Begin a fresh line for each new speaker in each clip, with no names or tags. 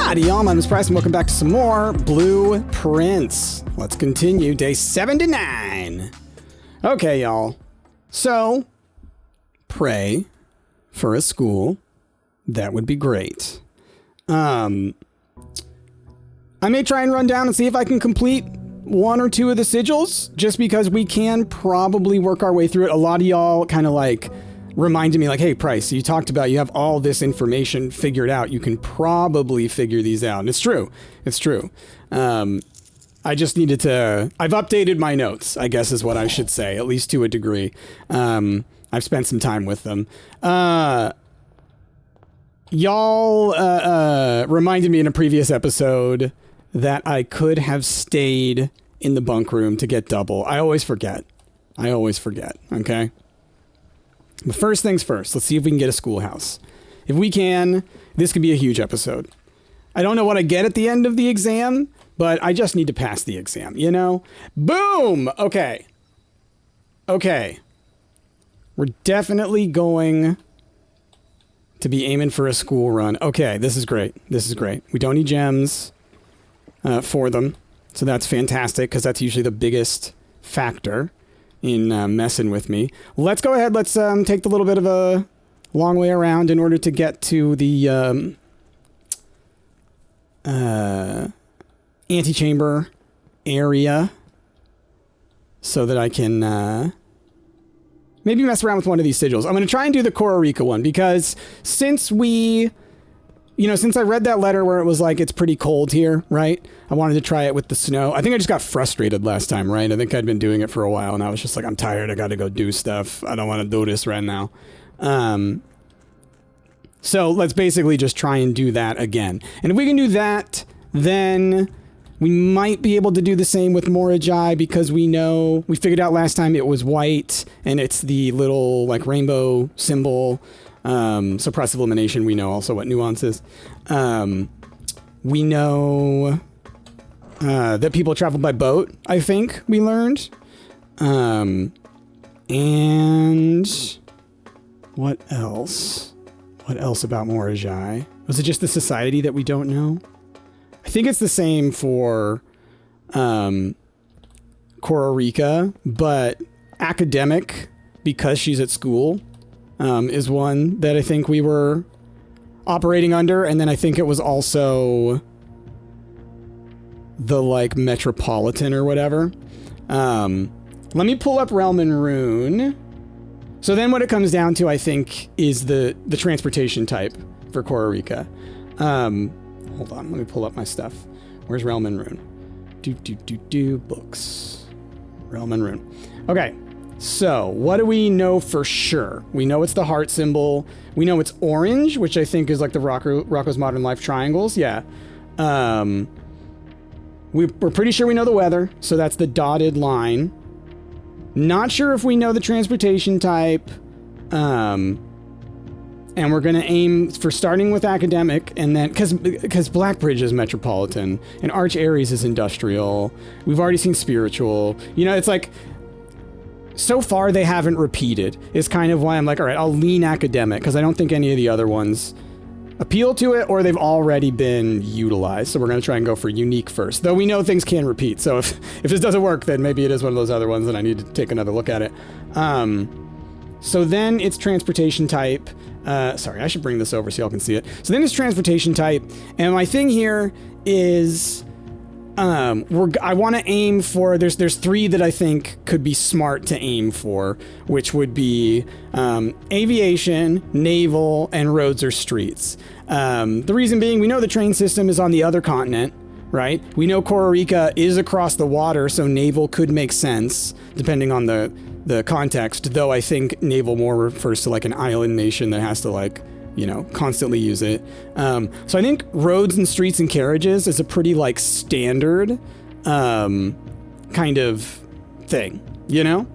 Howdy, y'all. My name is Price, and welcome back to some more Blueprints. Let's continue day 7 to 9. Okay, y'all. So, pray for a school. That would be great. I may try and run down and see if I can complete 1 or 2 of the sigils, just because we can probably work our way through it. A lot of y'all kind of like reminded me like, hey, Price, you talked about you have all this information figured out. You can probably figure these out. And it's true. It's true. I just needed to... I've updated my notes, I guess is what I should say, at least to a degree. I've spent some time with them. Y'all reminded me in a previous episode that I could have stayed in the bunk room to get double. I always forget. Okay? But first things first, let's see if we can get a schoolhouse. If we can, this could be a huge episode. I don't know what I get at the end of the exam, but I just need to pass the exam, you know? Boom! Okay. We're definitely going to be aiming for a school run. Okay, this is great. We don't need gems for them, so that's fantastic, because that's usually the biggest factor in messing with me. Let's go ahead. Let's take the little bit of a long way around in order to get to the antechamber area so that I can maybe mess around with one of these sigils. I'm going to try and do the Cororica one, because since I read that letter where it was like, it's pretty cold here, right? I wanted to try it with the snow. I think I just got frustrated last time, right? I think I'd been doing it for a while, and I was just like, I'm tired. I got to go do stuff. I don't want to do this right now. So let's basically just try and do that again. And if we can do that, then we might be able to do the same with Morajai, because we figured out last time it was white, and it's the little like rainbow symbol. Suppressive elimination, we know also what Nuance is. We know that people travel by boat, I think we learned. And what else? What else about Morajai? Was it just the society that we don't know? I think it's the same for Cororica, but academic, because she's at school, is one that I think we were operating under. And then I think it was also the like metropolitan or whatever. Let me pull up Realm and Rune. So then what it comes down to, I think, is the transportation type for Cororica. Hold on, let me pull up my stuff. Where's Realm and Rune? Books. Realm and Rune. Okay. So, what do we know for sure? We know it's the heart symbol. We know it's orange, which I think is like the Rocco's Modern Life triangles. Yeah. We're pretty sure we know the weather, so that's the dotted line. Not sure if we know the transportation type. And we're going to aim for starting with academic, and then, because Blackbridge is metropolitan, and Arch Aries is industrial. We've already seen spiritual. You know, it's like... So far, they haven't repeated, is kind of why I'm like, all right, I'll lean academic, because I don't think any of the other ones appeal to it, or they've already been utilized. So we're going to try and go for unique first, though we know things can repeat. So if this doesn't work, then maybe it is one of those other ones, and I need to take another look at it. So then it's transportation type. Sorry, I should bring this over so y'all can see it. So then it's transportation type, and my thing here is... I want to aim for, there's 3 that I think could be smart to aim for, which would be aviation, naval, and roads or streets. The reason being, we know the train system is on the other continent, right? We know Cororica is across the water, so naval could make sense, depending on the context, though I think naval more refers to like an island nation that has to like, you know, constantly use it. So I think roads and streets and carriages is a pretty like standard kind of thing, you know?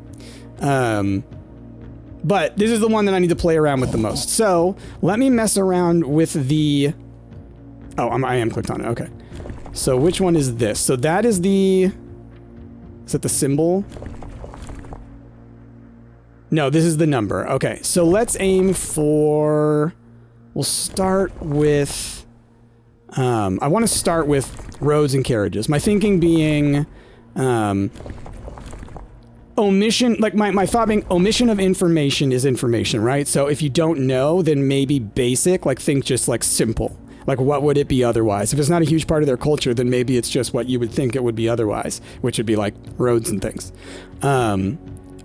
But this is the one that I need to play around with the most. So let me mess around with the... Oh, I am clicked on it. Okay. So which one is this? So that is the... Is that the symbol? No, this is the number. Okay, so let's aim for... We'll start with I want to start with roads and carriages. My thinking being omission, like my thought being omission of information is information, right? So if you don't know, then maybe basic, like think just like simple. Like what would it be otherwise? If it's not a huge part of their culture, then maybe it's just what you would think it would be otherwise, which would be like roads and things.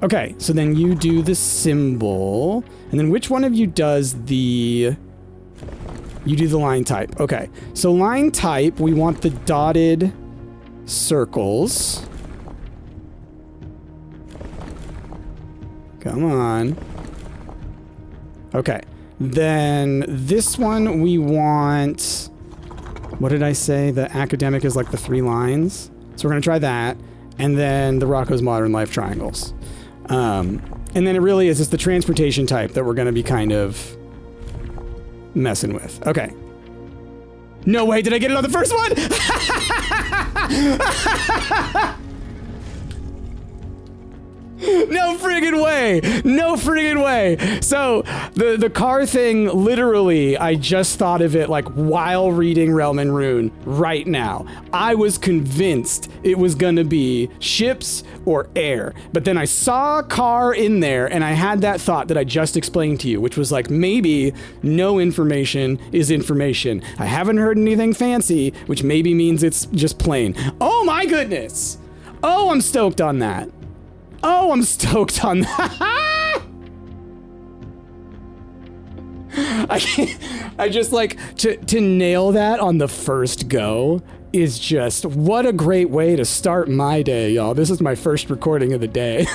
Okay, so then you do the symbol, and then which one of you does the... You do the line type. Okay, so line type, we want the dotted circles. Come on. Okay, then this one we want... What did I say? The academic is like the 3 lines. So we're going to try that. And then the Rocco's Modern Life triangles. And then it really is just the transportation type that we're going to be kind of messing with. Okay. No way, did I get it on the first one? No friggin' way! No friggin' way! So, the car thing, literally, I just thought of it like while reading Realm and Rune right now. I was convinced it was gonna be ships or air. But then I saw a car in there and I had that thought that I just explained to you, which was like, maybe no information is information. I haven't heard anything fancy, which maybe means it's just plain. Oh my goodness! Oh, I'm stoked on that. Oh, I'm stoked on that. I just like to nail that on the first go is just what a great way to start my day, y'all. This is my first recording of the day.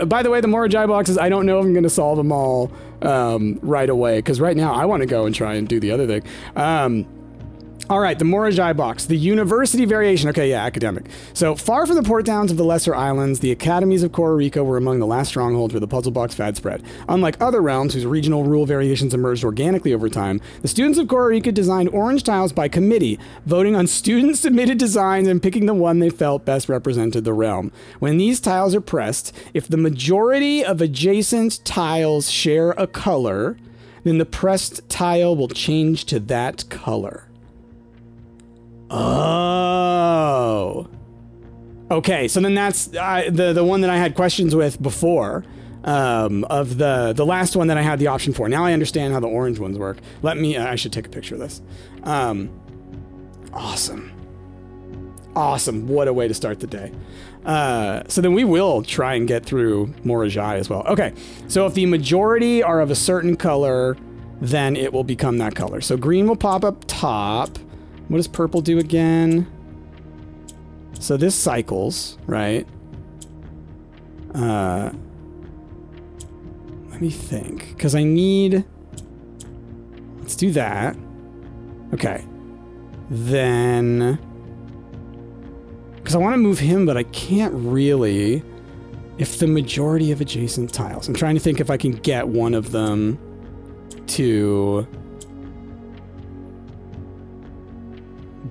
By the way, the Morajai boxes, I don't know if I'm going to solve them all right away, because right now I want to go and try and do the other thing. All right, the Morajai box, the university variation. Okay, yeah, academic. So far from the port towns of the lesser islands, the academies of Cororica were among the last strongholds where the puzzle box fad spread. Unlike other realms whose regional rule variations emerged organically over time, the students of Cororica designed orange tiles by committee, voting on student-submitted designs and picking the one they felt best represented the realm. When these tiles are pressed, if the majority of adjacent tiles share a color, then the pressed tile will change to that color. Oh. Okay, so then that's the one that I had questions with before, of the last one that I had the option for. Now I understand how the orange ones work. Let me, I should take a picture of this. Awesome. Awesome, what a way to start the day. So then we will try and get through Morajai as well. Okay, so if the majority are of a certain color, then it will become that color. So green will pop up top. What does purple do again? So this cycles, right? Let me think, because I need... Let's do that. Okay. Then... Because I want to move him, but I can't really... If the majority of adjacent tiles. I'm trying to think if I can get one of them to...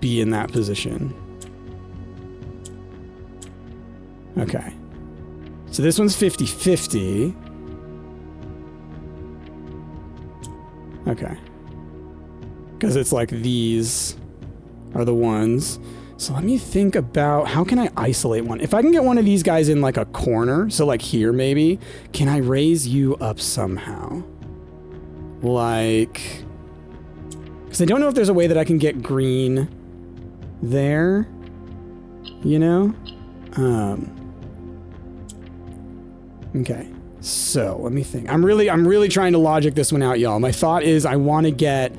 be in that position. Okay. So this one's 50-50. Okay. Because it's like these are the ones. So let me think about how can I isolate one? If I can get one of these guys in like a corner, so like here maybe, can I raise you up somehow? Like... Because I don't know if there's a way that I can get green there, you know? Okay, so let me think. I'm really trying to logic this one out, y'all. My thought is I want to get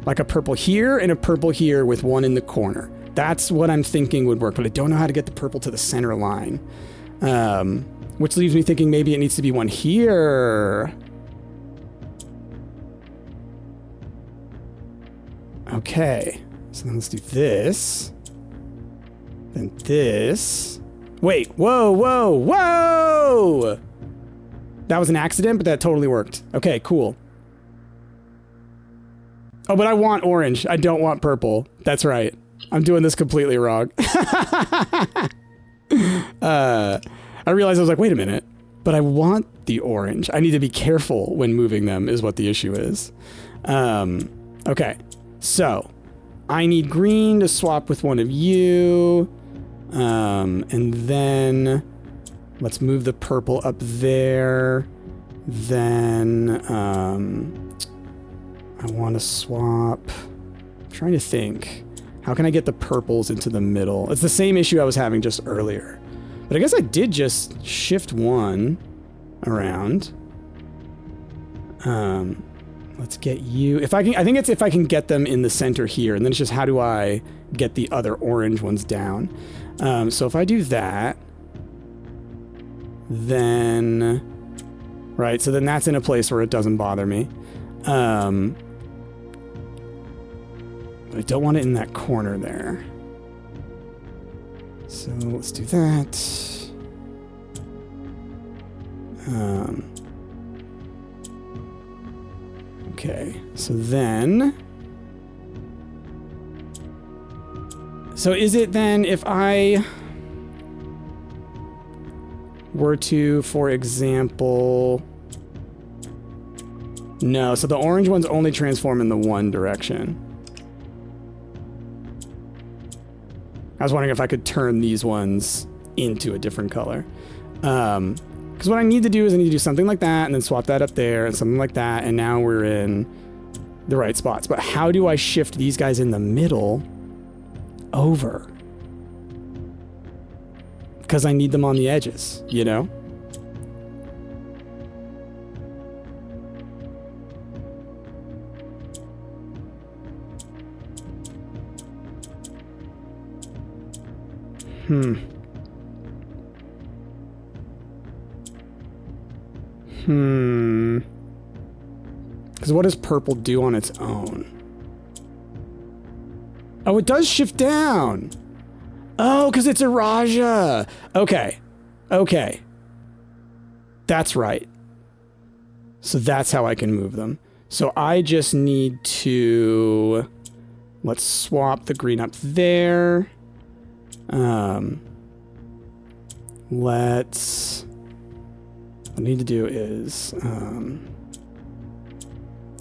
like a purple here and a purple here with one in the corner. That's what I'm thinking would work, but I don't know how to get the purple to the center line. Which leaves me thinking maybe it needs to be one here. Okay, so then let's do this. Then this. Wait, whoa, whoa, whoa! That was an accident, but that totally worked. Okay, cool. Oh, but I want orange. I don't want purple. That's right. I'm doing this completely wrong. I realized I was like, wait a minute. But I want the orange. I need to be careful when moving them is what the issue is. Okay, so I need green to swap with one of you. And then let's move the purple up there. Then I want to swap. I'm trying to think. How can I get the purples into the middle? It's the same issue I was having just earlier. But I guess I did just shift one around. Let's get you. If I can, I think it's if I can get them in the center here, and then it's just how do I get the other orange ones down? So if I do that, then right. So then that's in a place where it doesn't bother me. But I don't want it in that corner there. So let's do that. Okay, so then... So is it then if I were to, for example... No, so the orange ones only transform in the one direction. I was wondering if I could turn these ones into a different color. Because what I need to do is I need to do something like that and then swap that up there and something like that, and now we're in the right spots. But how do I shift these guys in the middle over? Because I need them on the edges, you know? Because what does purple do on its own? Oh, it does shift down. Oh, because it's a Raja. Okay. Okay. That's right. So that's how I can move them. So I just need to... Let's swap the green up there. Let's... What I need to do is...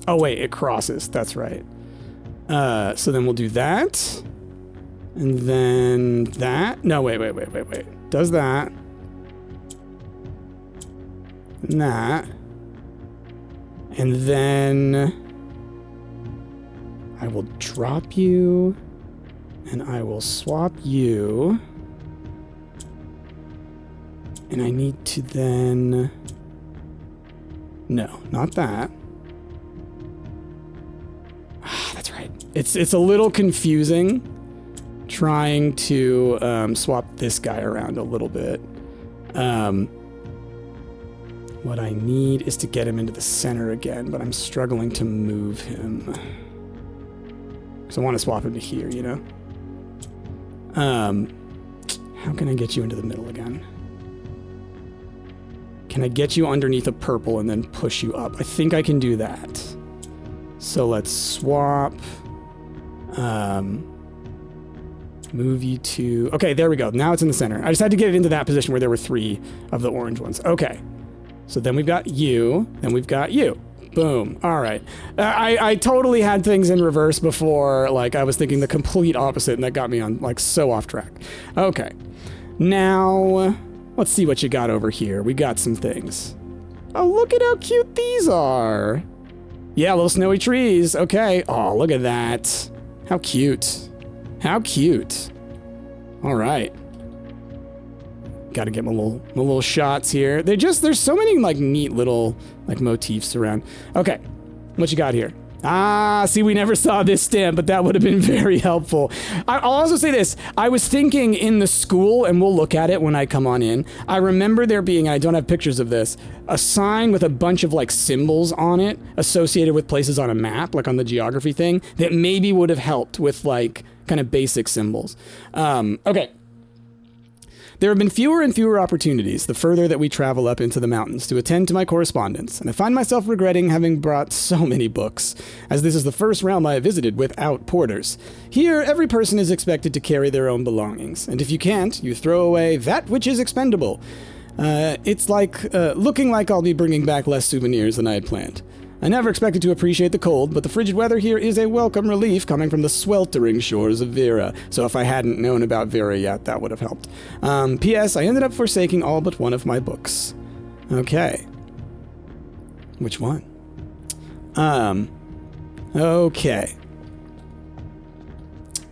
Oh, wait, it crosses. That's right. So then we'll do that. And then that. No, wait. Does that. And that. And then... I will drop you. And I will swap you. And I need to then... No, not that. That's right. It's a little confusing trying to swap this guy around a little bit. What I need is to get him into the center again, but I'm struggling to move him. Because I want to swap him to here, you know? How can I get you into the middle again? Can I get you underneath a purple and then push you up? I think I can do that. So let's swap. Move you to... Okay, there we go. Now it's in the center. I just had to get it into that position where there were 3 of the orange ones. Okay. So then we've got you. Then we've got you. Boom. All right. I totally had things in reverse before. Like, I was thinking the complete opposite, and that got me on, like, so off track. Okay. Now... Let's see what you got over here. We got some things. Oh, look at how cute these are. Yeah, little snowy trees. Okay. Oh, look at that. How cute. How cute. All right. Got to get my little shots here. There's so many like neat little like motifs around. Okay. What you got here? Ah, see, we never saw this stamp, but that would have been very helpful. I'll also say this. I was thinking in the school, and we'll look at it when I come on in. I remember there being, I don't have pictures of this, a sign with a bunch of like symbols on it associated with places on a map, like on the geography thing, that maybe would have helped with like kind of basic symbols. Okay. There have been fewer and fewer opportunities the further that we travel up into the mountains to attend to my correspondence, and I find myself regretting having brought so many books, as this is the first realm I have visited without porters. Here, every person is expected to carry their own belongings, and if you can't, you throw away that which is expendable. It's like, looking like I'll be bringing back less souvenirs than I had planned. I never expected to appreciate the cold, but the frigid weather here is a welcome relief coming from the sweltering shores of Vera. So if I hadn't known about Vera yet, that would have helped. P.S. I ended up forsaking all but one of my books. Okay. Which one? Okay.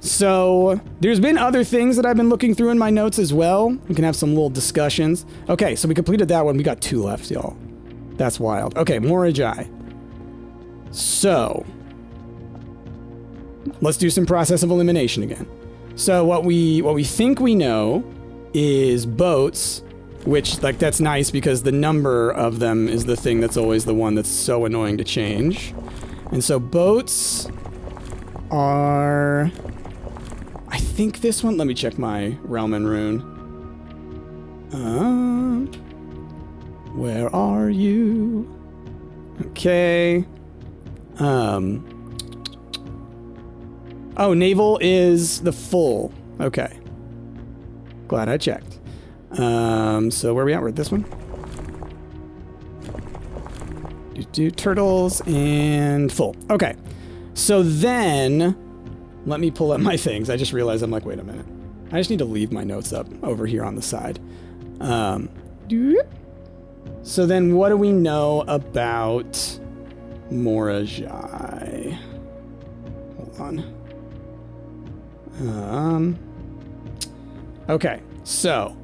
So, there's been other things that I've been looking through in my notes as well. We can have some little discussions. Okay, so we completed that one. We got 2 left, y'all. That's wild. Okay, Morajai. So, let's do some process of elimination again. So, what we think we know is boats, which, like, that's nice because the number of them is the thing that's always the one that's so annoying to change. And so, boats are... I think this one... Let me check my realm and rune. Where are you? Okay. Oh, naval is the full. Okay. Glad I checked. So where are we at? We're at this one. Do turtles and full. Okay. So then... Let me pull up my things. I just realized I'm like, wait a minute. I just need to leave my notes up over here on the side. So then what do we know about Morajai? Hold on. Okay, so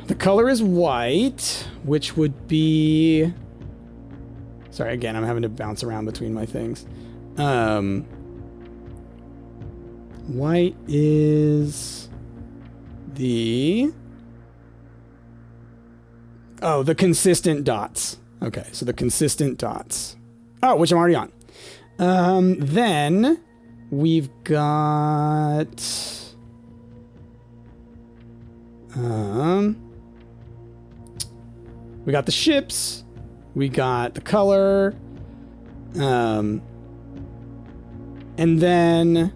the color is white, which would be... Sorry, again, I'm having to bounce around between my things. White is the... Oh, the consistent dots. Okay, so the consistent dots. Oh, which I'm already on. Then we've got... we got the ships. We got the color. And then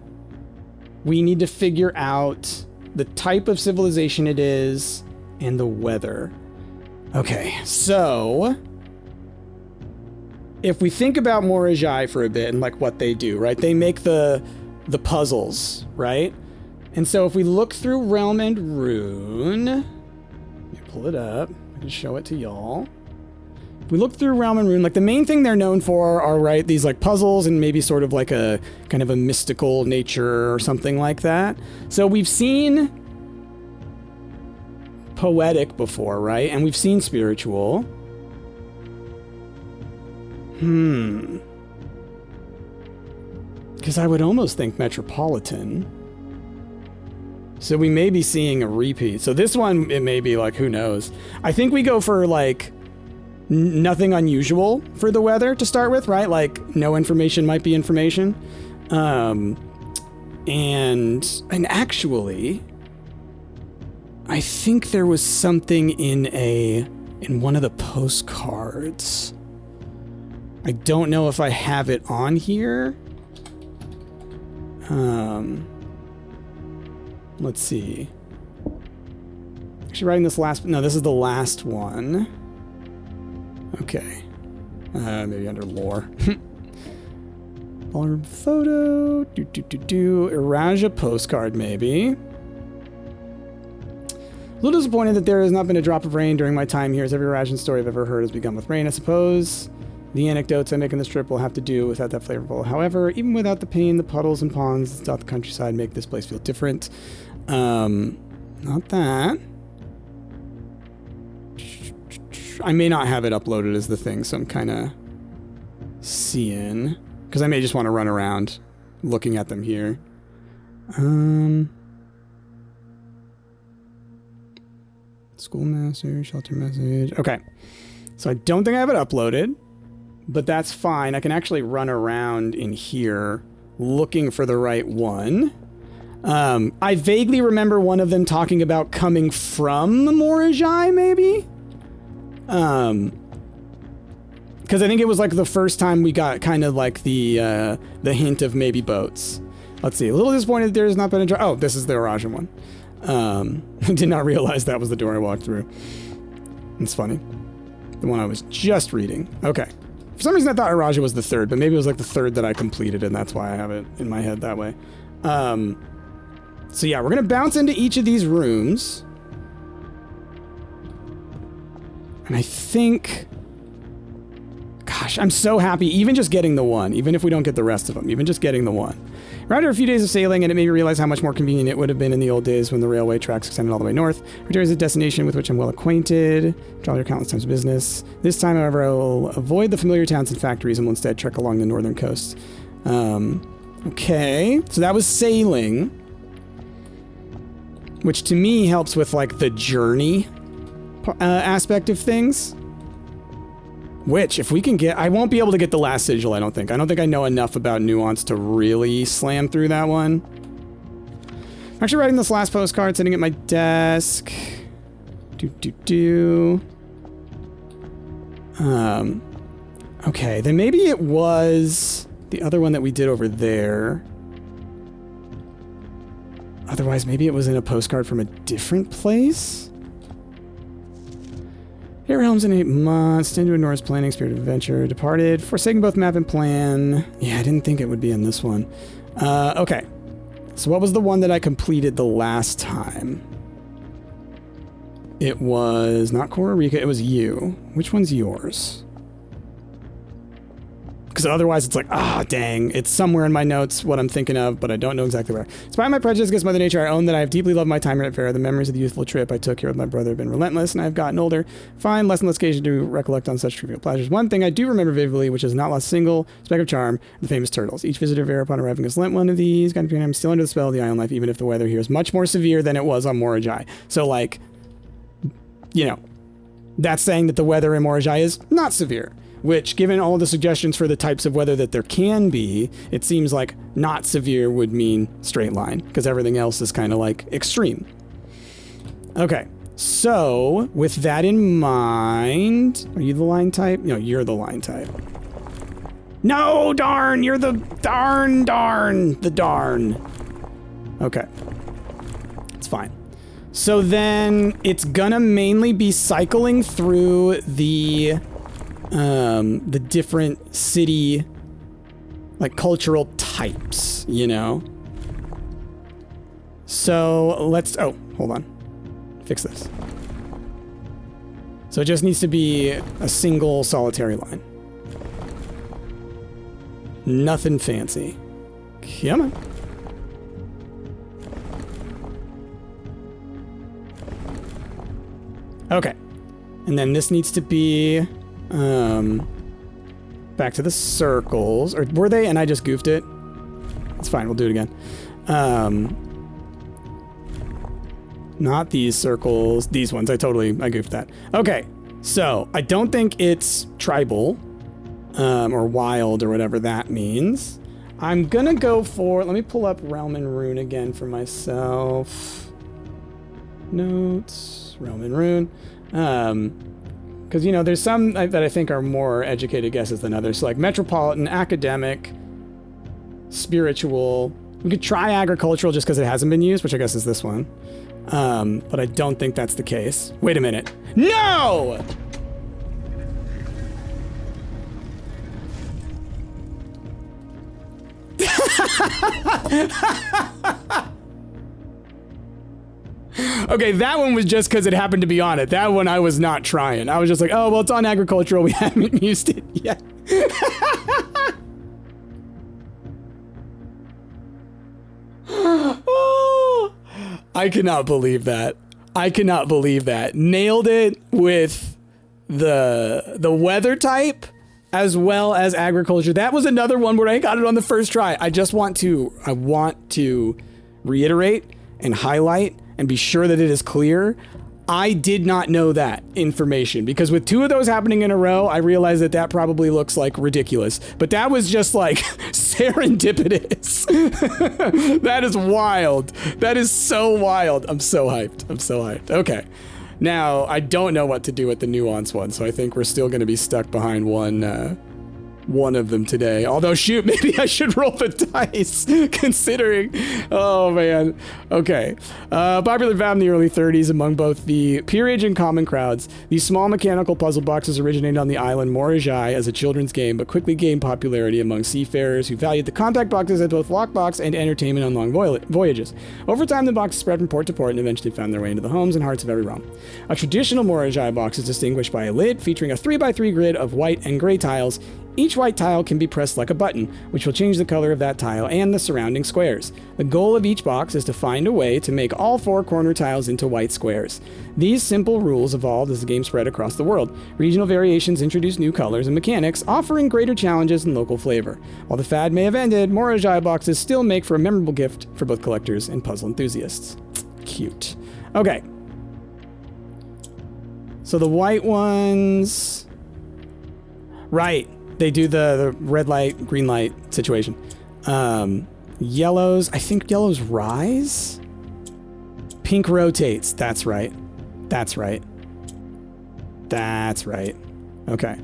we need to figure out the type of civilization it is and the weather. Okay, so if we think about Morajai for a bit and like what they do, right? They make the puzzles, right? And so if we look through Realm and Rune, let me pull it up. I can show it to y'all. We look through Realm and Rune, like the main thing they're known for are, right, these like puzzles and maybe sort of like a kind of a mystical nature or something like that. So we've seen poetic before, right? And we've seen spiritual. Because I would almost think metropolitan. So we may be seeing a repeat. So this one, it may be like, who knows? I think we go for like... nothing unusual for the weather to start with, right? Like, no information might be information. And actually, I think there was something in one of the postcards. I don't know if I have it on here. Let's see. Actually, writing this last... No, this is the last one. Okay. Maybe under lore. Ballroom photo. Iraja postcard, maybe. A little disappointed that there has not been a drop of rain during my time here, as every Irajan story I've ever heard has begun with rain. I suppose the anecdotes I make in this trip will have to do without that flavorful. However, even without the pain, the puddles and ponds dot the countryside make this place feel different. Not that. I may not have it uploaded as the thing, so I'm kind of seeing, because I may just want to run around looking at them here. Schoolmaster, shelter message. Okay, so I don't think I have it uploaded, but that's fine. I can actually run around in here looking for the right one. I vaguely remember one of them talking about coming from Morajai, maybe? Because I think it was like the first time we got kind of like the hint of maybe boats. Let's see. A little disappointed there has not been a... Oh, this is the Irajan one. I did not realize that was the door I walked through. It's funny. The one I was just reading. Okay. For some reason I thought Araja was the third, but maybe it was like the third that I completed, and that's why I have it in my head that way. So yeah, we're gonna bounce into each of these rooms. And I think... Gosh, I'm so happy even just getting the one, even if we don't get the rest of them, even just getting the one. After a few days of sailing, and it made me realize how much more convenient it would have been in the old days when the railway tracks extended all the way north. Return is a destination with which I'm well acquainted. Travel there countless times of business. This time, however, I will avoid the familiar towns and factories and will instead trek along the northern coast. Okay, so that was sailing, which to me helps with like the journey aspect of things. Which, if we can get... I won't be able to get the last sigil, I don't think. I don't think I know enough about Nuance to really slam through that one. I'm actually writing this last postcard, sitting at my desk. Okay, then maybe it was the other one that we did over there. Otherwise, maybe it was in a postcard from a different place? Here Helms in 8 months, into a Norse planning, spirit of adventure, departed, forsaking both map and plan. Yeah, I didn't think it would be in this one. Okay. So what was the one that I completed the last time? It was not Cororica, it was you. Which one's yours? Because otherwise it's like, dang, it's somewhere in my notes what I'm thinking of, but I don't know exactly where. Despite my prejudice against Mother Nature, I own that I have deeply loved my time here at Fair. The memories of the youthful trip I took here with my brother have been relentless, and I have gotten older. Find less and less occasion to recollect on such trivial pleasures. One thing I do remember vividly, which is not lost single speck of charm, the famous turtles. Each visitor of Fair upon arriving has lent one of these. I'm still under the spell of the island life, even if the weather here is much more severe than it was on Morajai. So, like, you know, that's saying that the weather in Morajai is not severe. Which, given all the suggestions for the types of weather that there can be, it seems like not severe would mean straight line, because everything else is kind of like extreme. Okay, so with that in mind, are you the line type? No, you're the line type. No, darn, you're the darn. Okay, it's fine. So then it's gonna mainly be cycling through the different city, like, cultural types, you know? So let's, hold on. Fix this. So it just needs to be a single solitary line. Nothing fancy. Come on. Okay. And then this needs to be... back to the circles. Or were they? And I just goofed it. It's fine. We'll do it again. Not these circles. These ones. I goofed that. Okay. So I don't think it's tribal, or wild, or whatever that means. I'm gonna go for... Let me pull up Realm and Rune again for myself. Notes. Realm and Rune. Because, you know, there's some that I think are more educated guesses than others. So, like, metropolitan, academic, spiritual. We could try agricultural just because it hasn't been used, which I guess is this one. But I don't think that's the case. Wait a minute. No! Okay, that one was just because it happened to be on it. That one I was not trying. I was just like, oh, well, it's on agricultural. We haven't used it yet. Oh, I cannot believe that. I cannot believe that. Nailed it with the weather type as well as agriculture. That was another one where I got it on the first try. I want to reiterate and highlight and be sure that it is clear. I did not know that information, because with 2 of those happening in a row, I realized that probably looks like ridiculous. But that was just like serendipitous. That is wild. That is so wild. I'm so hyped. Okay. Now, I don't know what to do with the Nuance one, so I think we're still going to be stuck behind one one of them today. Although, shoot, maybe I should roll the dice, considering. Oh, man. Okay. Popular found in the early 30s among both the peerage and common crowds. These small mechanical puzzle boxes originated on the island Morajai as a children's game, but quickly gained popularity among seafarers who valued the compact boxes as both lockbox and entertainment on long voyages. Over time, the boxes spread from port to port and eventually found their way into the homes and hearts of every realm. A traditional Morajai box is distinguished by a lid featuring a 3x3 grid of white and gray tiles. Each white tile can be pressed like a button, which will change the color of that tile and the surrounding squares. The goal of each box is to find a way to make all 4 corner tiles into white squares. These simple rules evolved as the game spread across the world. Regional variations introduced new colors and mechanics, offering greater challenges and local flavor. While the fad may have ended, Morajai boxes still make for a memorable gift for both collectors and puzzle enthusiasts. Cute. Okay. So the white ones... Right. They do the red light, green light situation. Yellows, I think yellows rise? Pink rotates. That's right. That's right. That's right. Okay.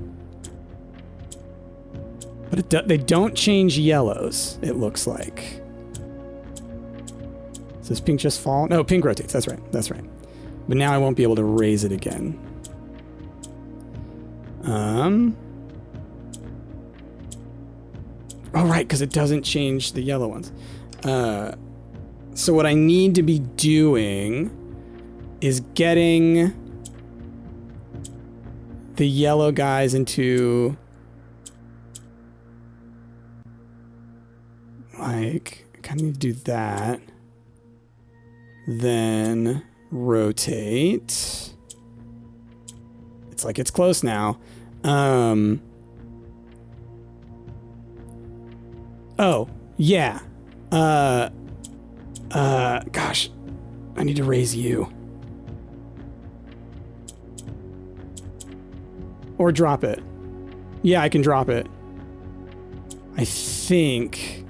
But they don't change yellows, it looks like. Does pink just fall? No, pink rotates. That's right. That's right. But now I won't be able to raise it again. Oh, right, because it doesn't change the yellow ones. So what I need to be doing is getting the yellow guys into... Like, I kind of need to do that. Then rotate. It's like it's close now. Oh, yeah. Gosh. I need to raise you. Or drop it. Yeah, I can drop it. I think...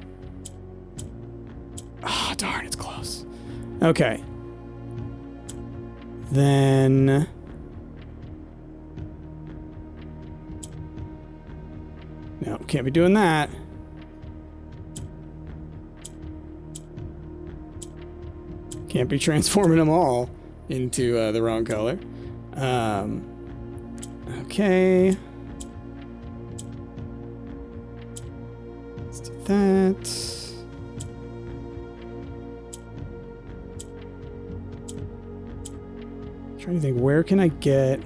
Ah, oh, darn, it's close. Okay. Then... No, can't be doing that. Can't be transforming them all into the wrong color. Okay. Let's do that. Trying to think, where can I get...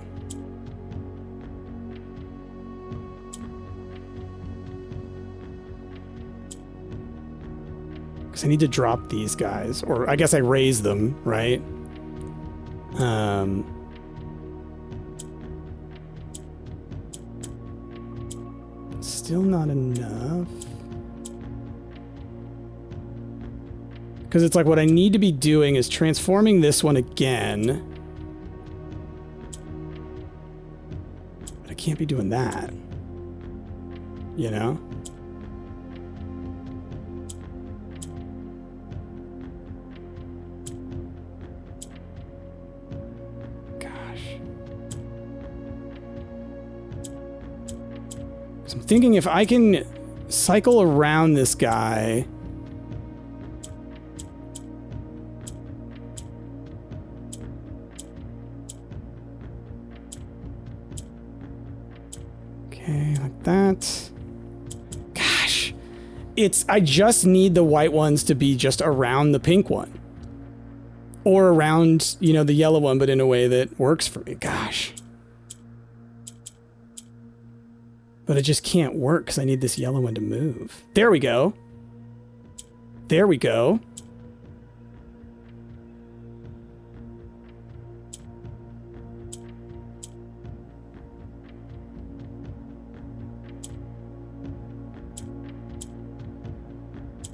I need to drop these guys, or I guess I raise them, right? Still not enough. Because it's like what I need to be doing is transforming this one again. But I can't be doing that. You know? I'm thinking if I can cycle around this guy. Okay, like that. Gosh. I just need the white ones to be just around the pink one. Or around, you know, the yellow one, but in a way that works for me. Gosh. But it just can't work because I need this yellow one to move. There we go. There we go.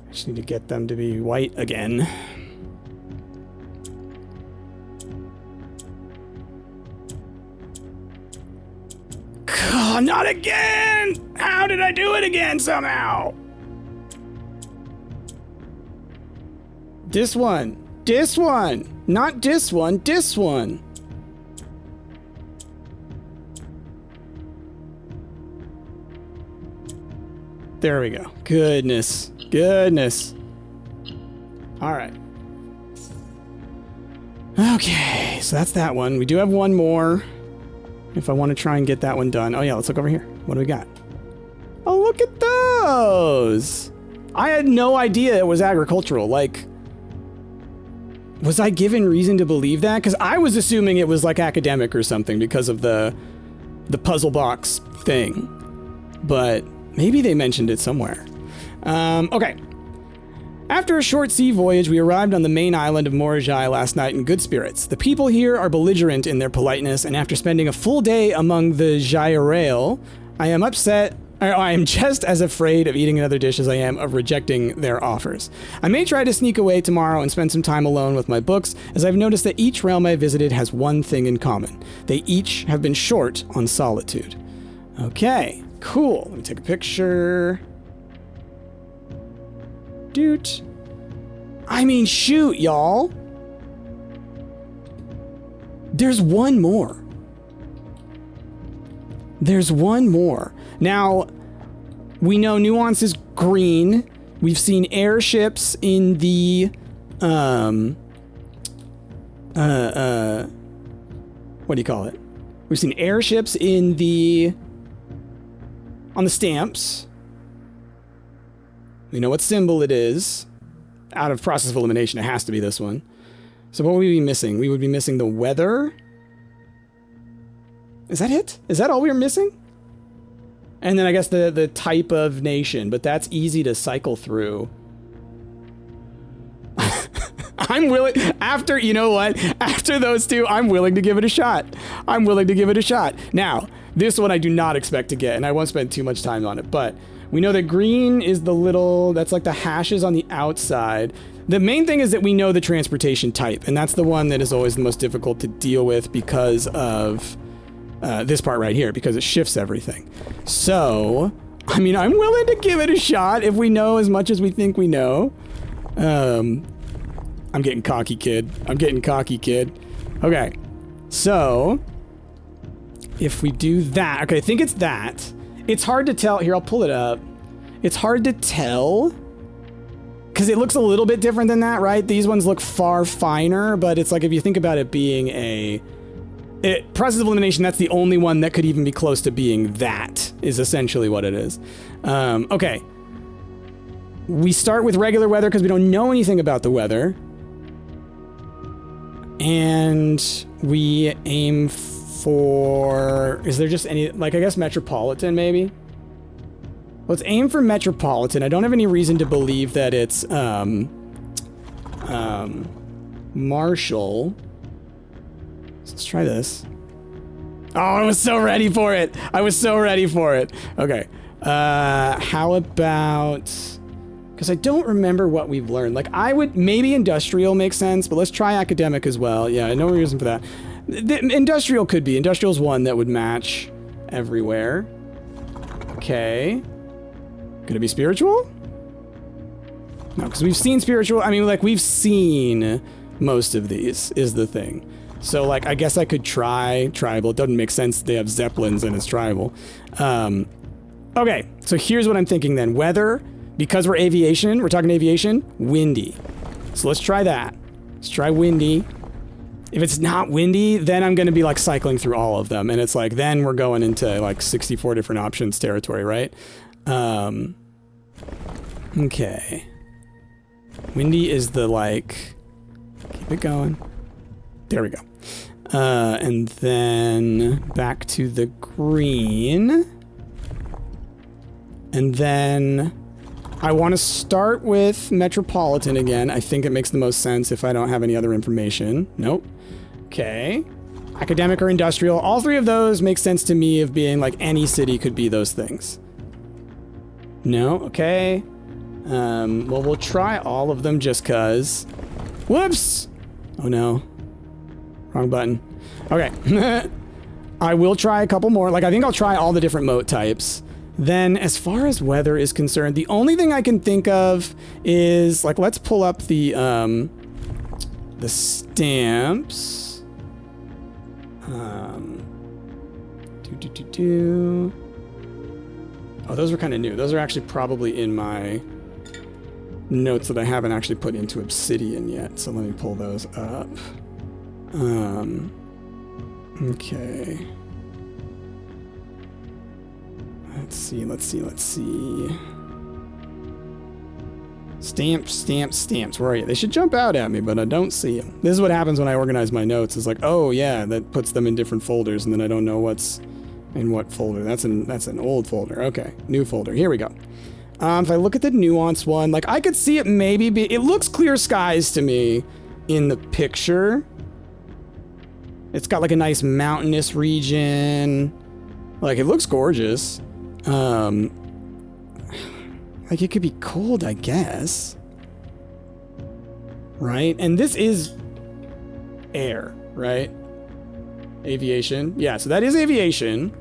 I just need to get them to be white again. Oh, not again! How did I do it again somehow? This one. This one. Not this one. This one. There we go. Goodness. Goodness. All right. Okay, so that's that one. We do have one more. If I want to try and get that one done. Oh yeah, let's look over here. What do we got? Oh, look at those. I had no idea it was agricultural. Like, was I given reason to believe that? Because I was assuming it was like academic or something because of the puzzle box thing. But maybe they mentioned it somewhere. Okay. After a short sea voyage, we arrived on the main island of Morajai last night in good spirits. The people here are belligerent in their politeness, and after spending a full day among the Jairail, I am just as afraid of eating another dish as I am of rejecting their offers. I may try to sneak away tomorrow and spend some time alone with my books, as I've noticed that each realm I visited has one thing in common. They each have been short on solitude. Okay, cool. Let me take a picture. Doot. I mean, shoot, y'all. There's one more. There's one more. Now, we know Nuance is green. We've seen airships in the, what do you call it? We've seen airships in the, on the stamps. We know what symbol it is. Out of process of elimination, it has to be this one. So what would we be missing? We would be missing the weather. Is that it? Is that all we were missing? And then I guess the type of nation, but that's easy to cycle through. I'm willing, after, you know what? After those two, I'm willing to give it a shot. I'm willing to give it a shot. Now, this one I do not expect to get, and I won't spend too much time on it, but we know that green is the little, that's like the hashes on the outside. The main thing is that we know the transportation type, and that's the one that is always the most difficult to deal with because of this part right here, because it shifts everything. So, I mean, I'm willing to give it a shot if we know as much as we think we know. I'm getting cocky, kid. I'm getting cocky, kid. Okay, so if we do that, okay, I think it's that. It's hard to tell. Here, I'll pull it up. It's hard to tell because it looks a little bit different than that, right? These ones look far finer, but it's like if you think about it being process of elimination, that's the only one that could even be close to being that, is essentially what it is. Okay. We start with regular weather because we don't know anything about the weather. And we aim for, is there just any, like, I guess metropolitan maybe? Let's aim for metropolitan. I don't have any reason to believe that it's Marshall. So let's try this. Oh, I was so ready for it. I was so ready for it. Okay. How about, because I don't remember what we've learned. Like, I would, maybe industrial makes sense, but let's try academic as well. Yeah, no reason for that. Industrial could be. Industrial's one that would match everywhere. Okay. Gonna be spiritual? No, because we've seen spiritual. I mean, like, we've seen most of these, is the thing. So, like, I guess I could try tribal. It doesn't make sense. They have zeppelins and it's tribal. Okay, so here's what I'm thinking then. Weather, because we're aviation, we're talking aviation, windy. So let's try that. Let's try windy. If it's not windy, then I'm going to be like cycling through all of them. And it's like, then we're going into like 64 different options territory, right? Okay. Windy is the like, keep it going. There we go. And then back to the green. And then I want to start with metropolitan again. I think it makes the most sense if I don't have any other information. Nope. Okay. Academic or industrial. All three of those make sense to me of being like any city could be those things. No? Okay. Well, we'll try all of them just cause. Whoops! Oh no. Wrong button. Okay. I will try a couple more. Like, I think I'll try all the different moat types. Then, as far as weather is concerned, the only thing I can think of is, like, let's pull up the stamps. Oh, those are kind of new. Those are actually probably in my notes that I haven't actually put into Obsidian yet. So let me pull those up. Okay. Let's see. Stamps. Where are you? They should jump out at me, but I don't see them. This is what happens when I organize my notes. It's like, oh yeah, that puts them in different folders, and then I don't know what's in what folder. That's an old folder. Okay, new folder. Here we go. If I look at the Nuance one, like I could see it maybe be, it looks clear skies to me in the picture. It's got like a nice mountainous region. Like it looks gorgeous. Like it could be cold, I guess. Right? And this is air, right? Aviation. Yeah, so that is aviation.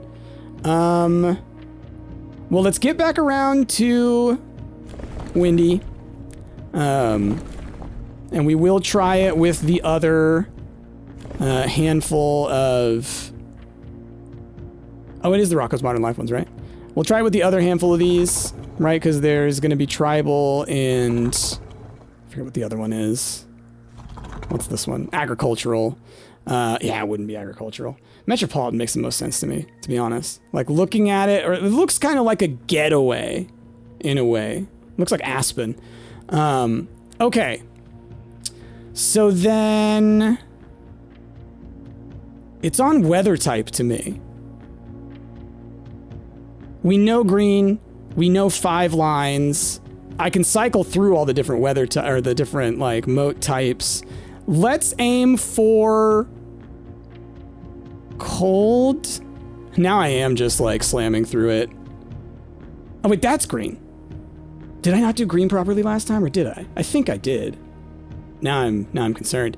Well, let's get back around to windy. And we will try it with the other handful of... Oh, it is the Rocco's Modern Life ones, right? We'll try it with the other handful of these, right? Because there's going to be tribal and... I forget what the other one is. What's this one? Agricultural. Yeah, it wouldn't be agricultural. Metropolitan makes the most sense to me, to be honest. Like, looking at it, or it looks kind of like a getaway, in a way. Looks like Aspen. Okay. So then... It's on weather type to me. We know green. We know 5 lines. I can cycle through all the different weather or the different like moat types. Let's aim for cold. Now I am just like slamming through it. Oh wait, that's green. Did I not do green properly last time, or did I? I think I did. Now I'm concerned.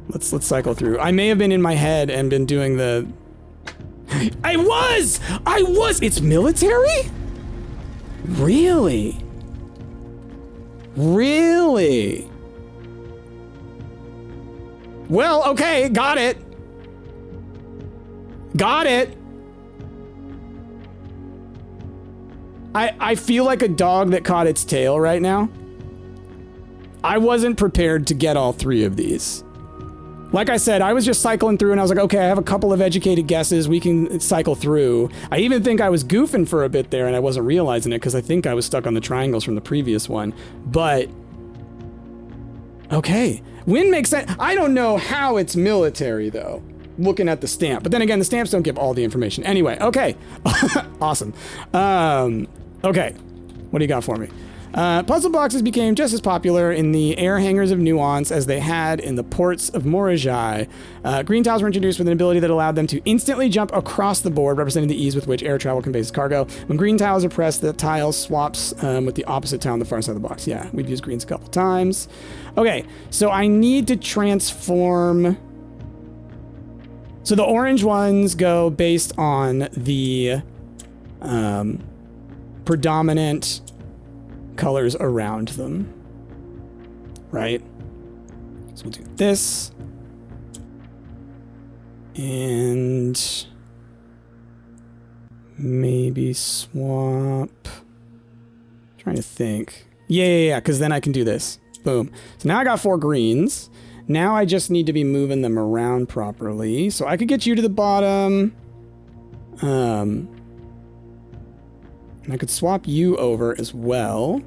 Let's cycle through. I may have been in my head and been doing the... I was! It's military? Really? Really? Well, okay, got it. Got it. I feel like a dog that caught its tail right now. I wasn't prepared to get all 3 of these. Like I said, I was just cycling through and I was like, okay, I have a couple of educated guesses. We can cycle through. I even think I was goofing for a bit there and I wasn't realizing it because I think I was stuck on the triangles from the previous one. But, okay. Wind makes sense. I don't know how it's military, though, looking at the stamp. But then again, the stamps don't give all the information. Anyway, okay. Awesome. Okay. What do you got for me? Puzzle boxes became just as popular in the air hangars of Nuance as they had in the ports of Morajai. Green tiles were introduced with an ability that allowed them to instantly jump across the board, representing the ease with which air travel conveys cargo. When green tiles are pressed, the tile swaps with the opposite tile on the far side of the box. Yeah, we've used greens a couple times. Okay, so I need to transform... So the orange ones go based on the predominant colors around them, right? So we'll do this and maybe swap. Trying to think. Yeah, because then I can do this. Boom. So now I got 4 greens. Now I just need to be moving them around properly. So I could get you to the bottom. And I could swap you over as well.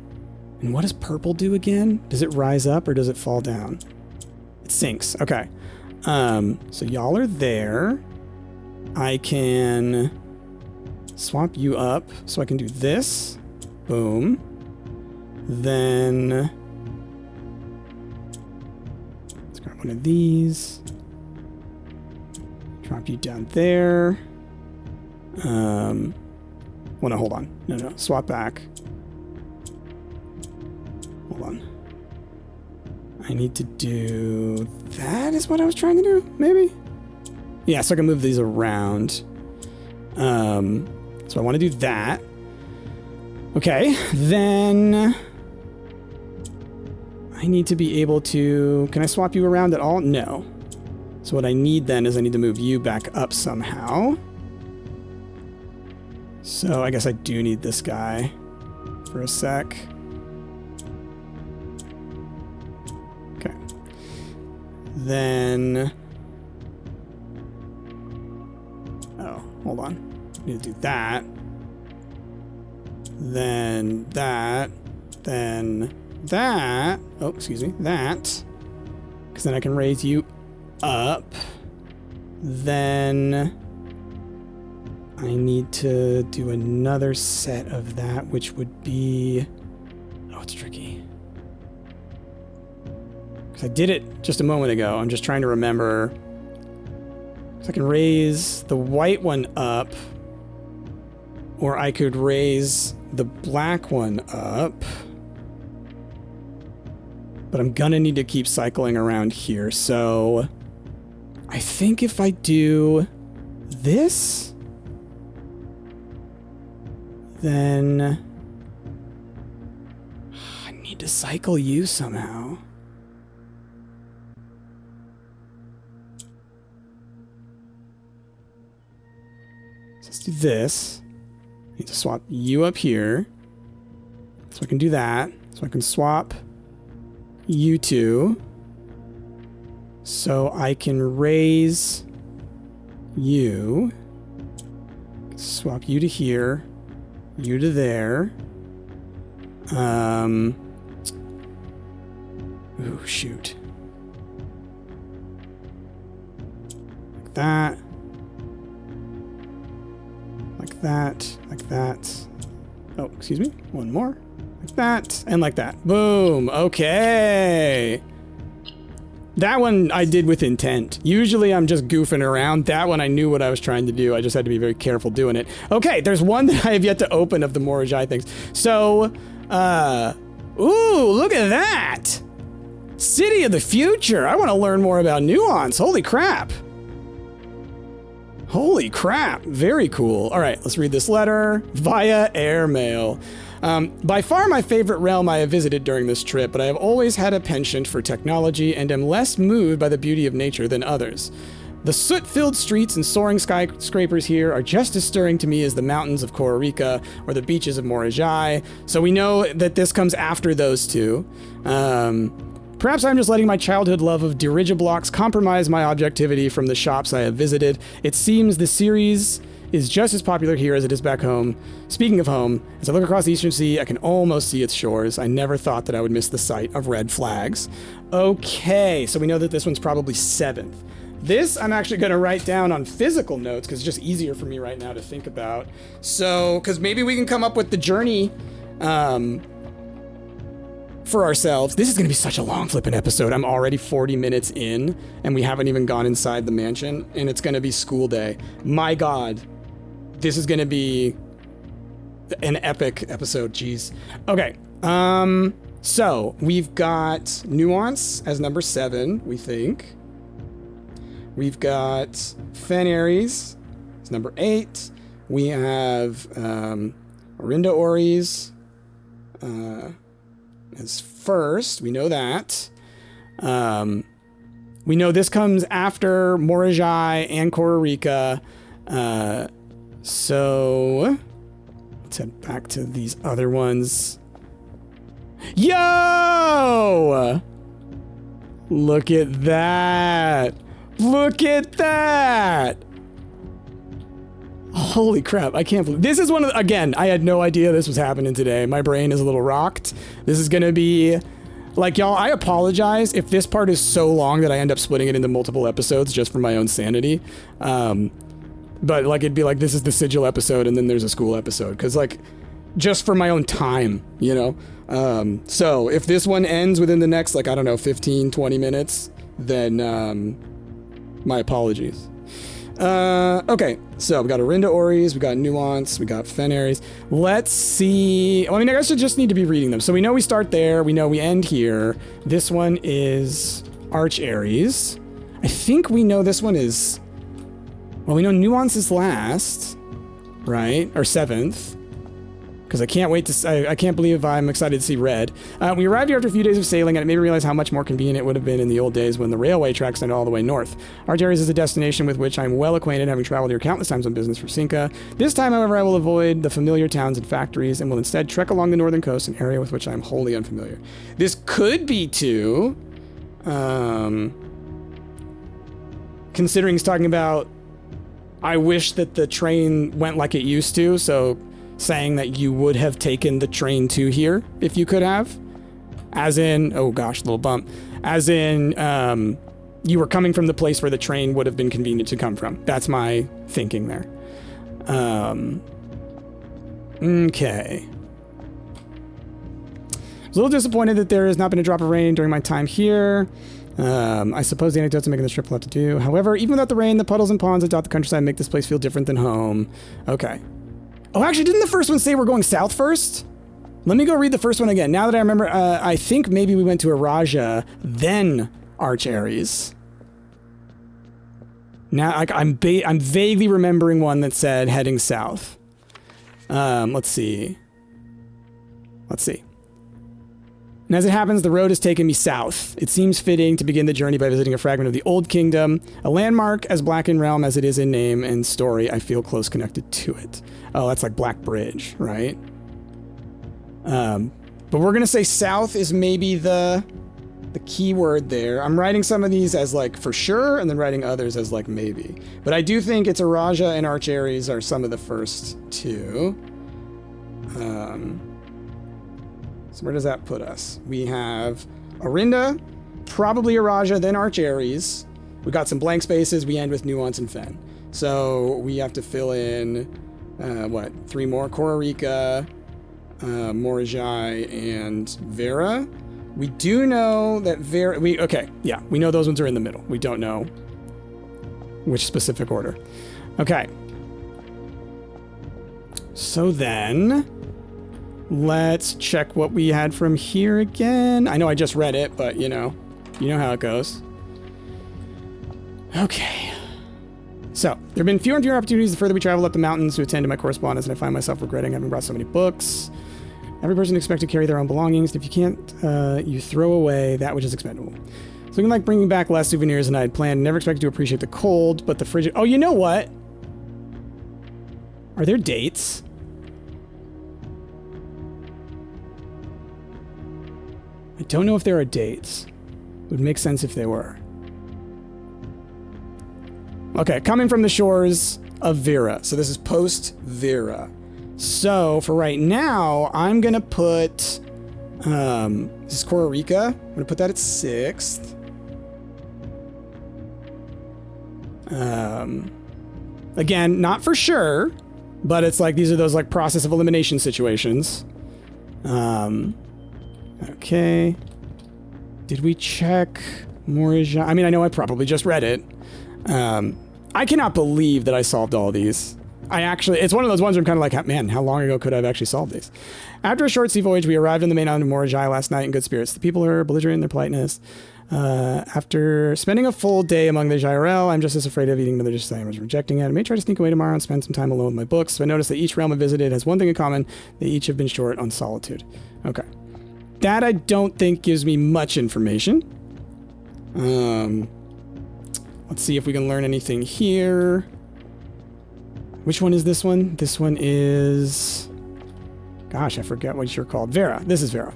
And what does purple do again? Does it rise up or does it fall down? It sinks. Okay. So y'all are there. I can swap you up so I can do this. Boom. Then let's grab one of these. Drop you down there. Well, no, hold on. No. Swap back. Hold on. I need to do... That is what I was trying to do, maybe? Yeah, so I can move these around. So I want to do that. Okay, then... I need to be able to... Can I swap you around at all? No. So what I need then is I need to move you back up somehow. So I guess I do need this guy for a sec. Okay. Then... oh, hold on. I need to do that. Then that. Then that. Oh, excuse me. That. Because then I can raise you up. Then I need to do another set of that, which would be... oh, it's tricky. Because I did it just a moment ago. I'm just trying to remember. So I can raise the white one up, or I could raise the black one up. But I'm gonna need to keep cycling around here, so I think if I do this, then I need to cycle you somehow. So let's do this. I need to swap you up here. So I can do that. So I can swap you two. So I can raise you. Swap you to here. You to there. Ooh, shoot. Like that. Like that. Like that. Oh, excuse me. One more. Like that. And like that. Boom. Okay. That one I did with intent. Usually I'm just goofing around. That one I knew what I was trying to do. I just had to be very careful doing it. Okay, there's one that I have yet to open of the Morajai things. So, ooh, look at that! City of the Future! I want to learn more about Nuance. Holy crap! Holy crap! Very cool. All right, let's read this letter via airmail. By far my favorite realm I have visited during this trip, but I have always had a penchant for technology and am less moved by the beauty of nature than others. The soot-filled streets and soaring skyscrapers here are just as stirring to me as the mountains of Cororica or the beaches of Morajai, so we know that this comes after those two. Perhaps I'm just letting my childhood love of dirigiblocks compromise my objectivity from the shops I have visited. It seems the series is just as popular here as it is back home. Speaking of home, as I look across the Eastern Sea, I can almost see its shores. I never thought that I would miss the sight of red flags. Okay, so we know that this one's probably 7th. This I'm actually going to write down on physical notes because it's just easier for me right now to think about. So, because maybe we can come up with the journey for ourselves. This is going to be such a long flippin' episode. I'm already 40 minutes in and we haven't even gone inside the mansion and it's going to be school day. My God. This is going to be an epic episode. Jeez. Okay. So we've got Nuance as number 7, we think. We've got Fenaries as number 8. We have Orinda Oris as first. We know that. We know this comes after Morajai and Cororica. So let's head back to these other ones. Yo! Look at that. Look at that. Holy crap. I can't believe this is one of the, again, I had no idea this was happening today. My brain is a little rocked. This is going to be like, y'all, I apologize if this part is so long that I end up splitting it into multiple episodes just for my own sanity. But like, it'd be like, this is the sigil episode and then there's a school episode. Cause like, just for my own time, you know? So if this one ends within the next, like, I don't know, 15, 20 minutes, then, my apologies. Okay. So we got Orinda Oris, we got Nuance, we got Fenaries. Let's see. Well, I mean, I guess I just need to be reading them. So we know we start there. We know we end here. This one is Arch Aries. I think we know this one is, well, we know Nuance is last, right? Or 7th. because I can't wait to. I can't believe I'm excited to see red. We arrived here after a few days of sailing, and it made me realize how much more convenient it would have been in the old days when the railway tracks went all the way north. Archaeries is a destination with which I'm well acquainted, having traveled here countless times on business for Cinca. This time, however, I will avoid the familiar towns and factories, and will instead trek along the northern coast, an area with which I am wholly unfamiliar. This could be too, considering he's talking about, I wish that the train went like it used to, so saying that you would have taken the train to here if you could have. As in, oh gosh, little bump. As in, you were coming from the place where the train would have been convenient to come from. That's my thinking there. Okay. I was a little disappointed that there has not been a drop of rain during my time here. I suppose the anecdotes of making this trip will have to do. However, even without the rain, the puddles and ponds that dot the countryside make this place feel different than home. Okay. Oh, actually, didn't the first one say we're going south first? Let me go read the first one again. Now that I remember, I think maybe we went to Araja, then Archaeries. Now, I'm vaguely remembering one that said heading south. Let's see. And as it happens, the road has taken me south. It seems fitting to begin the journey by visiting a fragment of the Old Kingdom, a landmark as black in realm as it is in name and story. I feel close connected to it. Oh, that's like Black Bridge, right? But we're gonna say south is maybe the key word there. I'm writing some of these as like for sure, and then writing others as like maybe. But I do think it's Araja and Archaeries are some of the first two. So where does that put us? We have Orinda, probably Araja, then Archaeries. We got some blank spaces. We end with Nuance and Fen. So we have to fill in, what, 3 more? Cororica, Morajai, and Vera. We do know that Vera... Okay, yeah, we know those ones are in the middle. We don't know which specific order. Okay. So then... let's check what we had from here again. I know I just read it, but you know how it goes. Okay. So, there have been fewer and fewer opportunities the further we travel up the mountains to attend to my correspondence, and I find myself regretting having brought so many books. Every person expects to carry their own belongings. If you can't, you throw away that which is expendable. So, looking like bringing back less souvenirs than I had planned. Never expected to appreciate the cold, but the frigid... Oh, you know what? Are there dates? I don't know if there are dates. It would make sense if they were. Okay, coming from the shores of Vera. So this is post-Vera. So for right now, I'm going to put... this is Cororica. I'm going to put that at 6th. Again, not for sure, but it's like these are those like process of elimination situations. Okay. Did we check Morajai? I mean, I know I probably just read it. I cannot believe that I solved all these. It's one of those ones where I'm kind of like, man, how long ago could I have actually solved these? After a short sea voyage, we arrived on the main island of Morajai last night in good spirits. The people are belligerent in their politeness. After spending a full day among the Jairel, I'm just as afraid of eating another dish as I was rejecting it. I may try to sneak away tomorrow and spend some time alone with my books. So I noticed that each realm I visited has one thing in common. They each have been short on solitude. Okay. That I don't think gives me much information. Let's see if we can learn anything here. Which one is this one? This one is... Gosh, I forget what you're called. Vera. This is Vera.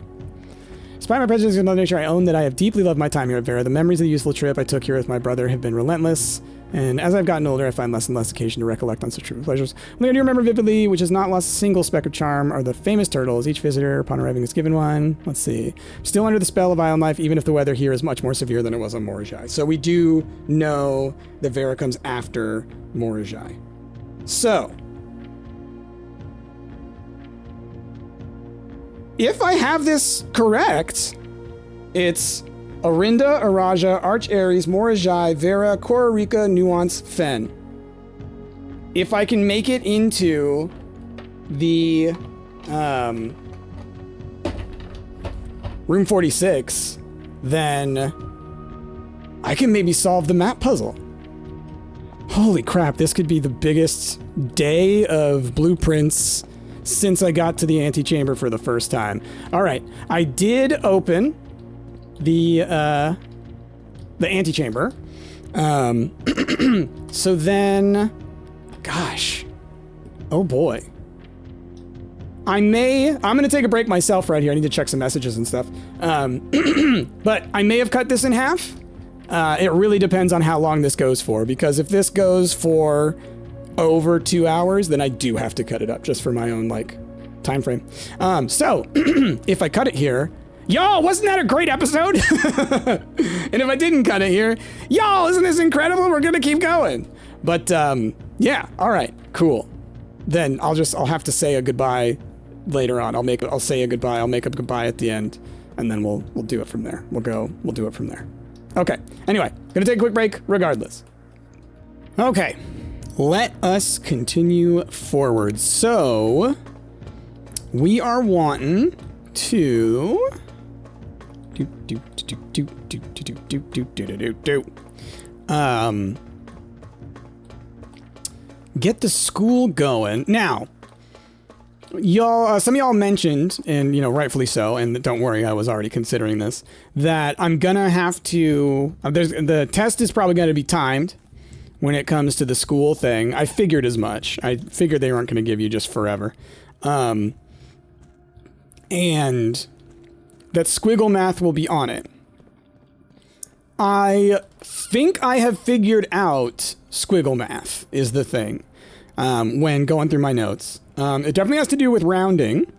Despite my prejudice against Mother Nature, I own that I have deeply loved my time here at Vera. The memories of the useful trip I took here with my brother have been relentless. And as I've gotten older, I find less and less occasion to recollect on such true pleasures. One thing I do remember vividly, which has not lost a single speck of charm, are the famous turtles. Each visitor, upon arriving, is given one. Let's see. Still under the spell of island life, even if the weather here is much more severe than it was on Morajai. So we do know that Vera comes after Morajai. So, if I have this correct, it's Orinda, Araja, Archaeries, Morajai, Vera, Cororica, Nuance, Fen. If I can make it into the room 46, then I can maybe solve the map puzzle. Holy crap, this could be the biggest day of blueprints since I got to the antechamber for the first time. All right, I did open the antechamber. So then, gosh, oh boy. I'm going to take a break myself right here. I need to check some messages and stuff. But I may have cut this in half. It really depends on how long this goes for, because if this goes for over 2 hours, then I do have to cut it up just for my own, like, time frame. So if I cut it here, y'all, wasn't that a great episode? And if I didn't cut it here, y'all, isn't this incredible? We're going to keep going. But, yeah, all right, cool. Then I'll have to say a goodbye later on. I'll say a goodbye. I'll make a goodbye at the end, and then we'll do it from there. We'll do it from there. Okay. Anyway, gonna take a quick break regardless. Okay. Let us continue forward. So we are wanting to get the school going. Now, y'all, some of y'all mentioned, and, you know, rightfully so, and don't worry, I was already considering this, that I'm gonna have to, the test is probably gonna be timed when it comes to the school thing. I figured as much. I figured they weren't gonna give you just forever. And that squiggle math will be on it. I think I have figured out squiggle math is the thing when going through my notes. It definitely has to do with rounding.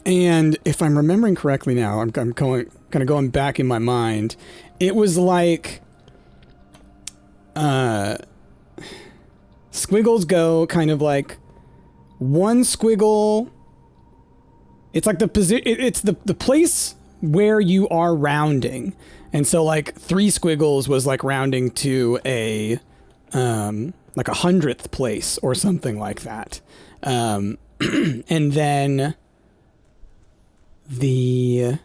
And if I'm remembering correctly now, I'm kind of going back in my mind. It was like squiggles go kind of like one squiggle. It's like the position. It's the place where you are rounding. And so like 3 squiggles was like rounding to a like 100th place or something like that. And then I'm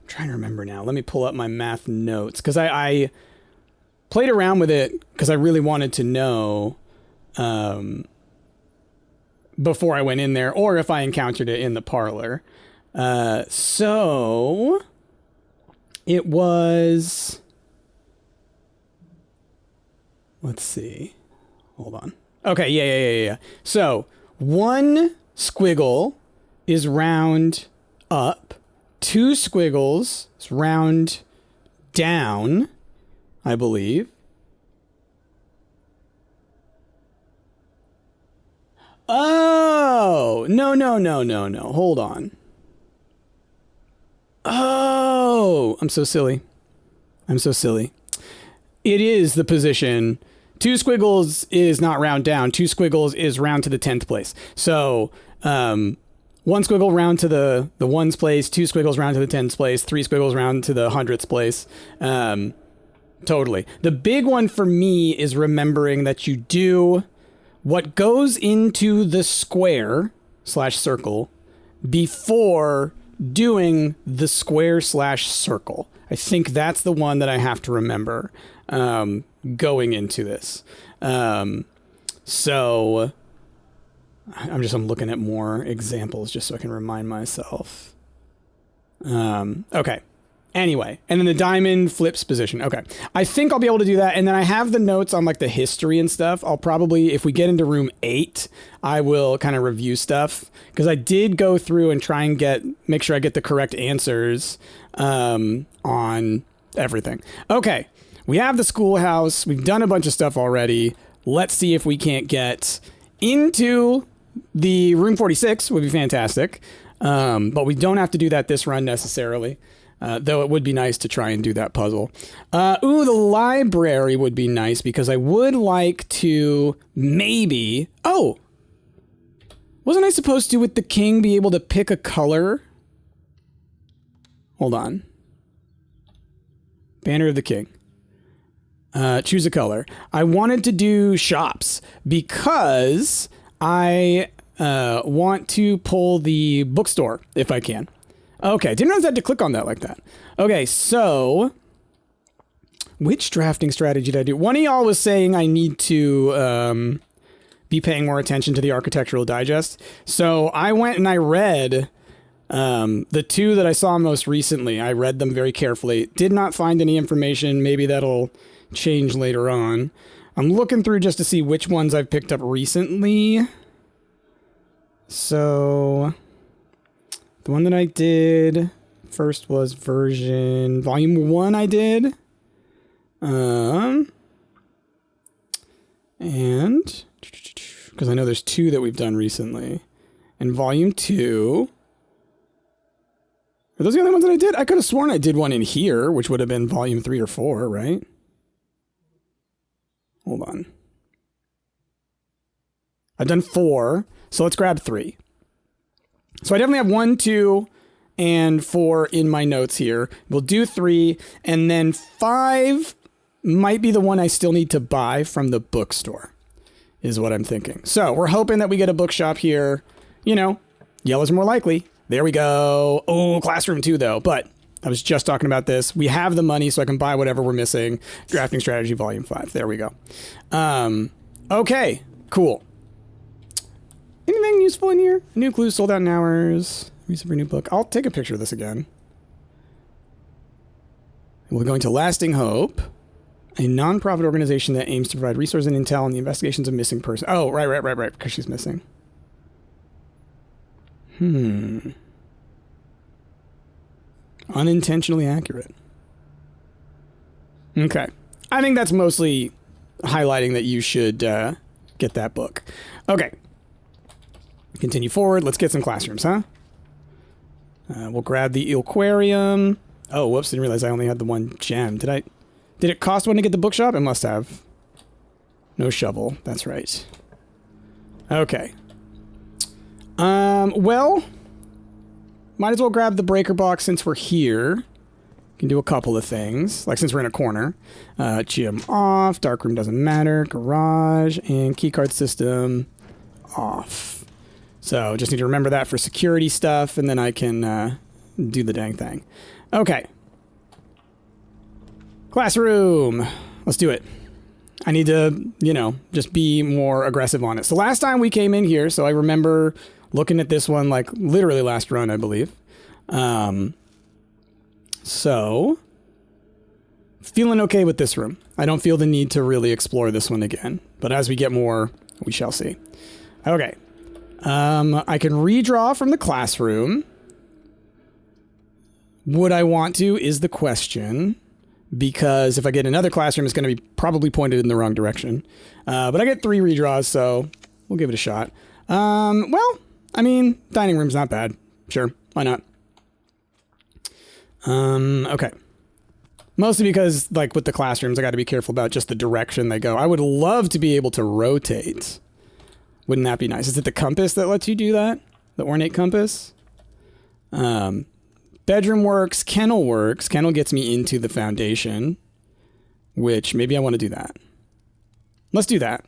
trying to remember now. Let me pull up my math notes, because I played around with it because I really wanted to know before I went in there, or if I encountered it in the parlor. So it was, let's see. Hold on. Okay, yeah. So 1 squiggle is round up. 2 squiggles is round down, I believe. Oh, no. Hold on. Oh, I'm so silly. It is the position. 2 squiggles is not round down. 2 squiggles is round to the 10th place. So, 1 squiggle round to the 1's place, 2 squiggles round to the 10th place, 3 squiggles round to the 100th place. Totally. The big one for me is remembering that you do what goes into the square/circle before doing the square/circle. I think that's the one that I have to remember going into this. So I'm looking at more examples just so I can remind myself. Okay. Anyway, and then the diamond flips position. Okay. I think I'll be able to do that. And then I have the notes on like the history and stuff. I'll probably, if we get into room 8, I will kind of review stuff, because I did go through and try and make sure I get the correct answers on everything. Okay. We have the schoolhouse. We've done a bunch of stuff already. Let's see if we can't get into the room 46. Would be fantastic. But we don't have to do that this run necessarily. Though it would be nice to try and do that puzzle. The library would be nice, because I would like to maybe... Oh! Wasn't I supposed to, with the king, be able to pick a color? Hold on. Banner of the king. Choose a color. I wanted to do shops, because I want to pull the bookstore, if I can. Okay, didn't realize I had to click on that like that. Okay, so which drafting strategy did I do? One of y'all was saying I need to be paying more attention to the Architectural Digest. So I went and I read the two that I saw most recently. I read them very carefully. Did not find any information. Maybe that'll change later on. I'm looking through just to see which ones I've picked up recently. So the one that I did first was volume 1 I did. And because I know there's 2 that we've done recently. And volume 2. Are those the only ones that I did? I could have sworn I did one in here, which would have been volume 3 or 4, right? Hold on. I've done 4, so let's grab 3. So I definitely have 1, 2, and 4 in my notes here. We'll do 3, and then 5 might be the one I still need to buy from the bookstore, is what I'm thinking. So we're hoping that we get a bookshop here. You know, yellow's more likely. There we go. Oh, classroom 2 though, but I was just talking about this. We have the money, so I can buy whatever we're missing. Drafting Strategy Volume 5. There we go. Okay, cool. Anything useful in here? New clues sold out in hours. Reason for a new book. I'll take a picture of this again. We're going to Lasting Hope, a non-profit organization that aims to provide resources and intel on the investigations of missing persons. Oh, right, because she's missing. Unintentionally accurate. Okay. I think that's mostly highlighting that you should get that book. Okay. Continue forward. Let's get some classrooms, huh? We'll grab the Aquarium. Oh, whoops. Didn't realize I only had the 1 gem. Did it cost 1 to get the bookshop? It must have. No shovel. That's right. Okay. Well, might as well grab the breaker box since we're here. Can do a couple of things, like since we're in a corner. Gym off, darkroom doesn't matter, garage, and keycard system off. So just need to remember that for security stuff, and then I can do the dang thing. Okay. Classroom. Let's do it. I need to, you know, just be more aggressive on it. So last time we came in here, so I remember looking at this one like literally last run, I believe. So feeling okay with this room. I don't feel the need to really explore this one again, but as we get more, we shall see. Okay. I can redraw from the classroom. Would I want to is the question, because if I get another classroom, it's going to be probably pointed in the wrong direction. But I get 3 redraws, so we'll give it a shot. Well, I mean, dining room's not bad. Sure, why not? Okay. Mostly because, like, with the classrooms, I got to be careful about just the direction they go. I would love to be able to rotate. Wouldn't that be nice? Is it the compass that lets you do that? The ornate compass? Bedroom works. Kennel works. Kennel gets me into the foundation, which maybe I want to do that. Let's do that.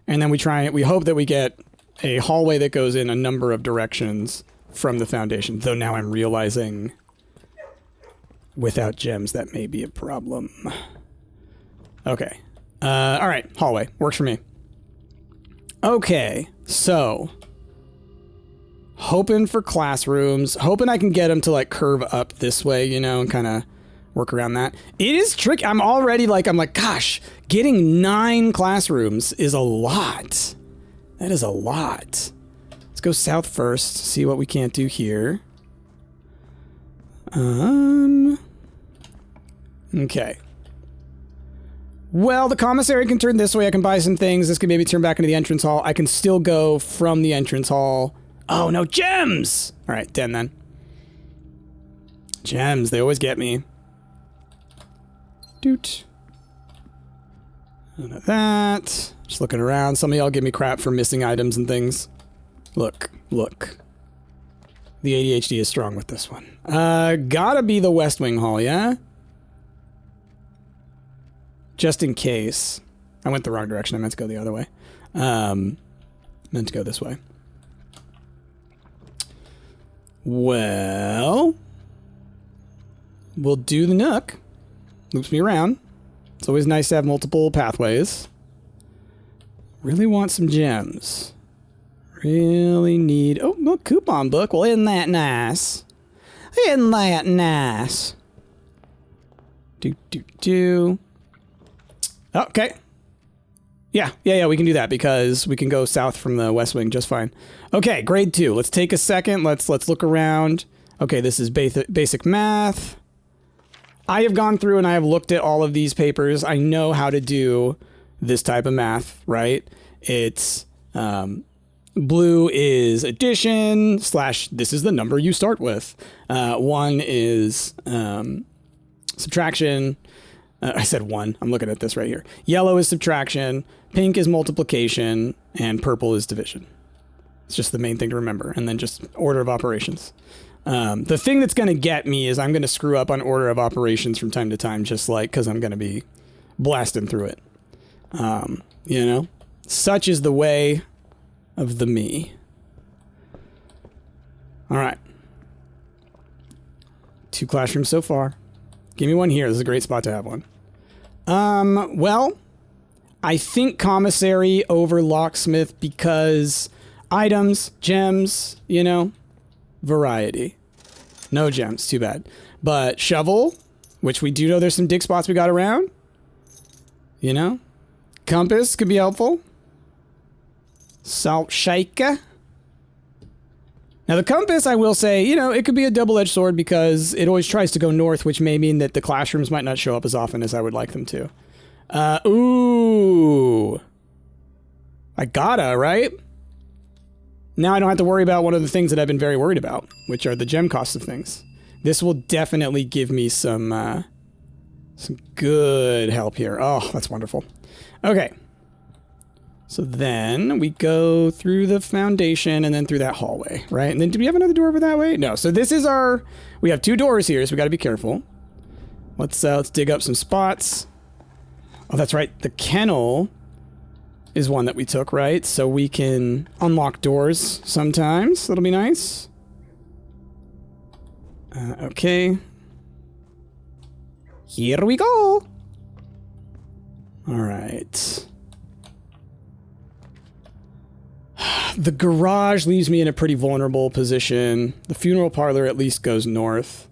And then we hope that we get a hallway that goes in a number of directions from the foundation. Though now I'm realizing without gems, that may be a problem. Okay. All right. Hallway. Works for me. Okay. So hoping for classrooms, hoping I can get them to like curve up this way, you know, and kind of work around that. It is tricky. I'm like, gosh, getting 9 classrooms is a lot. That is a lot. Let's go south first, see what we can't do here. Okay. Well, the commissary can turn this way. I can buy some things. This can maybe turn back into the entrance hall. I can still go from the entrance hall. Oh, no, gems! All right, 10 then. Gems, they always get me. Doot. None of that. Just looking around. Some of y'all give me crap for missing items and things. Look. The ADHD is strong with this one. Gotta be the West Wing Hall, yeah? Just in case. I went the wrong direction. I meant to go the other way. Meant to go this way. Well, we'll do the Nook. Loops me around. It's always nice to have multiple pathways. Really want some gems. Really need... Oh, look, coupon book. Well, isn't that nice? Isn't that nice? Okay. Yeah, we can do that because we can go south from the West Wing just fine. Okay, grade 2. Let's take a second. Let's look around. Okay, this is basic math. I have gone through and I have looked at all of these papers. I know how to do this type of math, right? It's blue is addition / this is the number you start with. 1 is subtraction. I said 1. I'm looking at this right here. Yellow is subtraction. Pink is multiplication. And purple is division. It's just the main thing to remember. And then just order of operations. The thing that's going to get me is I'm going to screw up on order of operations from time to time, just like because I'm going to be blasting through it. You know, such is the way of the me. All right. 2 classrooms so far. Give me one here. This is a great spot to have one. Well, I think commissary over locksmith because items, gems, you know, variety. No gems, too bad. But shovel, which we do know there's some dig spots we got around. You know, compass could be helpful. Salt shaker. Now the compass, I will say, you know, it could be a double-edged sword because it always tries to go north, which may mean that the classrooms might not show up as often as I would like them to. Ooh. I gotta, right? Now I don't have to worry about one of the things that I've been very worried about, which are the gem costs of things. This will definitely give me some good help here. Oh, that's wonderful. Okay. So then we go through the foundation and then through that hallway, right? And then do we have another door over that way? No. So this is we have 2 doors here, so we got to be careful. Let's dig up some spots. Oh, that's right. The kennel is one that we took, right? So we can unlock doors sometimes. That'll be nice. Okay. Here we go. All right. The garage leaves me in a pretty vulnerable position. The funeral parlor at least goes north.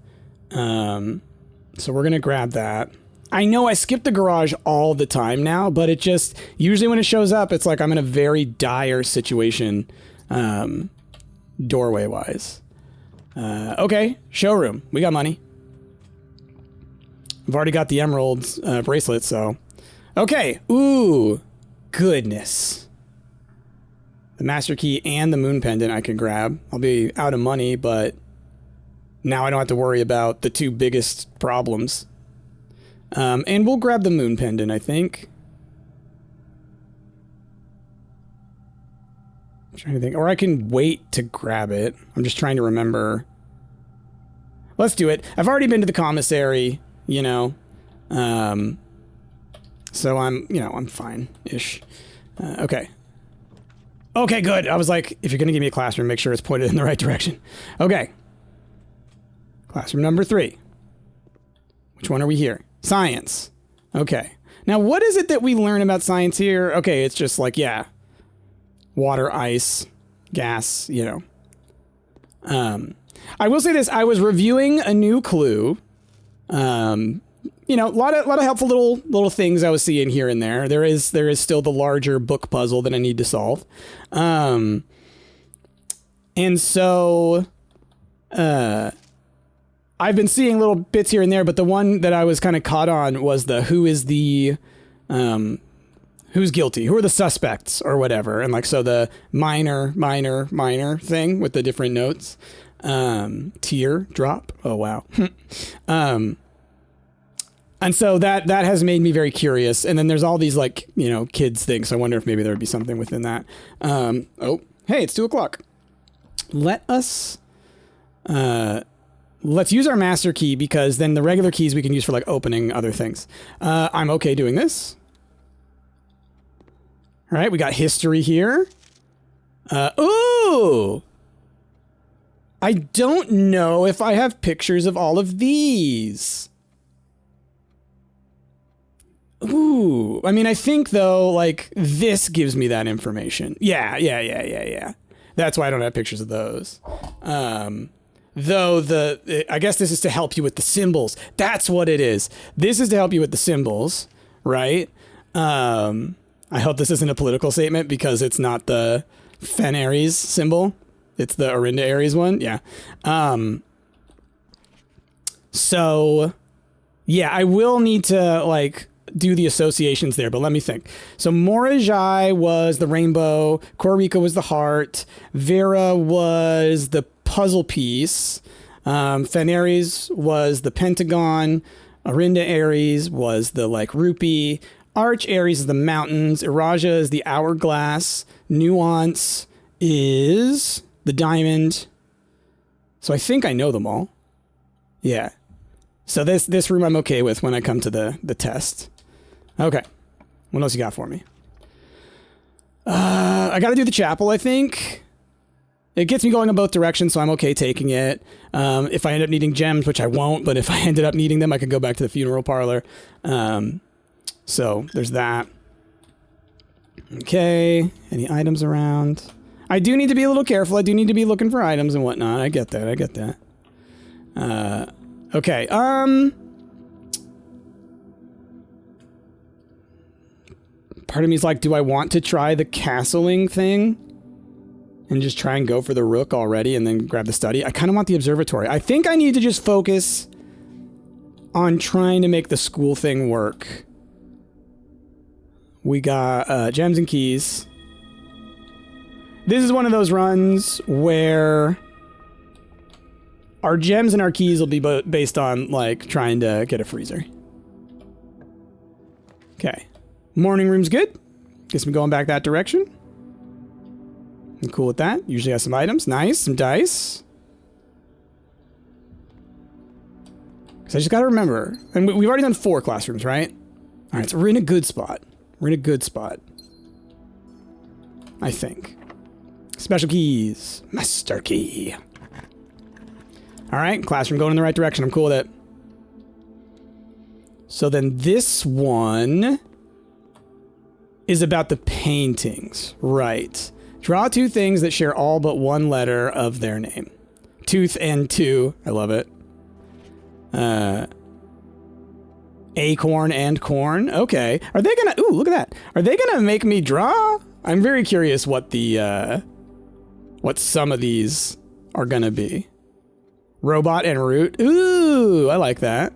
So we're going to grab that. I know I skip the garage all the time now, but it just, usually when it shows up, it's like I'm in a very dire situation, doorway-wise. Okay, showroom. We got money. I've already got the emerald bracelet, so... Okay, ooh, goodness. The master key and the moon pendant I can grab. I'll be out of money, but now I don't have to worry about the 2 biggest problems. And we'll grab the moon pendant, I think. I'm trying to think. Or I can wait to grab it. I'm just trying to remember. Let's do it. I've already been to the commissary, you know. So I'm fine-ish. Okay. Okay, good. I was like, if you're going to give me a classroom, make sure it's pointed in the right direction. Okay. Classroom number 3. Which one are we here? Science. Okay. Now, what is it that we learn about science here? Okay, it's just like, yeah. Water, ice, gas, you know. I will say this. I was reviewing a new clue. You know, a lot of helpful little things I was seeing here and there. There is still the larger book puzzle that I need to solve. And so I've been seeing little bits here and there, but the one that I was kind of caught on was the who's guilty? Who are the suspects or whatever? And like, so the minor thing with the different notes. Tear drop. Oh, wow. And so that has made me very curious. And then there's all these like, you know, kids things. So I wonder if maybe there would be something within that. Oh, hey, it's 2:00. Let's use our master key because then the regular keys we can use for like opening other things. I'm okay doing this. All right, we got history here. Ooh! I don't know if I have pictures of all of these. Ooh, I mean, I think though, like this gives me that information. Yeah. That's why I don't have pictures of those. Though I guess this is to help you with the symbols. That's what it is. This is to help you with the symbols, right? I hope this isn't a political statement because it's not the Fen Ares symbol. It's the Orinda Ares one. Yeah. So yeah, I will need to like do the associations there, but let me think. So Morajai was the rainbow, Cororica was the heart, Vera was the puzzle piece, Fen Ares was the pentagon, Orinda Ares was the like rupee, Arch Ares is the mountains, Iraja is the hourglass, Nuance is the diamond. So I think I know them all. Yeah. So this room I'm okay with when I come to the test. Okay. What else you got for me? I got to do the chapel, I think. It gets me going in both directions, so I'm okay taking it. If I end up needing gems, which I won't, but if I ended up needing them, I could go back to the funeral parlor. So there's that. Okay. Any items around? I do need to be a little careful. I do need to be looking for items and whatnot. I get that. Okay. Part of me is like, do I want to try the castling thing and just try and go for the rook already and then grab the study? I kind of want the observatory. I think I need to just focus on trying to make the school thing work. We got gems and keys. This is one of those runs where our gems and our keys will be based on like trying to get a freezer. Okay. Morning room's good. Guess I'm going back that direction. I'm cool with that. Usually have some items. Nice. Some dice. Because I just got to remember. And we've already done 4 classrooms, right? All right. So we're in a good spot. I think. Special keys. Master key. All right. Classroom going in the right direction. I'm cool with it. So then this one is about the paintings. Right. Draw 2 things that share all but one letter of their name. Tooth and 2. I love it. Acorn and corn. Okay. Are they gonna... Ooh, look at that. Are they gonna make me draw? I'm very curious what the... what some of these are gonna be. Robot and root. Ooh, I like that.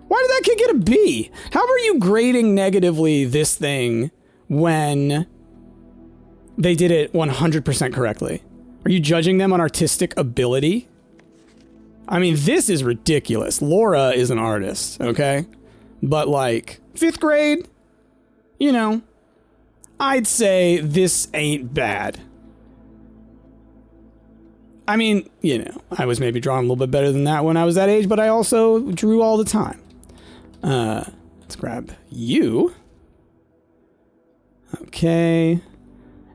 Why did that kid get a B? How are you grading negatively this thing when they did it 100% correctly? Are you judging them on artistic ability? I mean, this is ridiculous. Laura is an artist, okay? But like, 5th grade, you know, I'd say this ain't bad. I mean, you know, I was maybe drawing a little bit better than that when I was that age, but I also drew all the time. Let's grab you. Okay.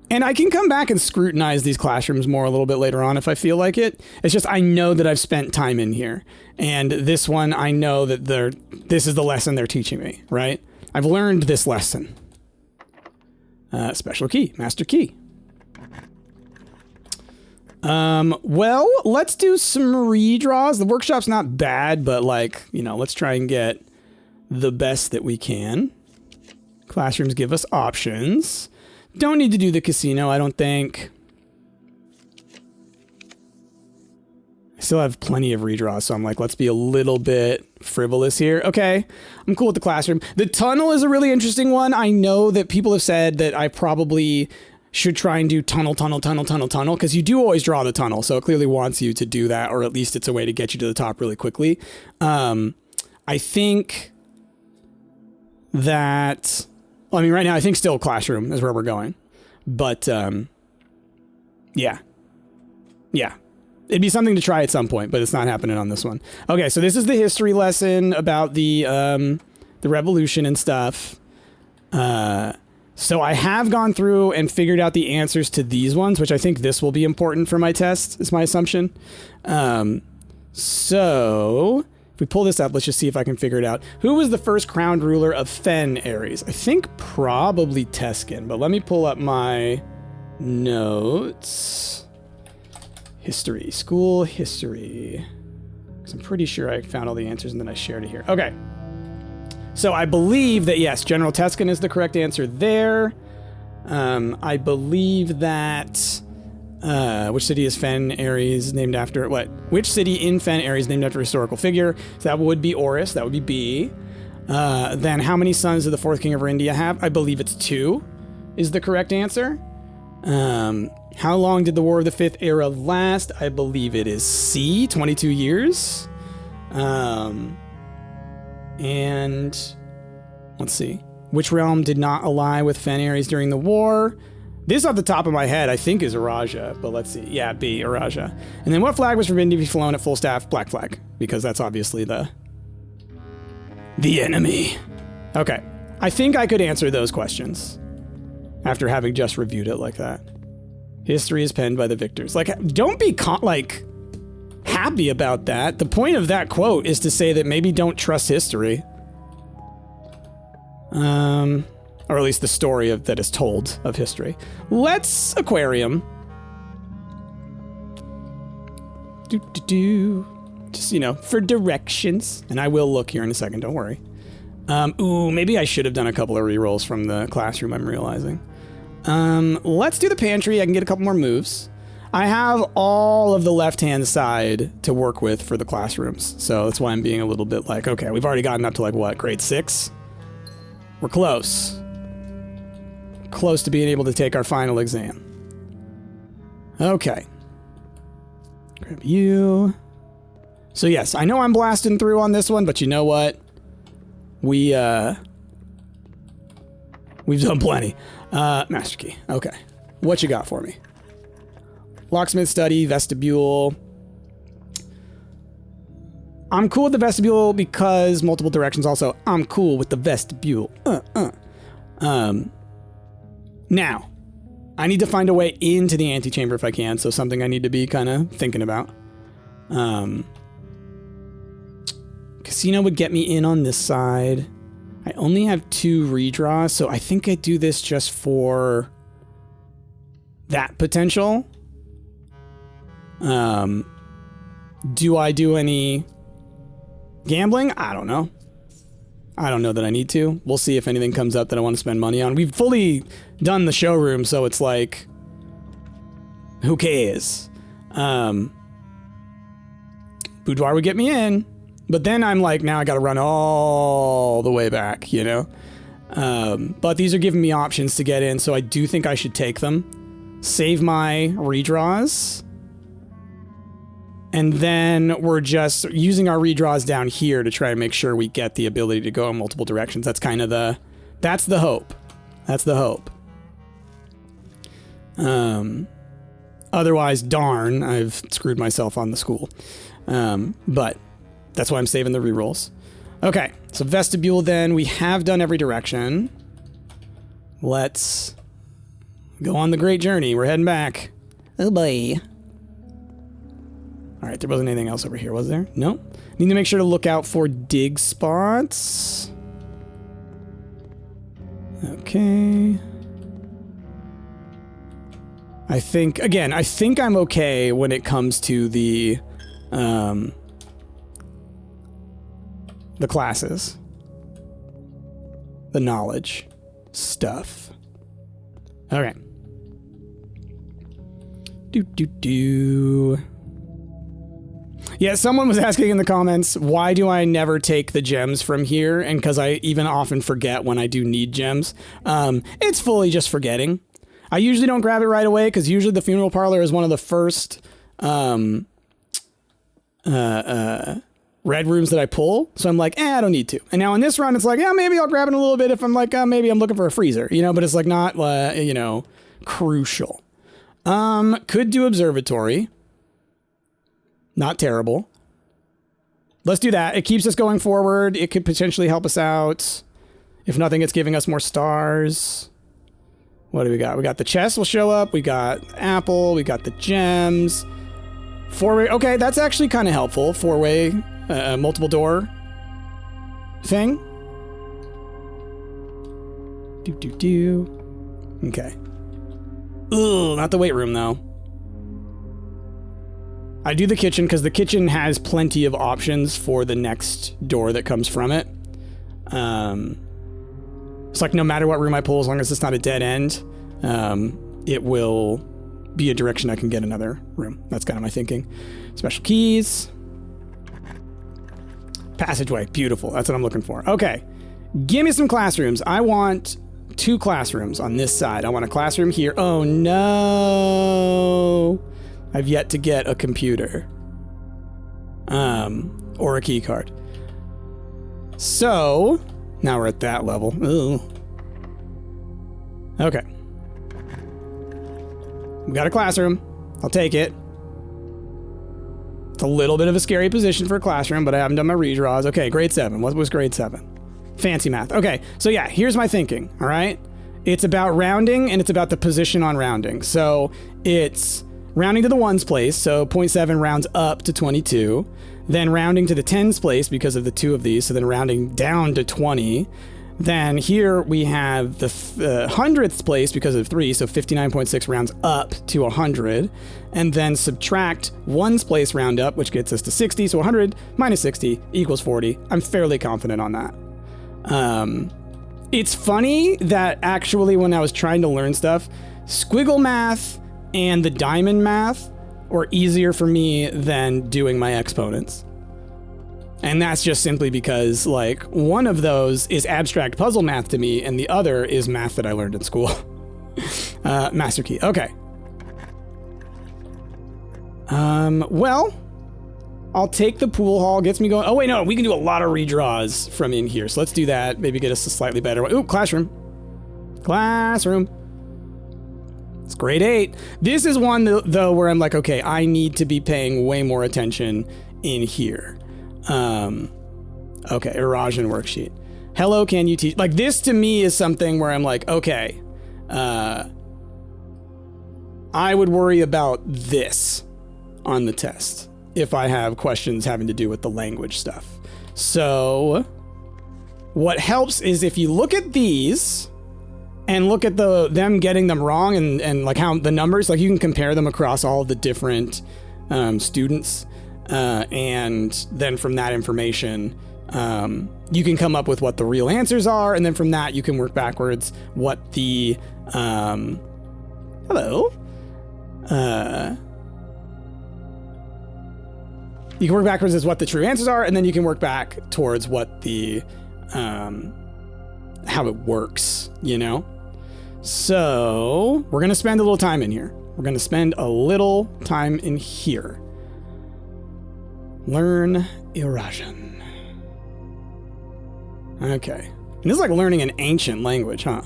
And I can come back and scrutinize these classrooms more a little bit later on if I feel like it. It's just I know that I've spent time in here. And this one, I know that this is the lesson they're teaching me, right? I've learned this lesson. Special key, master key. Well, let's do some redraws. The workshop's not bad, but like, you know, let's try and get the best that we can. Classrooms give us options. Don't need to do the casino, I don't think. I still have plenty of redraws, so I'm like, let's be a little bit frivolous here. Okay, I'm cool with the classroom. The tunnel is a really interesting one. I know that people have said that I probably should try and do tunnel, because you do always draw the tunnel, so it clearly wants you to do that, or at least it's a way to get you to the top really quickly. I think that... Well, I mean, right now, I think still classroom is where we're going. But, yeah. Yeah. It'd be something to try at some point, but it's not happening on this one. Okay, so this is the history lesson about the revolution and stuff. So I have gone through and figured out the answers to these ones, which I think this will be important for my test, is my assumption. So If we pull this up, let's just see if I can figure it out. Who was the first crowned ruler of Fen Ares? I think probably Teskin, but let me pull up my notes. History, school history. Because I'm pretty sure I found all the answers and then I shared it here. Okay. So I believe that, yes, General Teskin is the correct answer there. I believe that... which city is Fen Ares named after... What? Which city in Fen Ares named after a historical figure? So that would be Oris. That would be B. Then how many sons did the fourth king of India have? I believe it's 2 is the correct answer. How long did the War of the Fifth Era last? I believe it is C, 22 years. And let's see. Which realm did not ally with Fen Ares during the war? This off the top of my head, I think is Araja, but let's see. Yeah, B, Araja. And then what flag was forbidden to be flown at full staff? Black flag, because that's obviously the enemy. Okay, I think I could answer those questions after having just reviewed it like that. History is penned by the victors. Like, don't be happy about that. The point of that quote is to say that maybe don't trust history. Or at least the story that is told of history. Let's Aquarium. Just, you know, for directions. And I will look here in a second, don't worry. Ooh, maybe I should have done a couple of rerolls from the classroom, I'm realizing. Let's do the pantry. I can get a couple more moves. I have all of the left-hand side to work with for the classrooms. So that's why I'm being a little bit like, okay, we've already gotten up to like, what, grade 6? We're close. Close to being able to take our final exam. Okay. Grab you. So yes, I know I'm blasting through on this one, but you know what? We've done plenty. Master key. Okay. What you got for me? Locksmith study, vestibule. I'm cool with the vestibule because multiple directions also. I'm cool with the vestibule. Now, I need to find a way into the antechamber if I can, so something I need to be kind of thinking about. Casino would get me in on this side. I only have 2 redraws, so I think I do this just for that potential. Do I do any gambling? I don't know. I don't know that I need to. We'll see if anything comes up that I want to spend money on. We've fully done the showroom, so it's like, who cares? Boudoir would get me in, but then I'm like, now I got to run all the way back, you know? But these are giving me options to get in, so I do think I should take them. Save my redraws. And then we're just using our redraws down here to try and make sure we get the ability to go in multiple directions. That's kind of that's the hope. That's the hope. Otherwise, darn, I've screwed myself on the school. But that's why I'm saving the rerolls. Okay, so vestibule then. We have done every direction. Let's go on the great journey. We're heading back. Oh boy. All right, there wasn't anything else over here, was there? No. Need to make sure to look out for dig spots. Okay. I think I'm okay when it comes to the classes. The knowledge stuff. Okay. Yeah, someone was asking in the comments, why do I never take the gems from here? And because I even often forget when I do need gems. It's fully just forgetting. I usually don't grab it right away because usually the funeral parlor is one of the first red rooms that I pull. So I'm like, I don't need to. And now in this run, it's like, yeah, maybe I'll grab it a little bit if I'm like, maybe I'm looking for a freezer, you know, but it's like not, you know, crucial. Could do observatory. Not terrible. Let's do that. It keeps us going forward. It could potentially help us out. If nothing, it's giving us more stars. What do we got? We got the chest will show up. We got apple. We got the gems. 4-way. Okay, that's actually kind of helpful. 4-way multiple door thing. Okay. Ugh, not the weight room though. I do the kitchen because the kitchen has plenty of options for the next door that comes from it. It's like no matter what room I pull, as long as it's not a dead end, it will be a direction I can get another room. That's kind of my thinking. Special keys. Passageway. Beautiful. That's what I'm looking for. Okay. Give me some classrooms. I want 2 classrooms on this side. I want a classroom here. Oh no. I've yet to get a computer. Or a key card. So, now we're at that level. Ooh. Okay. We got a classroom. I'll take it. It's a little bit of a scary position for a classroom, but I haven't done my redraws. Okay, grade 7. What was grade 7? Fancy math. Okay, so yeah, here's my thinking, all right? It's about rounding, and it's about the position on rounding. So it's rounding to the ones place, so 0.7 rounds up to 22. Then rounding to the tens place because of the 2 of these, so then rounding down to 20. Then here we have the hundredths place because of 3, so 59.6 rounds up to 100. And then subtract ones place round up, which gets us to 60, so 100 minus 60 equals 40. I'm fairly confident on that. It's funny that actually when I was trying to learn stuff, squiggle math and the diamond math were easier for me than doing my exponents. And that's just simply because, like, one of those is abstract puzzle math to me, and the other is math that I learned in school. Master key. Okay. Well, I'll take the pool hall. Gets me going. Oh, wait, no. We can do a lot of redraws from in here. So let's do that. Maybe get us a slightly better one. Ooh, classroom. Classroom. It's grade 8. This is one, though, where I'm like, okay, I need to be paying way more attention in here. Okay, erosion worksheet. Hello, can you teach? Like, this to me is something where I'm like, okay, I would worry about this on the test if I have questions having to do with the language stuff. So what helps is if you look at these and look at them getting them wrong and like how the numbers, like you can compare them across all the different students. And then from that information, you can come up with what the real answers are. And then from that, you can work backwards what the, hello. You can work backwards as what the true answers are. And then you can work back towards what the, how it works, you know? So we're going to spend a little time in here. We're going to spend a little time in here. Learn erosion. Okay. And this is like learning an ancient language, huh?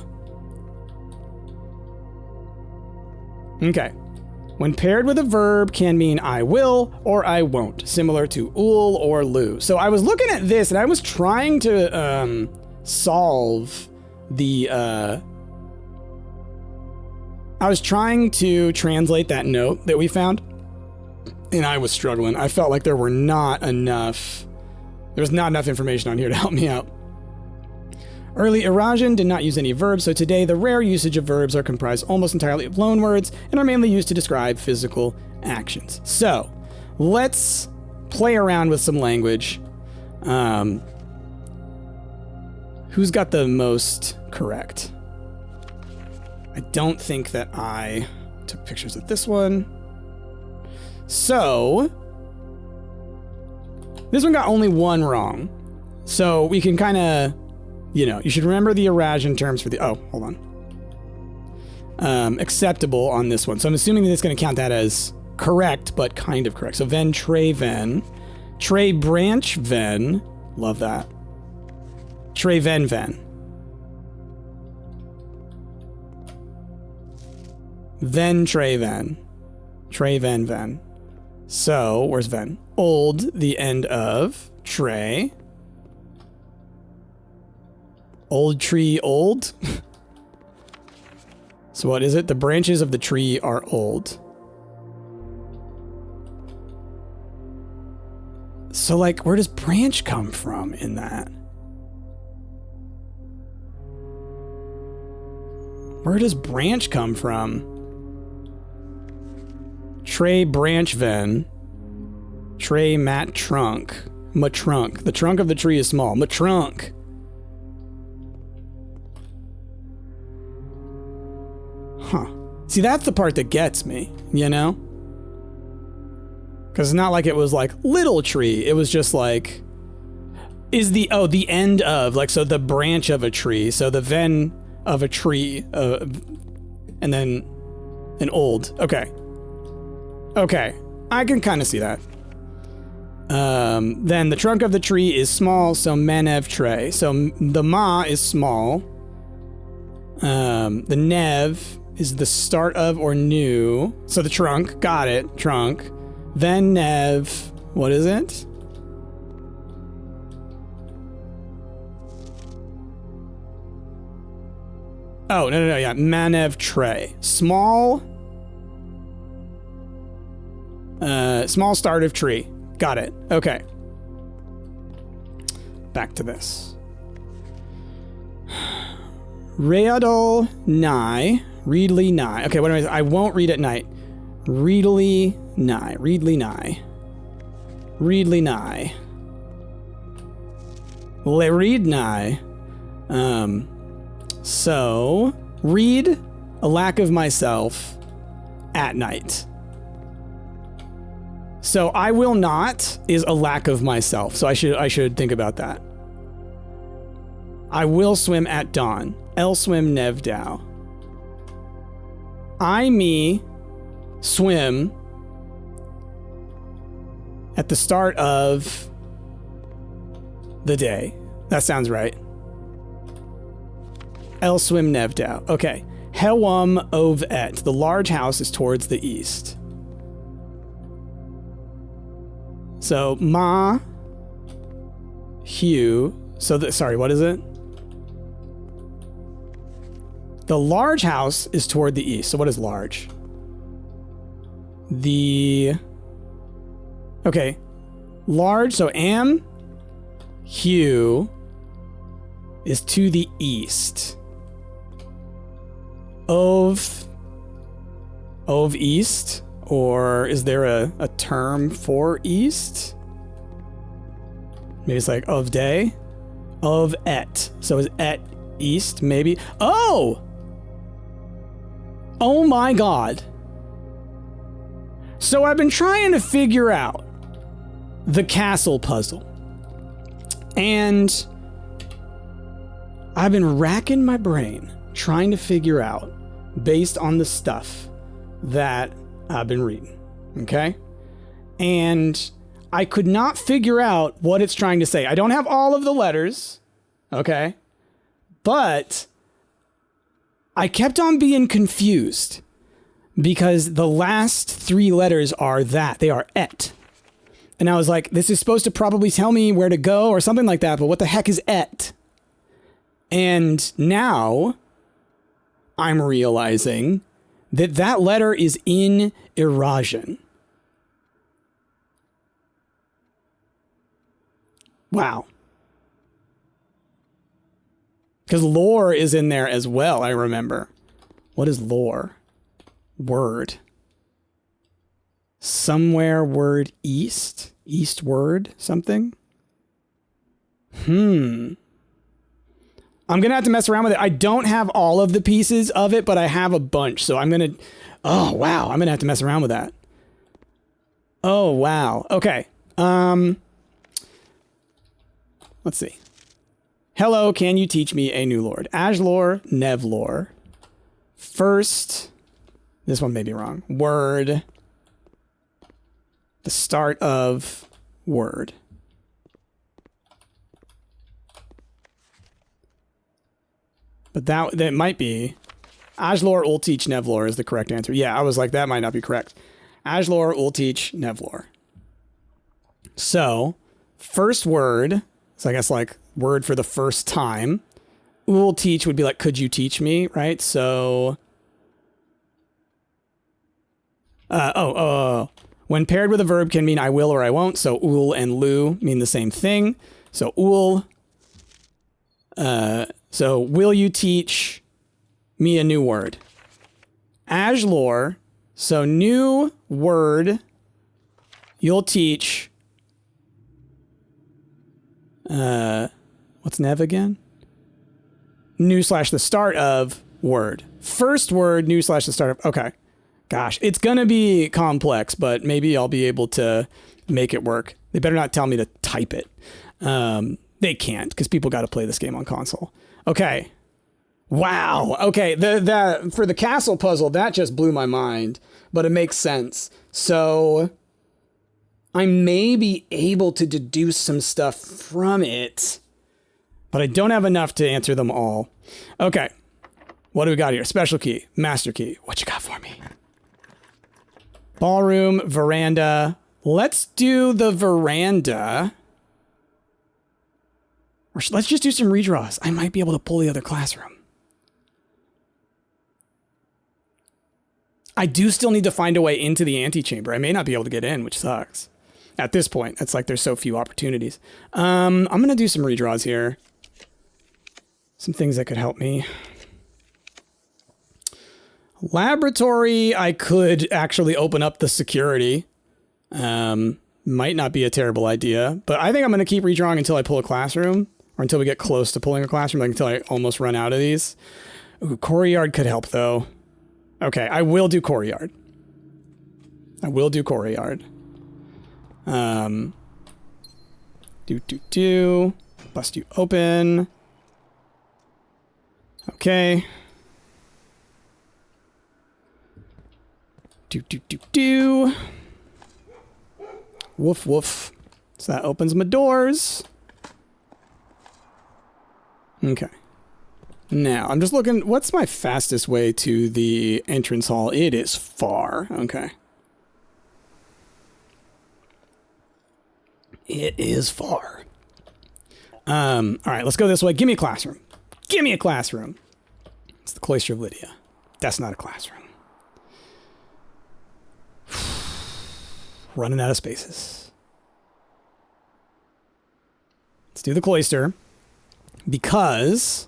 Okay. When paired with a verb can mean I will or I won't, similar to ul or lu. So I was looking at this and I was trying to solve the... I was trying to translate that note that we found. And I was struggling. I felt like there was not enough information on here to help me out. Early erosion did not use any verbs, so today the rare usage of verbs are comprised almost entirely of loanwords and are mainly used to describe physical actions. So, let's play around with some language. Who's got the most correct? I don't think that I took pictures of this one. So, this one got only one wrong. So we can kind of, you know, you should remember the erosion terms for the, oh, hold on. Acceptable on this one. So I'm assuming that it's going to count that as correct, but kind of correct. So ven, tre, ven. Tre, branch, ven. Love that. Tre, ven, ven. Ven, tre, ven. Tre, ven, ven. So, where's ven? Old, the end of tre. Old tree, old. So what is it? The branches of the tree are old. So, like, where does branch come from in that? Where does branch come from? Tray branch ven. Tray mat trunk. Ma-trunk. The trunk of the tree is small. Ma-trunk. Huh. See, that's the part that gets me, you know? Because it's not like it was like little tree. It was just like, is the, oh, the end of, like, so the branch of a tree. So the ven of a tree, and then an old. Okay. Okay. I can kind of see that. Then the trunk of the tree is small, so menev tray. So the ma is small. The nev is the start of or new. So the trunk, got it, trunk. Then nev, what is it? Oh, no, yeah, manev tray. Small start of tree. Got it. Okay. Back to this. Readal nigh. Readly nigh. Okay, what am I won't read at night. Readly nigh. Readly nigh. Readly nigh. Le read nigh. So read a lack of myself at night. So I will not is a lack of myself. So I should think about that. I will swim at dawn. El swim nev dow. I me swim at the start of the day. That sounds right. El swim nev dow. Okay. Hewum ov et. The large house is towards the east. So ma hue. So sorry, what is it? The large house is toward the east. So what is large? Okay. Large, so am hue is to the east. Of east? Or is there a term for east? Maybe it's like of day? Of et. So is et east, maybe? Oh! Oh my god. So I've been trying to figure out the castle puzzle. And I've been racking my brain trying to figure out, based on the stuff that I've been reading, okay? And I could not figure out what it's trying to say. I don't have all of the letters, okay? But I kept on being confused because the last three letters are that. They are et. And I was like, this is supposed to probably tell me where to go or something like that, but what the heck is et? And now I'm realizing that that letter is in Eurasian. Wow. Because lore is in there as well, I remember. What is lore? Word. Somewhere word east? Eastward something? I'm going to have to mess around with it. I don't have all of the pieces of it, but I have a bunch. So I'm going to... Oh, wow. I'm going to have to mess around with that. Oh, wow. Okay. Let's see. Hello, can you teach me a new lord? Ajlor, Nevlor. First... This one may be wrong. Word. The start of word. But that might be... Ajlor, Ulteach, Nevlor is the correct answer. Yeah, I was like, that might not be correct. Ajlor, Ulteach, Nevlor. So, first word, so I guess like word for the first time. Ulteach would be like, could you teach me, right? So... When paired with a verb can mean I will or I won't. So ul and lu mean the same thing. So ul. So will you teach me a new word? Ajlor. So new word. You'll teach. What's nev again? New / the start of word. First word, new / the start of. Okay. Gosh, it's going to be complex, but maybe I'll be able to make it work. They better not tell me to type it. They can't, because people got to play this game on console. Okay. Wow. Okay. For the castle puzzle, that just blew my mind, but it makes sense. So I may be able to deduce some stuff from it, but I don't have enough to answer them all. Okay. What do we got here? Special key, master key. What you got for me? Ballroom, veranda. Let's do the veranda. Or let's just do some redraws. I might be able to pull the other classroom. I do still need to find a way into the antechamber. I may not be able to get in, which sucks. At this point, it's like there's so few opportunities. I'm going to do some redraws here. Some things that could help me. Laboratory, I could actually open up the security. Might not be a terrible idea, but I think I'm going to keep redrawing until I pull a classroom, or until we get close to pulling a classroom, like until I almost run out of these. Ooh, courtyard could help, though. Okay, I will do courtyard. I will do courtyard. Bust you open. Okay. Woof, woof. So that opens my doors. Okay. Now, I'm just looking, what's my fastest way to the entrance hall? It is far. Okay. It is far. All right, let's go this way. Give me a classroom. Give me a classroom. It's the Cloister of Lydia. That's not a classroom. Running out of spaces. Let's do the cloister, because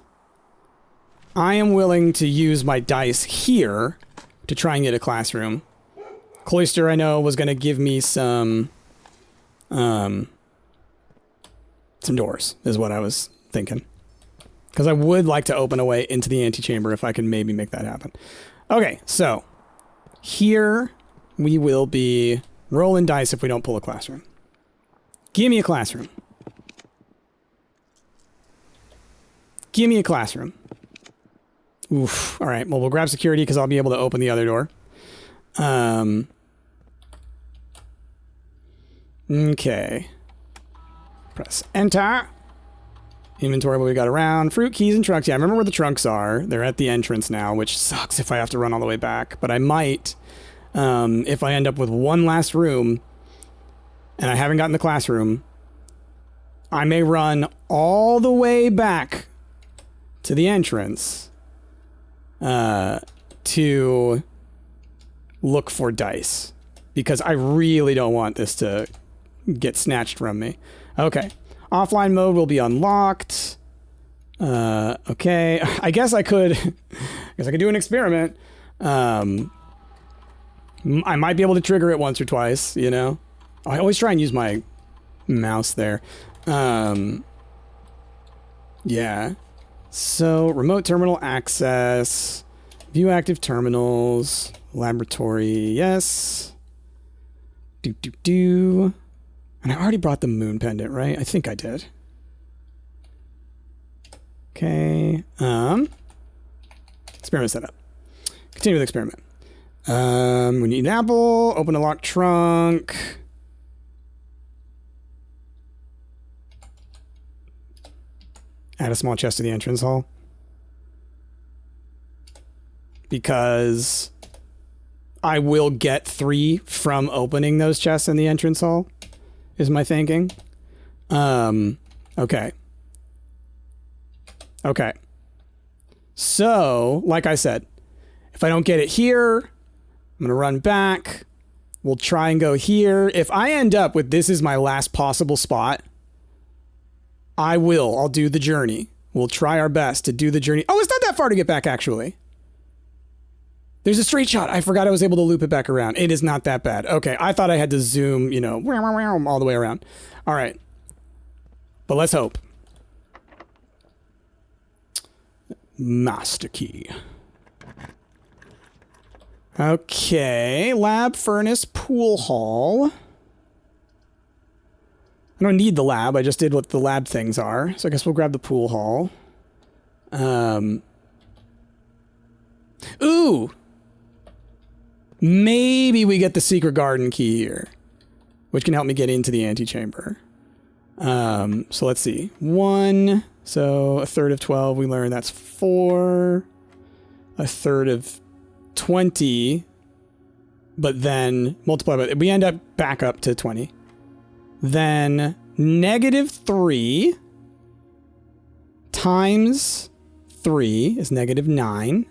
I am willing to use my dice here to try and get a classroom. Cloister, I know, was going to give me some doors, is what I was thinking. Because I would like to open a way into the antechamber if I can maybe make that happen. Okay, so here we will be rolling dice if we don't pull a classroom. Give me a classroom. Give me a classroom. Oof. All right. Well, we'll grab security because I'll be able to open the other door. Okay. Press enter. Inventory, what we got around. Fruit, keys, and trunks. Yeah, I remember where the trunks are. They're at the entrance now, which sucks if I have to run all the way back. But I might, if I end up with one last room and I haven't gotten the classroom, I may run all the way back to the entrance to look for dice, because I really don't want this to get snatched from me. Okay. Offline mode will be unlocked. Okay. I guess I could do an experiment. I might be able to trigger it once or twice, you know? I always try and use my mouse there. Yeah. So, remote terminal access, view active terminals, laboratory, yes. And I already brought the moon pendant, right? I think I did. Okay. Experiment setup. Continue with experiment. We need an apple, open a locked trunk. Add a small chest to the entrance hall. Because I will get 3 from opening those chests in the entrance hall, is my thinking. Okay. Okay. So, like I said, if I don't get it here, I'm going to run back. We'll try and go here. If I end up with this is my last possible spot, I'll do the journey. We'll try our best to do the journey. Oh, it's not that far to get back, actually. There's a straight shot. I forgot I was able to loop it back around. It is not that bad. Okay, I thought I had to zoom, you know, all the way around. All right. But let's hope. Master key. Okay, lab, furnace, pool hall. I don't need the lab. I just did what the lab things are. So I guess we'll grab the pool hall. Ooh! Maybe we get the secret garden key here, which can help me get into the antechamber. So let's see. 1, so a third of 12, we learned that's 4. A third of 20, but then multiply by, we end up back up to 20. Then -3 times 3 is -9,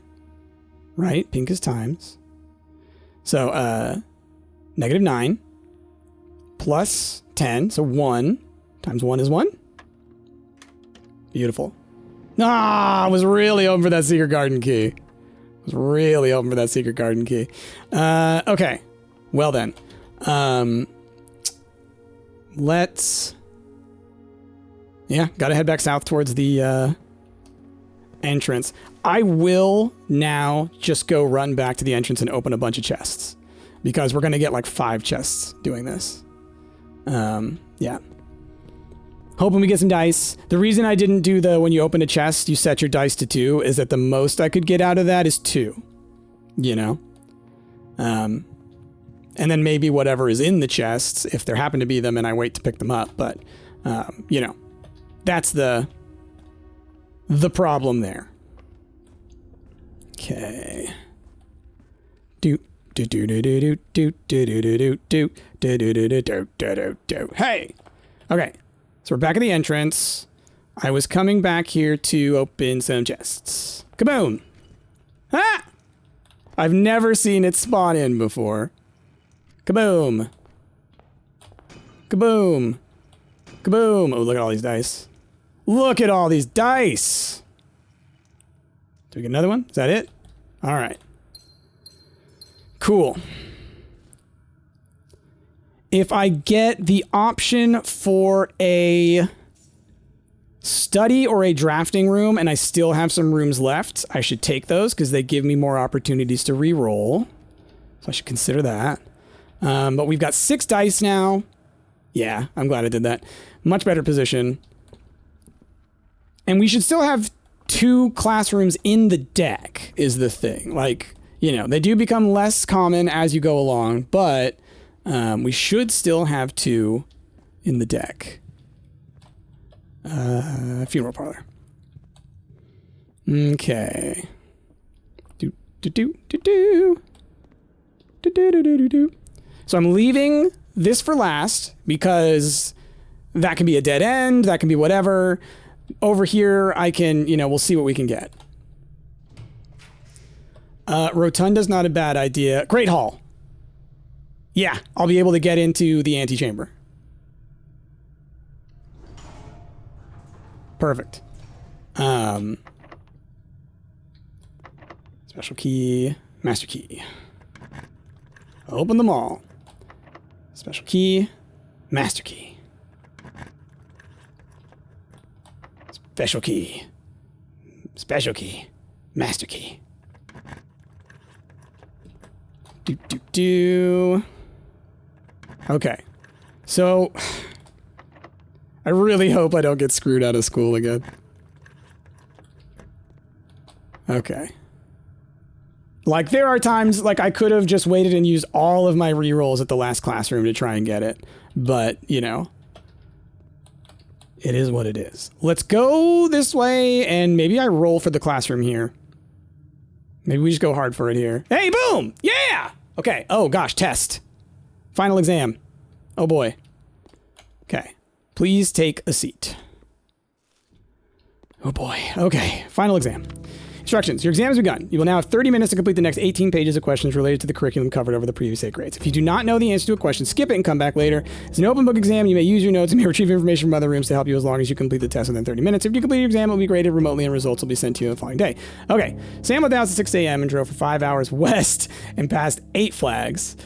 right? Pink is times. So, -9 plus 10, so 1 times 1 is 1. Beautiful. Ah, I was really hoping for that secret garden key. Okay. Well then. Let's... Yeah, gotta head back south towards the entrance. I will now just go run back to the entrance and open a bunch of chests, because we're gonna get like 5 chests doing this. Yeah. Hoping we get some dice. The reason I didn't do the when you open a chest, you set your dice to 2 is that the most I could get out of that is 2. You know? And then maybe whatever is in the chests, if there happen to be them and I wait to pick them up. But, you know, that's the problem there. Okay. Hey! Okay. So we're back at the entrance. I was coming back here to open some chests. Kaboom! Ah! I've never seen it spawn in before. Kaboom! Kaboom! Kaboom! Oh, look at all these dice. Look at all these dice! Do we get another one? Is that it? Alright. Cool. If I get the option for a study or a drafting room and I still have some rooms left, I should take those because they give me more opportunities to re-roll. So I should consider that. But we've got 6 dice now. Yeah, I'm glad I did that. Much better position. And we should still have 2 classrooms in the deck is the thing. Like, you know, they do become less common as you go along, but... we should still have 2 in the deck. Funeral parlor. Okay. So I'm leaving this for last because that can be a dead end. That can be whatever. Over here, I can, you know, we'll see what we can get. Rotunda's not a bad idea. Great Hall. Yeah, I'll be able to get into the antechamber. Perfect. Special key, master key. Open them all. Special key, master key. Special key, master key. Okay, so I really hope I don't get screwed out of school again. Okay. Like, there are times, like, I could have just waited and used all of my rerolls at the last classroom to try and get it. But, you know, it is what it is. Let's go this way, and maybe I roll for the classroom here. Maybe we just go hard for it here. Hey, boom! Yeah! Okay. Oh, gosh, test. Final exam. Oh, boy. Okay. Please take a seat. Oh, boy. Okay. Final exam. Instructions. Your exam has begun. You will now have 30 minutes to complete the next 18 pages of questions related to the curriculum covered over the previous 8 grades. If you do not know the answer to a question, skip it and come back later. It's an open book exam. You may use your notes and may retrieve information from other rooms to help you as long as you complete the test within 30 minutes. If you complete your exam, it will be graded remotely and results will be sent to you the following day. Okay. Sam left the house at 6 a.m. and drove for 5 hours west and passed 8 flags.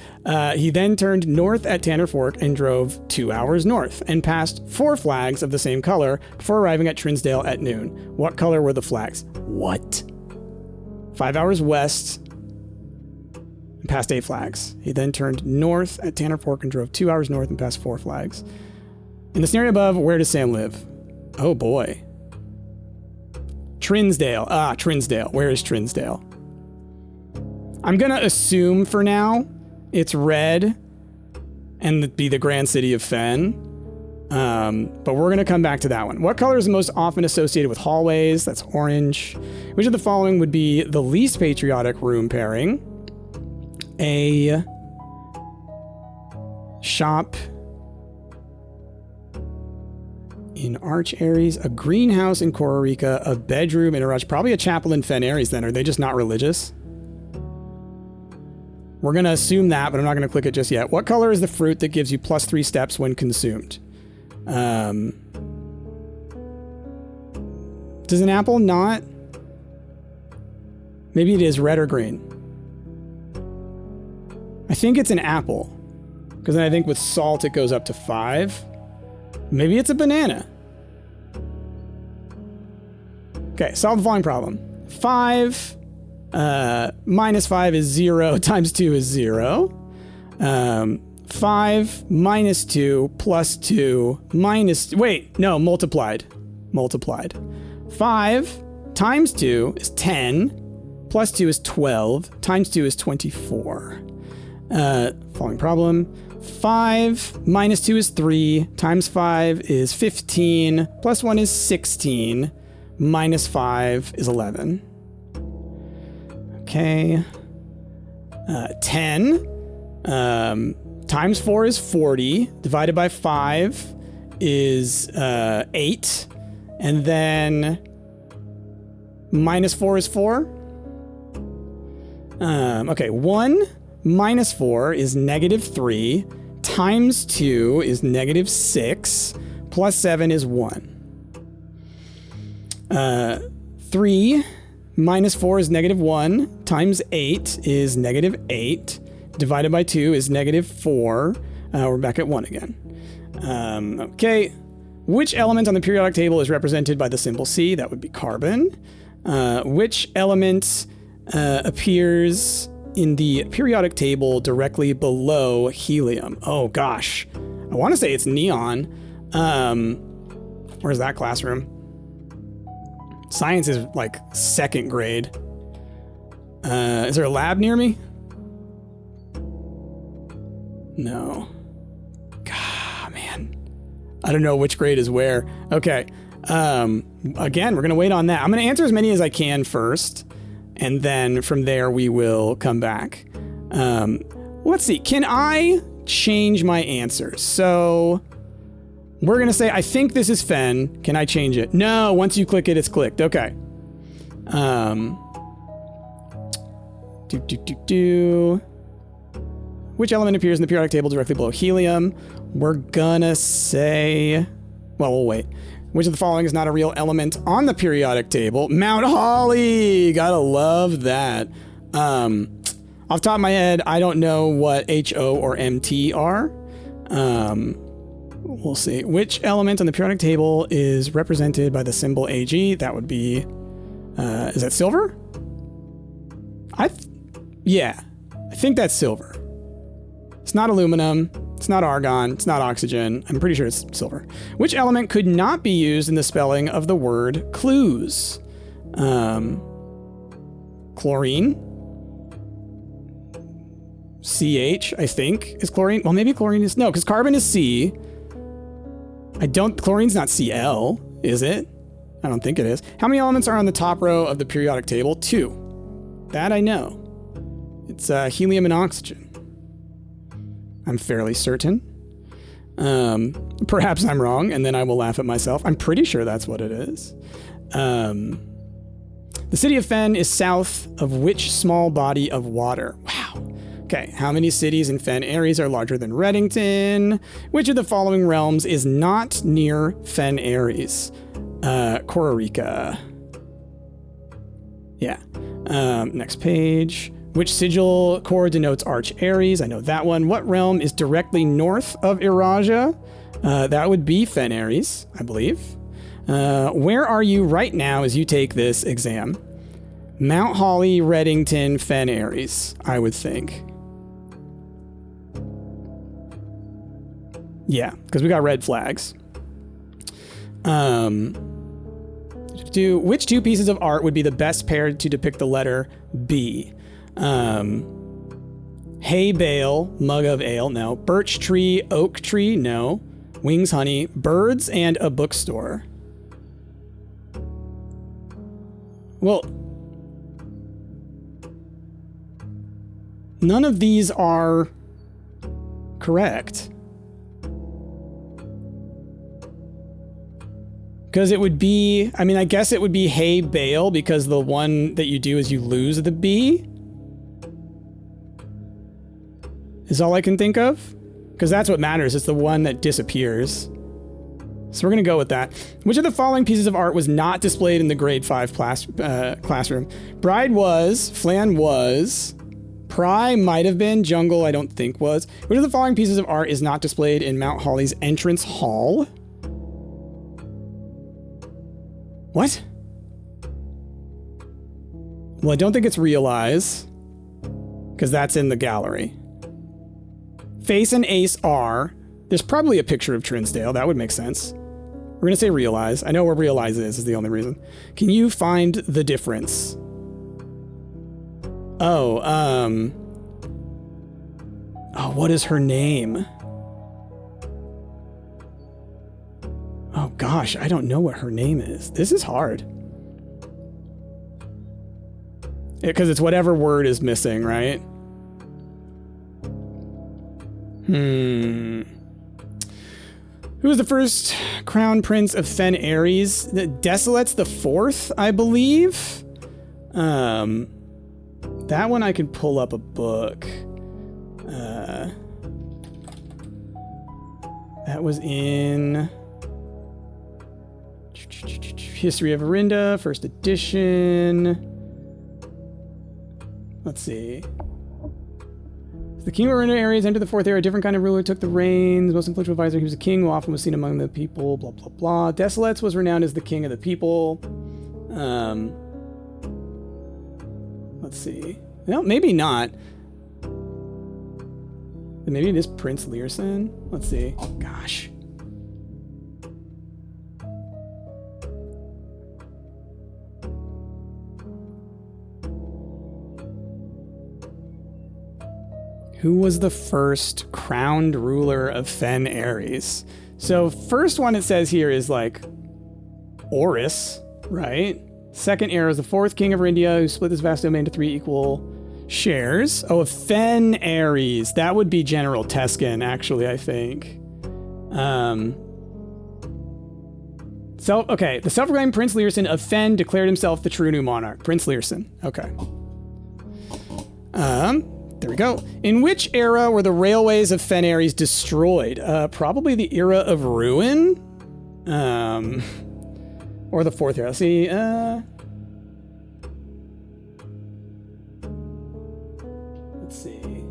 He then turned north at Tanner Fork and drove 2 hours north and passed 4 flags of the same color before arriving at Trinsdale at noon. What color were the flags? What? 5 hours west and passed 8 flags. He then turned north at Tanner Fork and drove 2 hours north and passed 4 flags. In the scenario above, where does Sam live? Oh boy. Trinsdale. Trinsdale. Where is Trinsdale? I'm gonna assume for now it's red and be the grand city of Fen. But we're going to come back to that one. What color is the most often associated with hallways? That's orange. Which of the following would be the least patriotic room pairing? A shop in Arch Aries, a greenhouse in Cororica, a bedroom in Rush, probably a chapel in Fen Aries then. Are they just not religious? We're going to assume that, but I'm not going to click it just yet. What color is the fruit that gives you +3 steps when consumed? Does an apple not? Maybe it is red or green. I think it's an apple. Because then I think with salt it goes up to 5. Maybe it's a banana. Okay, solve the following problem. 5 minus 5 is 0 times 2 is 0. 5 minus 2 plus 2 minus... Wait, no, multiplied. 5 times 2 is 10, plus 2 is 12, times 2 is 24. Following problem. 5 minus 2 is 3, times 5 is 15, plus 1 is 16, minus 5 is 11. Okay. 10 times 4 is 40, divided by 5 is 8, and then minus 4 is 4. Okay, 1 minus 4 is -3, times 2 is -6, plus 7 is 1. 3 minus 4 is -1, times 8 is -8, divided by 2 is -4. We're back at 1 again. Okay. Which element on the periodic table is represented by the symbol C? That would be carbon. Which element appears in the periodic table directly below helium? Oh gosh. I want to say it's neon. Where's that classroom? Science is like 2nd grade. Is there a lab near me? No. God, man. I don't know which grade is where. Okay. Again, we're going to wait on that. I'm going to answer as many as I can first, and then from there we will come back. Let's see. Can I change my answers? So we're going to say, I think this is Fen. Can I change it? No, once you click it, it's clicked. Okay. Which element appears in the periodic table directly below helium? We're gonna say... Well, we'll wait. Which of the following is not a real element on the periodic table? Mount Holly! Gotta love that. Off the top of my head, I don't know what HO or MT are. We'll see. Which element on the periodic table is represented by the symbol AG? That would be... is that silver? Yeah. I think that's silver. It's not aluminum. It's not argon. It's not oxygen. I'm pretty sure it's silver. Which element could not be used in the spelling of the word clues? Chlorine. CH, I think, is chlorine. Well, maybe chlorine is... No, because carbon is C. Chlorine's not Cl, is it? I don't think it is. How many elements are on the top row of the periodic table? 2. That I know. It's helium and oxygen. I'm fairly certain. Perhaps I'm wrong, and then I will laugh at myself. I'm pretty sure that's what it is. The The city of Fen is south of which small body of water? Wow. Okay, how many cities in Fen Ares are larger than Reddington? Which of the following realms is not near Fen Ares? Cororica. Yeah. Next page. Which sigil core denotes Arch Ares? I know that one. What realm is directly north of Iraja? That would be Fen Ares, I believe. Where are you right now as you take this exam? Mount Holly, Reddington, Fen Ares, I would think. Yeah, because we got red flags. Which two pieces of art would be the best paired to depict the letter B? Hay bale, mug of ale, no. Birch tree, oak tree, no. Wings honey, birds, and a bookstore. Well, none of these are correct. Because it would be, I mean, I guess it would be hay bale because the one that you do is you lose the B. Is all I can think of. Because that's what matters. It's the one that disappears. So we're going to go with that. Which of the following pieces of art was not displayed in the grade 5 classroom? Bride was, Flan was, Pry might have been, Jungle I don't think was. Which of the following pieces of art is not displayed in Mount Holly's entrance hall? What? Well, I don't think it's Realize, because that's in the gallery. Face and Ace are. There's probably a picture of Trinsdale. That would make sense. We're going to say Realize. I know where Realize is the only reason. Can you find the difference? Oh, what is her name? Oh gosh, I don't know what her name is. This is hard. Because it's whatever word is missing, right? Who was the first crown prince of Fen Ares? Desolate's the fourth, I believe. That one I could pull up a book. That was in History of Arinda, first edition. Let's see. The king of Arinda Ares entered the fourth era. A different kind of ruler took the reins. Most influential advisor. He was a king who often was seen among the people. Blah, blah, blah. Desolates was renowned as the king of the people. Let's see. Well, maybe not. Maybe it is Prince Learson. Let's see. Oh, gosh. Who was the first crowned ruler of Fen Ares? So first one it says here is like Oris, right? Second era is the fourth king of Arindia who split this vast domain into 3 equal shares. Oh, of Fen Ares. That would be General Teskin, actually, I think. Okay, the self-proclaimed Prince Learson of Fen declared himself the true new monarch. Prince Learson. Okay. There we go. In which era were the railways of Fen Ares destroyed? Probably the era of ruin? Or the fourth era. Let's see, let's see.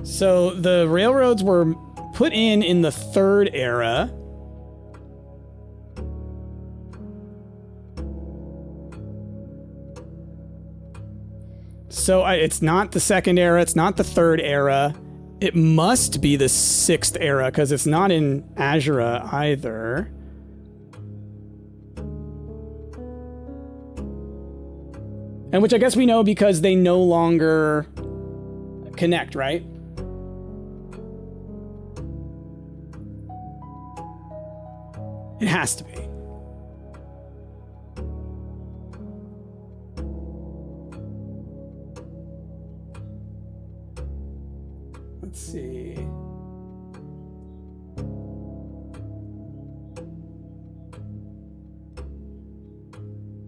So the railroads were put in the third era. So it's not the second era, it's not the third era. It must be the sixth era, because it's not in Azura either. And which I guess we know because they no longer connect, right? It has to be. Let's see.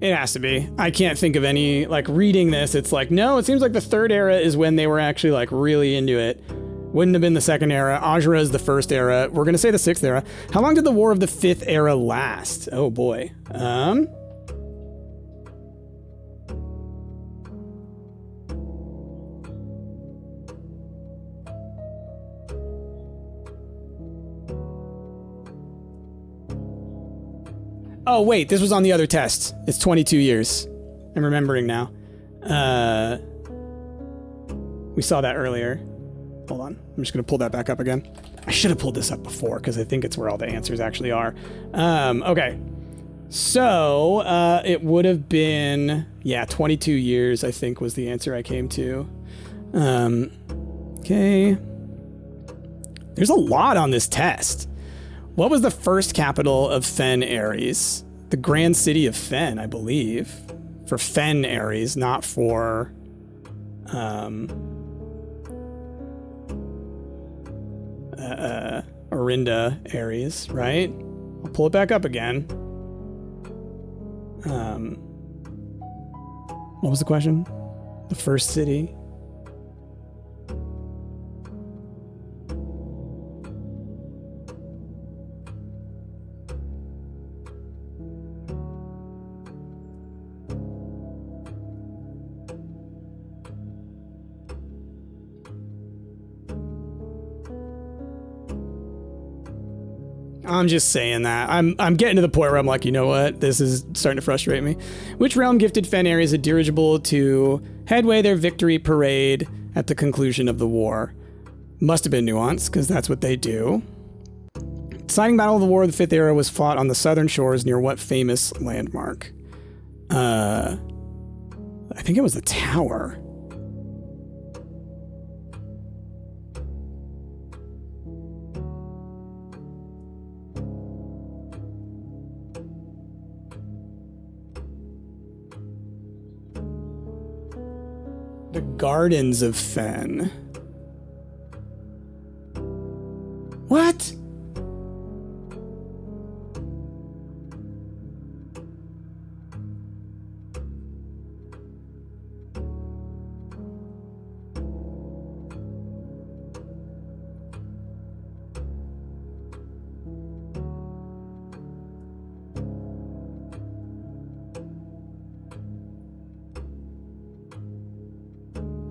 It has to be. I can't think of any, like, reading this, it's like, no, it seems like the third era is when they were actually, like, really into it. Wouldn't have been the second era. Ajra is the first era. We're going to say the sixth era. How long did the War of the Fifth Era last? Oh, boy. Oh, wait, this was on the other test. It's 22 years. I'm remembering now. We saw that earlier. Hold on. I'm just going to pull that back up again. I should have pulled this up before because I think it's where all the answers actually are. Okay. So, it would have been, yeah, 22 years, I think, was the answer I came to. Okay. There's a lot on this test. What was the first capital of Fen Ares? The Grand City of Fen, I believe. For Fen Ares, not for... Orinda Ares, right? I'll pull it back up again. What was the question? The first city? I'm just saying that. I'm getting to the point where I'm like, you know what? This is starting to frustrate me. Which realm gifted Fen Ares a dirigible to headway their victory parade at the conclusion of the war? Must have been Nuance, because that's what they do. Deciding battle of the War of the Fifth Era was fought on the southern shores near what famous landmark? I think it was the Tower. The Gardens of Fen. What?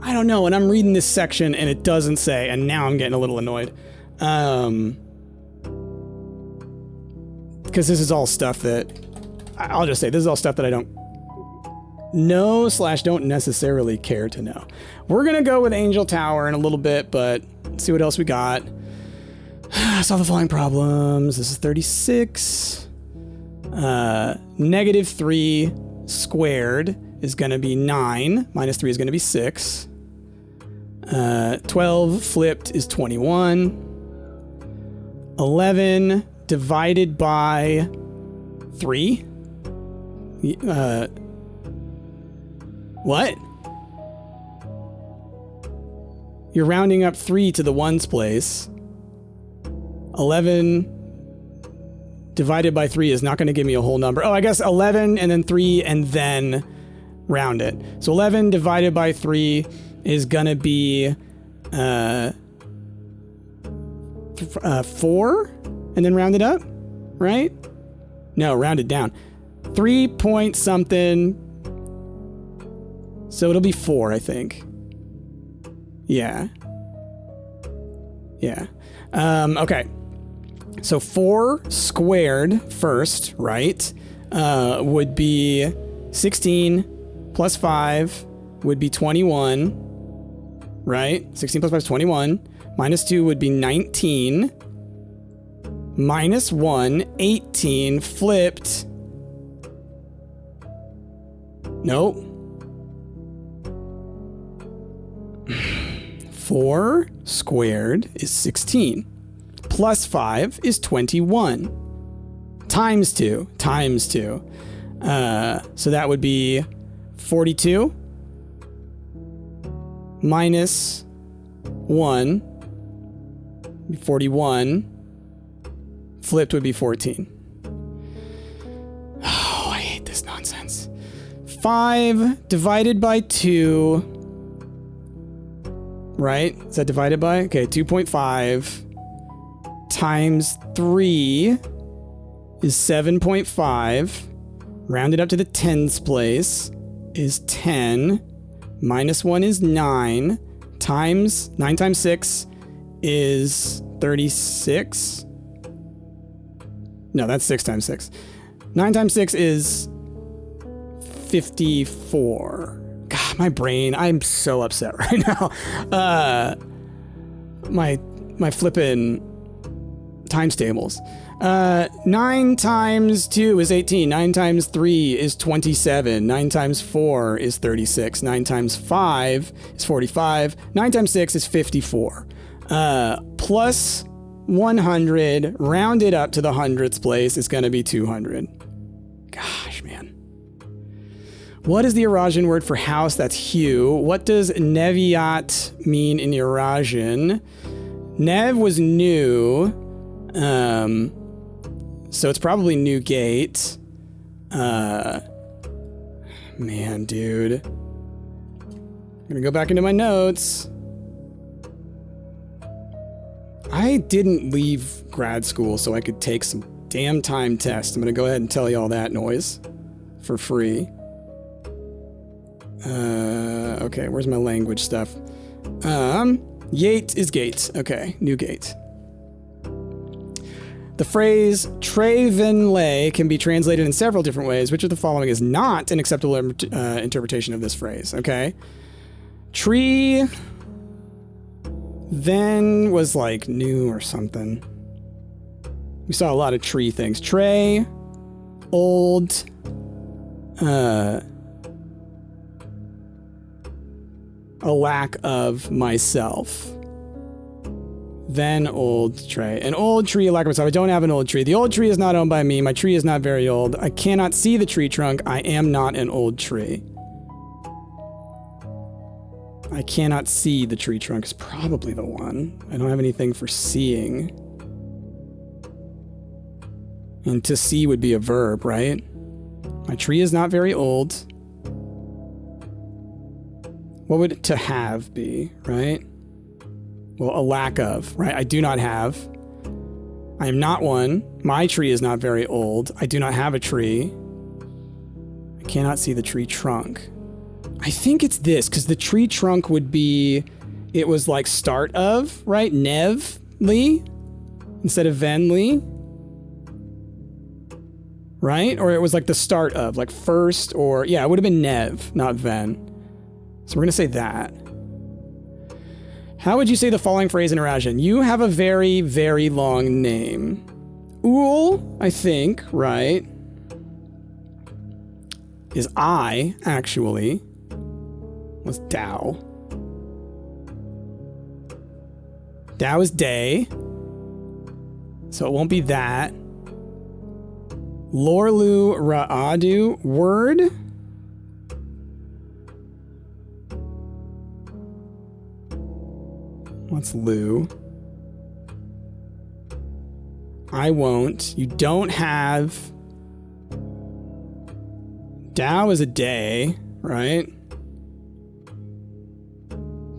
I don't know, and I'm reading this section and it doesn't say, and now I'm getting a little annoyed. Because this is all stuff that, I'll just say, this is all stuff that I don't know / don't necessarily care to know. We're going to go with Angel Tower in a little bit, but let's see what else we got. Solve the following problems. This is 36. -3 squared is going to be 9. -3 is going to be 6. 12 flipped is 21. 11 divided by 3. What? You're rounding up 3 to the ones place. 11 divided by 3 is not going to give me a whole number. Oh, I guess 11 and then 3 and then round it. So 11 divided by 3 is going to be 4 and then round it up, right? No, round it down. 3 point something. So it'll be 4, I think. Yeah. Yeah. Okay. So 4 squared first, right? Would be 16 plus 5 would be 21, right? 16 plus 5 is 21. Minus 2 would be 19. Minus 1, 18 flipped. Nope. 4 squared is 16. Plus 5 is 21. Times 2. Times 2. So that would be 42. Minus 1. 41. Flipped would be 14. Oh, I hate this nonsense. 5 divided by 2. Right? Is that divided by? Okay, 2.5 times 3 is 7.5. Rounded up to the tens place is 10. Minus 1 is 9. 9 times 6 is 36. No, that's 6 times 6. 9 times 6 is 54. God, my brain, I'm so upset right now. My flippin' times tables. 9 times 2 is 18. 9 times 3 is 27. 9 times 4 is 36. 9 times 5 is 45. 9 times 6 is 54. Plus 100, rounded up to the hundredths place, is going to be 200. Gosh, man. What is the Eurasian word for house? That's hue. What does Neviat mean in Eurasian? Nev was new. So it's probably new gate. Man, dude. I'm gonna go back into my notes. I didn't leave grad school so I could take some damn time tests. I'm gonna go ahead and tell you all that noise for free. Okay, where's my language stuff? Yate is gate. Okay, new gate. The phrase Trevenlay can be translated in several different ways. Which of the following is not an acceptable interpretation of this phrase? Okay. Tree then was like new or something. We saw a lot of tree things. Tray, old, a lack of myself. Then old tray. An old tree, a lack of myself. I don't have an old tree. The old tree is not owned by me. My tree is not very old. I cannot see the tree trunk. I am not an old tree. I cannot see the tree trunk is probably the one. I don't have anything for seeing. And to see would be a verb, right? My tree is not very old. What would to have be, right? Well, a lack of, right? I do not have. I am not one. My tree is not very old. I do not have a tree. I cannot see the tree trunk. I think it's this, because the tree trunk would be, it was like start of, right? Nev-ly instead of Venly. Right? Or it was like the start of, like first, or yeah, it would have been Nev, not Ven. So we're going to say that. How would you say the following phrase in Eurasian? You have a very, very long name. Ul, I think, right, is I, actually. What's Dao? Dao is day. So it won't be that. Lorlu Ra'adu, word. What's Lu? I won't. You don't have. Dao is a day, right?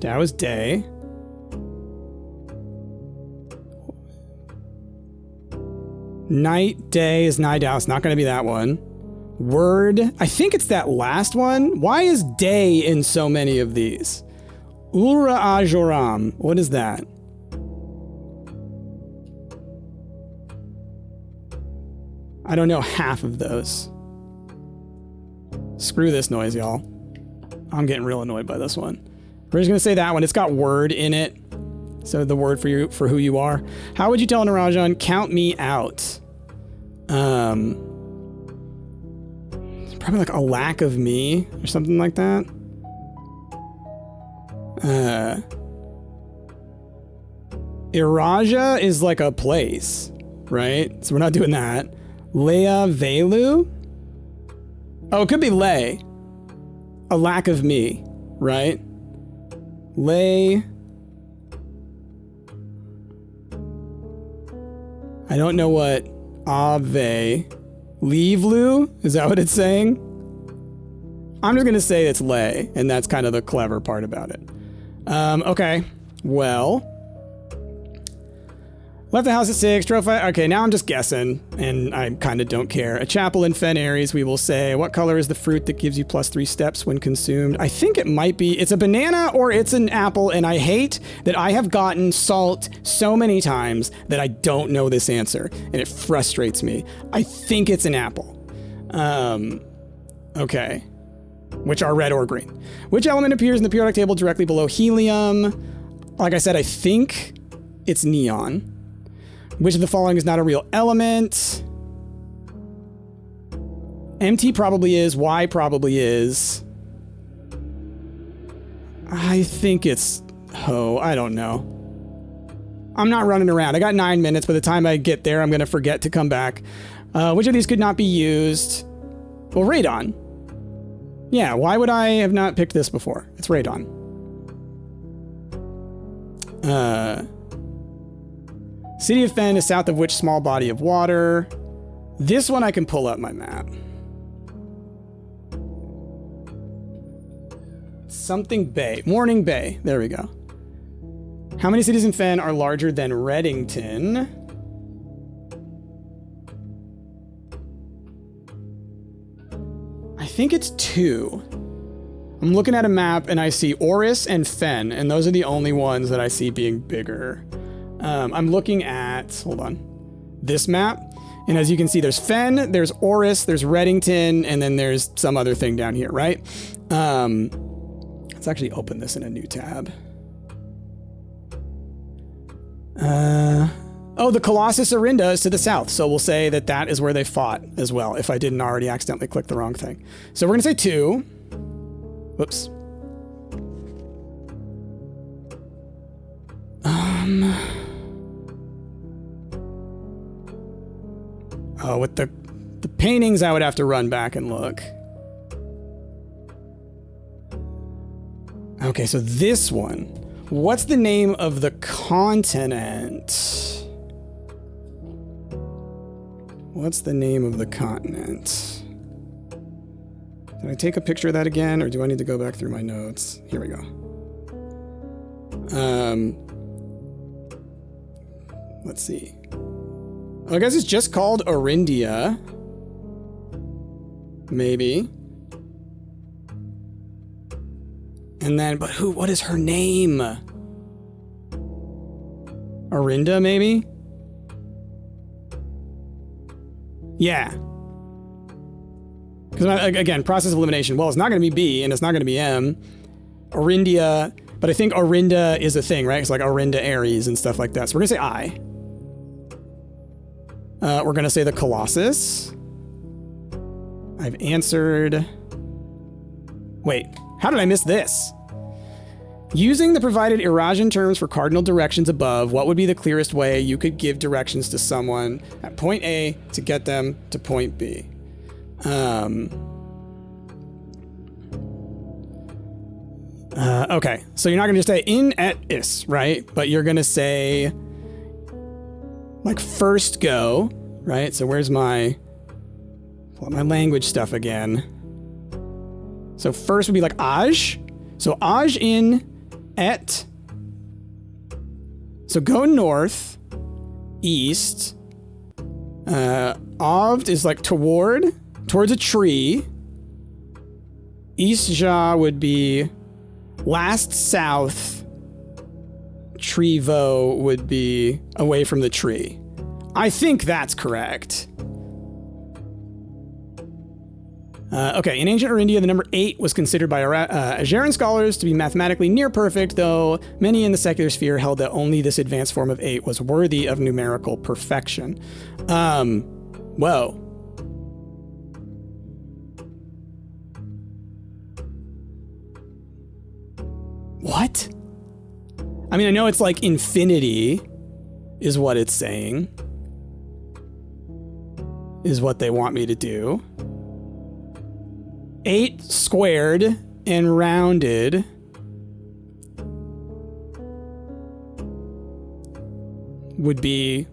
Dao is day. Night, day is Nai Dao. It's not going to be that one. Word. I think it's that last one. Why is day in so many of these? Ulra Ajoram. What is that? I don't know half of those. Screw this noise, y'all. I'm getting real annoyed by this one. We're just going to say that one. It's got word in it. So the word for you, for who you are. How would you tell Narajan, count me out? Probably like a lack of me or something like that. Iraja is like a place, right? So we're not doing that. Leia Velu? Oh, it could be Lay. A lack of me, right? Lay. I don't know what Ave. Leave Lu? Is that what it's saying? I'm just going to say it's lay, and that's kind of the clever part about it. Okay, well... Left the house at 6, drove 5. Okay, now I'm just guessing, and I kind of don't care. A chapel in Fen Aries, we will say. What color is the fruit that gives you +3 steps when consumed? I think it might be, it's a banana or it's an apple, and I hate that I have gotten salt so many times that I don't know this answer, and it frustrates me. I think it's an apple. Okay. Which are red or green. Which element appears in the periodic table directly below helium? Like I said, I think it's neon. Which of the following is not a real element? MT probably is. Y probably is. I think it's Ho. I don't know. I'm not running around. I got 9 minutes. By the time I get there, I'm going to forget to come back. Which of these could not be used? Well, radon. Yeah, why would I have not picked this before? It's radon. City of Fen is south of which small body of water? This one I can pull up my map. Something Bay. Morning Bay. There we go. How many cities in Fen are larger than Reddington? I think it's 2. I'm looking at a map and I see Oris and Fen, and those are the only ones that I see being bigger. I'm looking at, hold on, this map. And as you can see, there's Fen, there's Oris, there's Reddington, and then there's some other thing down here, right? Let's actually open this in a new tab. Oh, the Colossus Orinda is to the south. So we'll say that that is where they fought as well, if I didn't already accidentally click the wrong thing. So we're going to say 2. Whoops. Oh, with the paintings, I would have to run back and look. Okay, so this one. What's the name of the continent? What's the name of the continent? Did I take a picture of that again, or do I need to go back through my notes? Here we go. Let's see. I guess it's just called Orindia. Maybe. And then, but who, what is her name? Orinda, maybe? Yeah. Because, again, process of elimination. Well, it's not going to be B, and it's not going to be M. Orindia, but I think Orinda is a thing, right? It's like Orinda Aries and stuff like that. So we're going to say I. We're going to say the Colossus. I've answered... Wait, how did I miss this? Using the provided Irasian terms for cardinal directions above, what would be the clearest way you could give directions to someone at point A to get them to point B? Okay, so you're not going to just say in et is, right? But you're going to say, like, first go, right? So where's my language stuff again? So first would be like aj. So aj in et. So go north, east. Avd is like towards a tree. Eastja would be last south. Trevo would be away from the tree. I think that's correct. Okay, in ancient Orindia, the number 8 was considered by Ageran scholars to be mathematically near perfect, though many in the secular sphere held that only this advanced form of 8 was worthy of numerical perfection. Whoa. What? I mean, I know it's like infinity is what it's saying. Is what they want me to do. 8 squared and rounded would be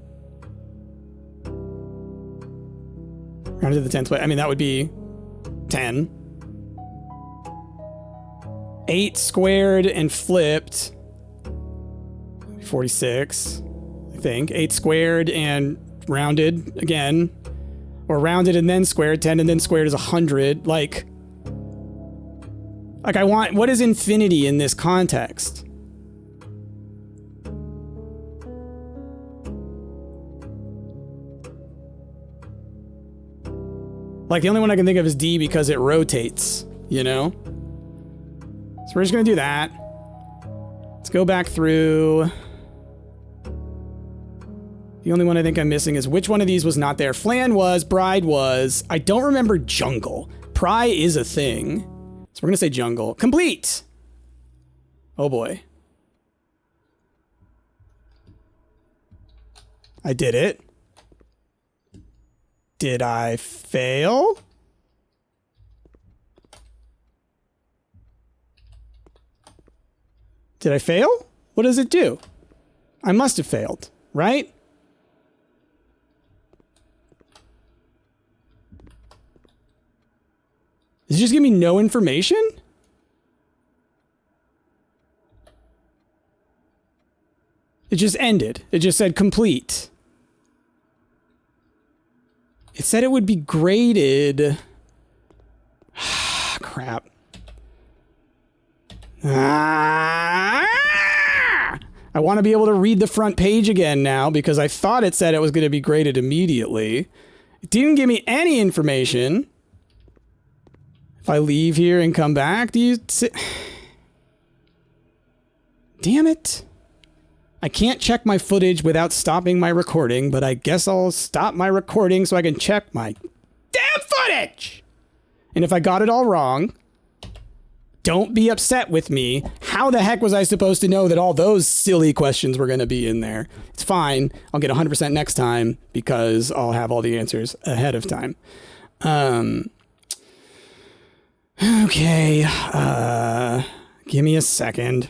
rounded to the 10th place. I mean, that would be 10. 8 squared and flipped. 46, I think. 8 squared and rounded again. Or rounded and then squared. 10 and then squared is 100. Like I want... What is infinity in this context? Like, the only one I can think of is D because it rotates, you know? So we're just going to do that. Let's go back through. The only one I think I'm missing is which one of these was not there. Flan was, Bride was. I don't remember jungle. Pry is a thing. So we're going to say jungle. Complete! Oh boy. I did it. Did I fail? Did I fail? What does it do? I must have failed, right? Does it just give me no information? It just ended. It just said complete. It said it would be graded. Crap. I want to be able to read the front page again now because I thought it said it was going to be graded immediately. It didn't give me any information. If I leave here and come back, do you see? Damn it. I can't check my footage without stopping my recording, but I guess I'll stop my recording so I can check my damn footage. And if I got it all wrong, don't be upset with me. How the heck was I supposed to know that all those silly questions were going to be in there? It's fine. I'll get 100% next time because I'll have all the answers ahead of time. Okay. Give me a second.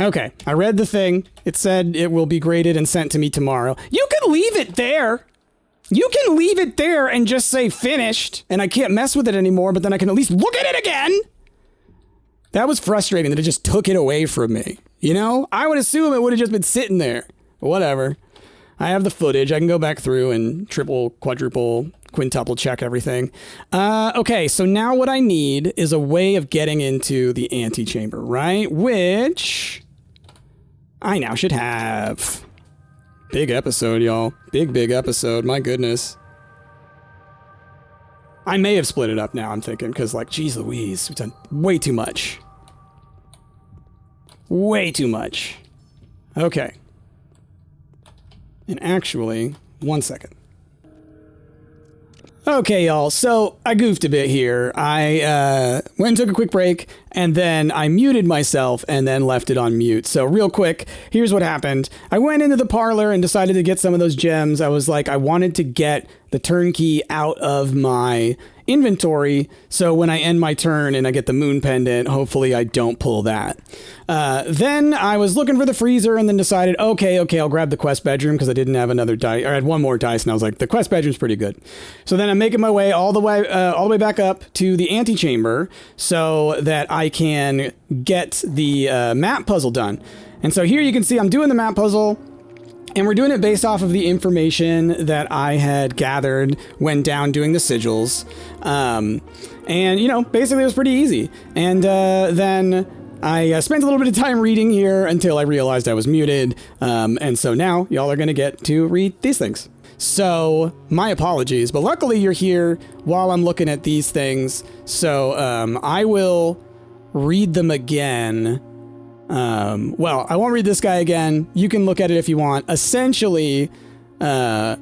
Okay, I read the thing. It said it will be graded and sent to me tomorrow. You can leave it there. You can leave it there and just say finished, and I can't mess with it anymore, but then I can at least look at it again. That was frustrating that it just took it away from me. You know? I would assume it would have just been sitting there. But whatever. I have the footage. I can go back through and triple, quadruple, quintuple check everything. Okay, so now what I need is a way of getting into the antechamber, right? Which I now should have. Big episode, y'all. Big episode. My goodness. I may have split it up now, I'm thinking, because, like, geez Louise, we've done way too much. Way too much. Okay. And actually, 1 second. Okay, y'all, so I goofed a bit here. I went and took a quick break, and then I muted myself and then left it on mute. So real quick, here's what happened. I went into the parlor and decided to get some of those gems. I was like, I wanted to get the turnkey out of my inventory, so when I end my turn and I get the moon pendant, hopefully I don't pull that. Then I was looking for the freezer and then decided, okay, I'll grab the quest bedroom because I didn't have another dice, or I had one more dice, and I was like, the quest bedroom's pretty good. So then I'm making my way all the way back up to the antechamber so that I can get the map puzzle done. And so here you can see I'm doing the map puzzle. And we're doing it based off of the information that I had gathered when down doing the sigils. And, you know, basically it was pretty easy. And then I spent a little bit of time reading here until I realized I was muted. And so now y'all are going to get to read these things. So my apologies, but luckily you're here while I'm looking at these things. So I will read them again. Well, I won't read this guy again. You can look at it if you want. Essentially, this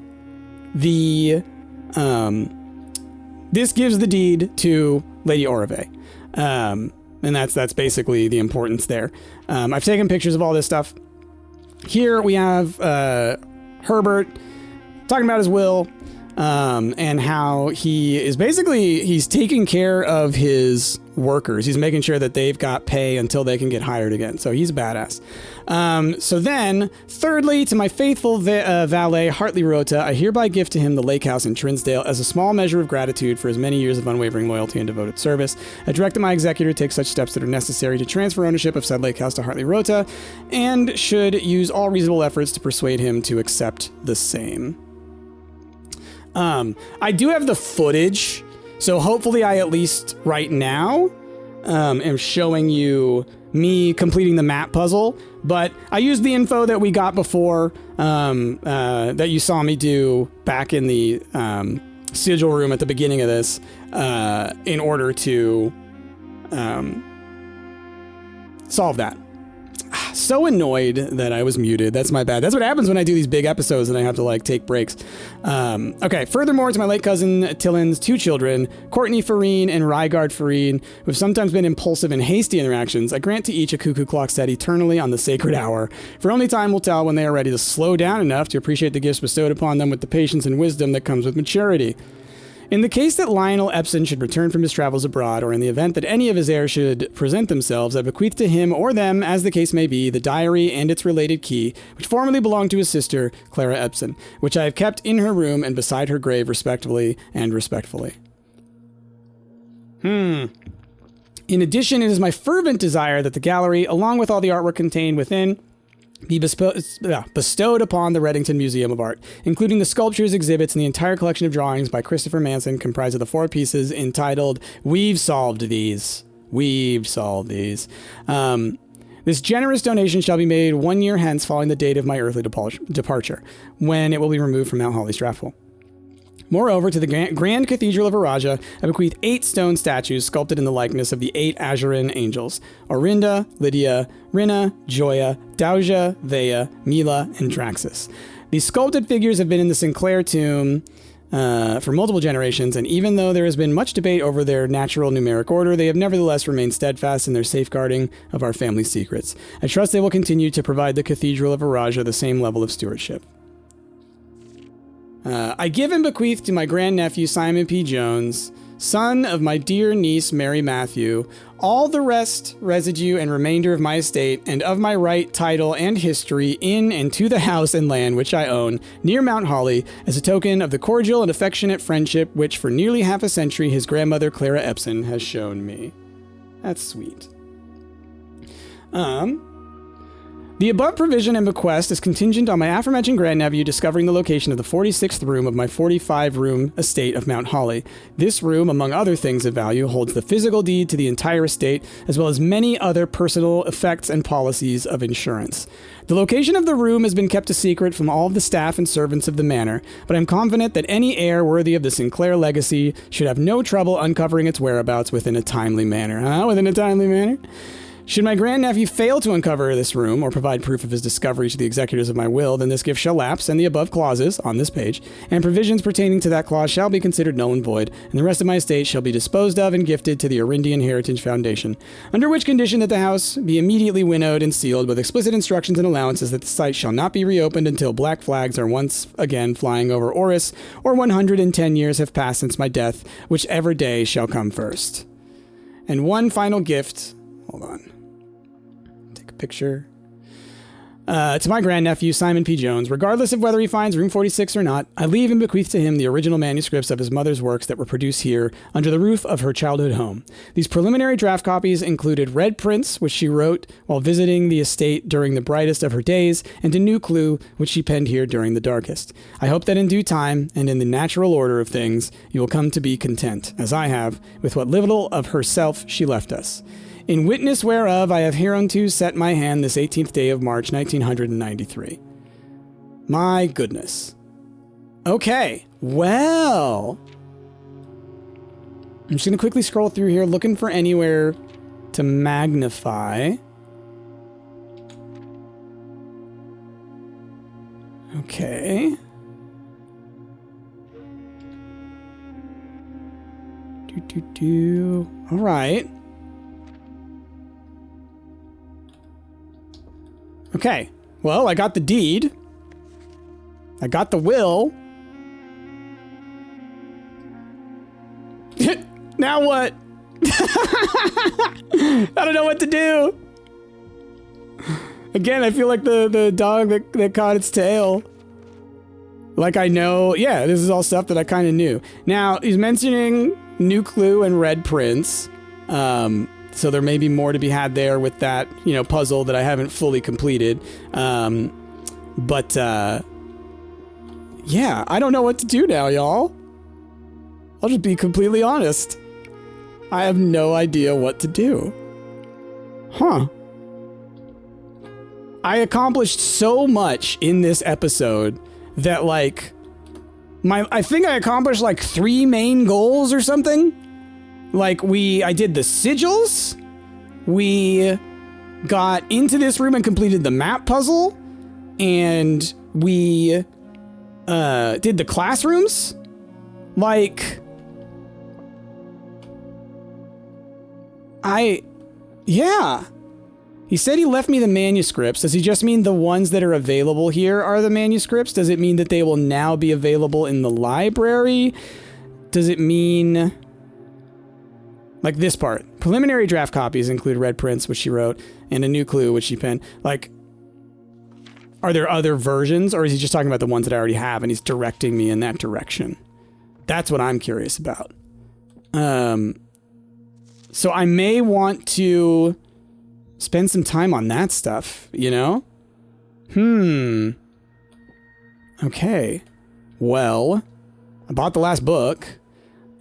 gives the deed to Lady Orave. And that's basically the importance there. I've taken pictures of all this stuff. Here we have, Herbert talking about his will. and how he's taking care of his workers. He's making sure that they've got pay until they can get hired again. So he's a badass. So then, thirdly, to my faithful valet, Hartley Rota, I hereby give to him the lake house in Trinsdale as a small measure of gratitude for his many years of unwavering loyalty and devoted service. I direct that my executor take such steps that are necessary to transfer ownership of said lake house to Hartley Rota, and should use all reasonable efforts to persuade him to accept the same. I do have the footage, so hopefully I, at least right now, am showing you me completing the map puzzle, but I used the info that we got before, that you saw me do back in the sigil room at the beginning of this, in order to solve that. So annoyed that I was muted. That's my bad. That's what happens when I do these big episodes and I have to like take breaks. Okay. Furthermore, to my late cousin Tillin's 2 children, Courtney Farine and Rygard Farine, who have sometimes been impulsive and hasty in their actions, I grant to each a cuckoo clock set eternally on the sacred hour. For only time will tell when they are ready to slow down enough to appreciate the gifts bestowed upon them with the patience and wisdom that comes with maturity. In the case that Lionel Epson should return from his travels abroad, or in the event that any of his heirs should present themselves, I bequeath to him or them, as the case may be, the diary and its related key, which formerly belonged to his sister, Clara Epson, which I have kept in her room and beside her grave respectively and respectfully. In addition, it is my fervent desire that the gallery, along with all the artwork contained within, be bestowed upon the Reddington Museum of Art, including the sculptures, exhibits, and the entire collection of drawings by Christopher Manson, comprised of the 4 pieces entitled We've Solved These. We've solved these. This generous donation shall be made 1 year hence following the date of my earthly departure, when it will be removed from Mount Holly Strathful. Moreover, to the Grand Cathedral of Morajai, I bequeath 8 stone statues sculpted in the likeness of the 8 Azuran angels: Orinda, Lydia, Rinna, Joya, Dauja, Vea, Mila, and Draxus. These sculpted figures have been in the Sinclair tomb for multiple generations, and even though there has been much debate over their natural numeric order, they have nevertheless remained steadfast in their safeguarding of our family's secrets. I trust they will continue to provide the Cathedral of Morajai the same level of stewardship. I give and bequeath to my grandnephew, Simon P. Jones, son of my dear niece, Mary Matthew, all the rest, residue, and remainder of my estate, and of my right, title, and history in and to the house and land which I own, near Mount Holly, as a token of the cordial and affectionate friendship which for nearly half a century his grandmother, Clara Epson, has shown me. That's sweet. The above provision and bequest is contingent on my aforementioned grandnephew discovering the location of the 46th room of my 45-room estate of Mount Holly. This room, among other things of value, holds the physical deed to the entire estate, as well as many other personal effects and policies of insurance. The location of the room has been kept a secret from all of the staff and servants of the manor, but I'm confident that any heir worthy of the Sinclair legacy should have no trouble uncovering its whereabouts within a timely manner. Within a timely manner? Should my grandnephew fail to uncover this room or provide proof of his discovery to the executors of my will, then this gift shall lapse, and the above clauses on this page and provisions pertaining to that clause shall be considered null and void, and the rest of my estate shall be disposed of and gifted to the Arindian Heritage Foundation, under which condition that the house be immediately winnowed and sealed with explicit instructions and allowances that the site shall not be reopened until black flags are once again flying over Oris, or 110 years have passed since my death, whichever day shall come first. And one final gift. Hold on. Picture. To my grandnephew, Simon P. Jones, regardless of whether he finds room 46 or not, I leave and bequeath to him the original manuscripts of his mother's works that were produced here under the roof of her childhood home. These preliminary draft copies included red prints, which she wrote while visiting the estate during the brightest of her days, and a new clue, which she penned here during the darkest. I hope that in due time, and in the natural order of things, you will come to be content, as I have, with what little of herself she left us. In witness whereof I have hereunto set my hand this 18th day of March, 1993. My goodness. Okay, well. I'm just going to quickly scroll through here, looking for anywhere to magnify. Okay. All right. Okay, well, I got the deed. I got the will. Now what? I don't know what to do. Again, I feel like the dog that caught its tail. Like I know, yeah, this is all stuff that I kind of knew. Now, he's mentioning New Clue and Red Prince. So there may be more to be had there with that, you know, puzzle that I haven't fully completed. Yeah, I don't know what to do now, y'all. I'll just be completely honest. I have no idea what to do. Huh. I accomplished so much in this episode that, like, I think I accomplished like 3 main goals or something. Like, I did the sigils, we got into this room and completed the map puzzle, and we did the classrooms. Like, yeah. He said he left me the manuscripts. Does he just mean the ones that are available here are the manuscripts? Does it mean that they will now be available in the library? Does it mean... like this part. Preliminary draft copies include Red Prince, which she wrote, and a New Clue, which she penned. Like, are there other versions, or is he just talking about the ones that I already have and he's directing me in that direction? That's what I'm curious about. So I may want to spend some time on that stuff, you know? Okay. Well, I bought the last book.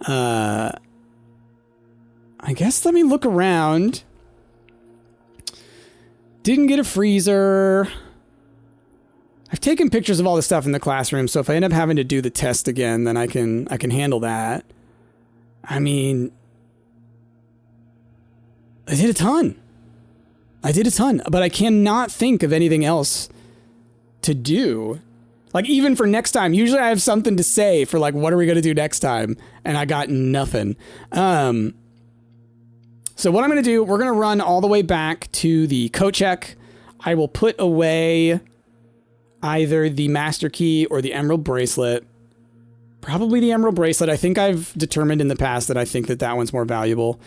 I guess let me look around. Didn't get a freezer. I've taken pictures of all the stuff in the classroom, so if I end up having to do the test again, then I can handle that. I mean, I did a ton. But I cannot think of anything else to do. Like, even for next time, usually I have something to say for, like, what are we going to do next time? And I got nothing. So what I'm going to do, we're going to run all the way back to the coat check. I will put away either the master key or the emerald bracelet. Probably the emerald bracelet. I think I've determined in the past that I think that one's more valuable.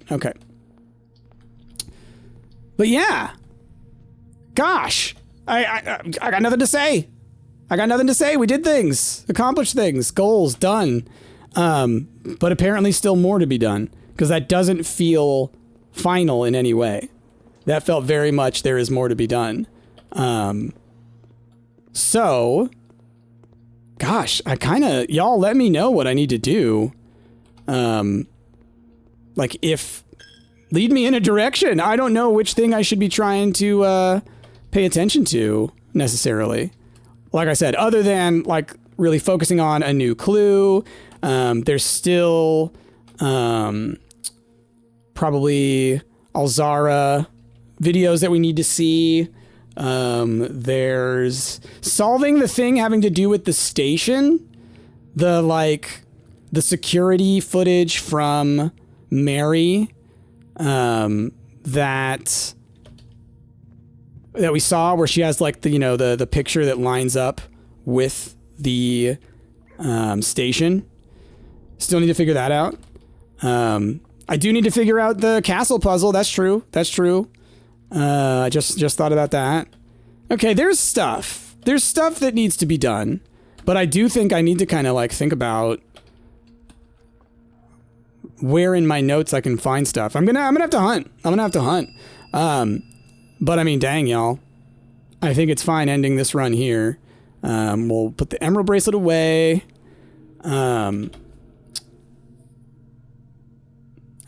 Okay. But yeah, gosh, I got nothing to say. We did things, accomplished things, goals done. But apparently still more to be done, because that doesn't feel final in any way. That felt very much there is more to be done. So, gosh, y'all let me know what I need to do. Like, lead me in a direction. I don't know which thing I should be trying to pay attention to necessarily. Like I said, other than like really focusing on a new clue, there's still probably Alzara videos that we need to see. There's solving the thing having to do with the station, the security footage from Mary. That we saw where she has like the picture that lines up with the station. Still need to figure that out. I do need to figure out the castle puzzle. That's true. I just thought about that. Okay, there's stuff that needs to be done, but I do think I need to kind of like think about where in my notes I can find stuff. I'm gonna have to hunt. But I mean, dang, y'all. I think it's fine ending this run here. We'll put the emerald bracelet away.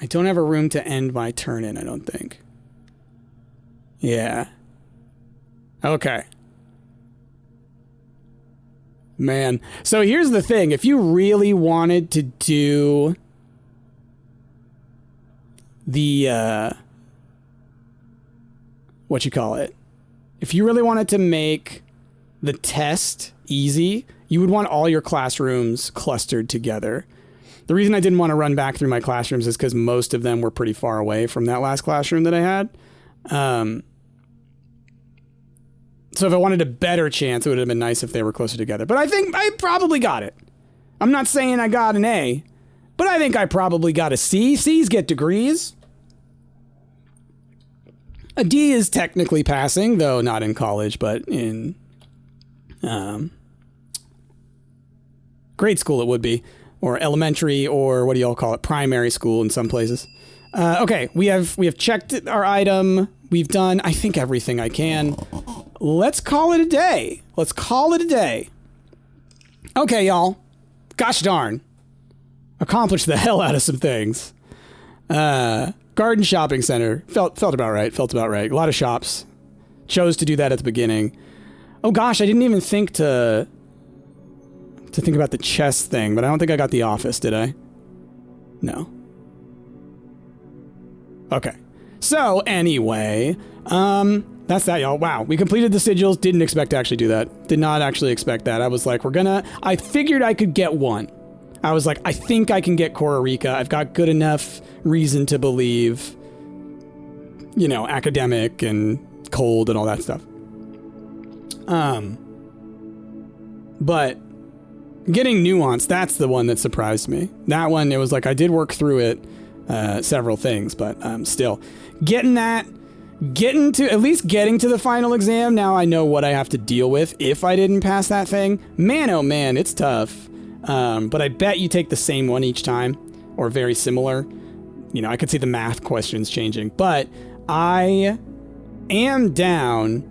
I don't have a room to end my turn in, I don't think. Yeah. Okay. Man. So here's the thing. If you really wanted to do the, if you really wanted to make the test easy, you would want all your classrooms clustered together. The reason I didn't want to run back through my classrooms is because most of them were pretty far away from that last classroom that I had. So if I wanted a better chance, it would have been nice if they were closer together. But I think I probably got it. I'm not saying I got an A, but I think I probably got a C. C's get degrees. A D is technically passing, though not in college, but in grade school it would be, or elementary, or what do y'all call it, primary school in some places. Okay, we have checked our item. We've done, I think, everything I can. Let's call it a day. Let's call it a day. Okay, y'all. Gosh darn. Accomplished the hell out of some things. Garden shopping center. Felt about right. Felt about right. A lot of shops. Chose to do that at the beginning. Oh gosh, I didn't even think to think about the chess thing, but I don't think I got the office, did I? No. Okay. So anyway, that's that, y'all. Wow, we completed the sigils. Didn't expect to actually do that. Did not actually expect that. I was like, I figured I could get one. I was like, I think I can get Cororica. I've got good enough reason to believe, you know, academic and cold and all that stuff. But getting Nuance, that's the one that surprised me. That one, it was like, I did work through it, several things, but still. Getting to the final exam, now I know what I have to deal with if I didn't pass that thing. Man, oh man, it's tough. But I bet you take the same one each time, or very similar. You know, I could see the math questions changing, but I am down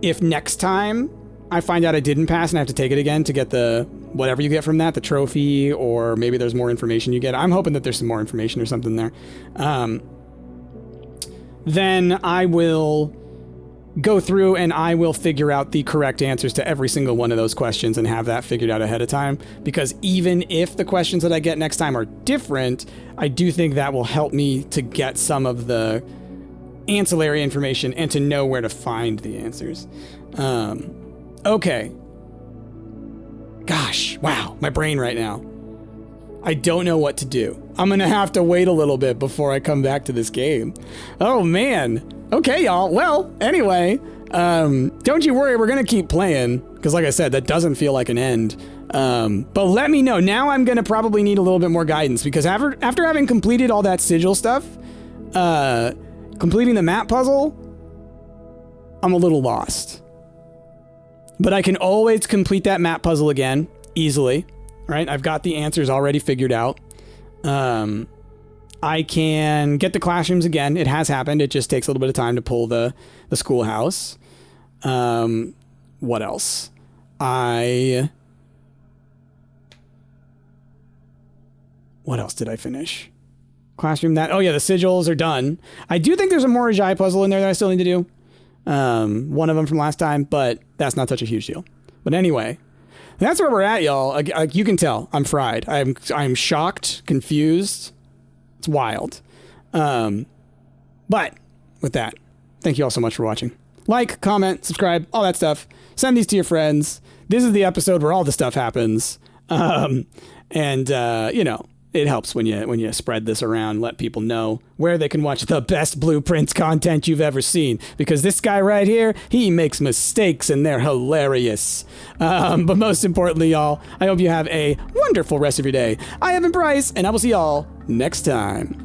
if next time I find out I didn't pass and I have to take it again to get the whatever you get from that, the trophy, or maybe there's more information you get. I'm hoping that there's some more information or something there. Then I will go through and I will figure out the correct answers to every single one of those questions and have that figured out ahead of time. Because even if the questions that I get next time are different, I do think that will help me to get some of the ancillary information and to know where to find the answers. Okay. Gosh, wow, my brain right now. I don't know what to do. I'm gonna have to wait a little bit before I come back to this game. Oh man. Okay, y'all. Well, anyway, don't you worry, we're gonna keep playing, because like I said, that doesn't feel like an end. But let me know. Now I'm gonna probably need a little bit more guidance, because after having completed all that sigil stuff, completing the map puzzle, I'm a little lost. But I can always complete that map puzzle again, easily, right? I've got the answers already figured out. I can get the classrooms again. It has happened. It just takes a little bit of time to pull the schoolhouse. What else? What else did I finish? Classroom that. Oh yeah, the sigils are done. I do think there's a Morajai puzzle in there that I still need to do. One of them from last time, but that's not such a huge deal. But anyway, that's where we're at, y'all. You can tell I'm fried. I'm shocked, confused. It's wild. But with that, thank you all so much for watching. Like, comment, subscribe, all that stuff. Send these to your friends. This is the episode where all the stuff happens. You know, it helps when you spread this around, let people know where they can watch the best Blueprints content you've ever seen. Because this guy right here, he makes mistakes and they're hilarious. But most importantly, y'all, I hope you have a wonderful rest of your day. I have been Bryce, and I will see y'all next time.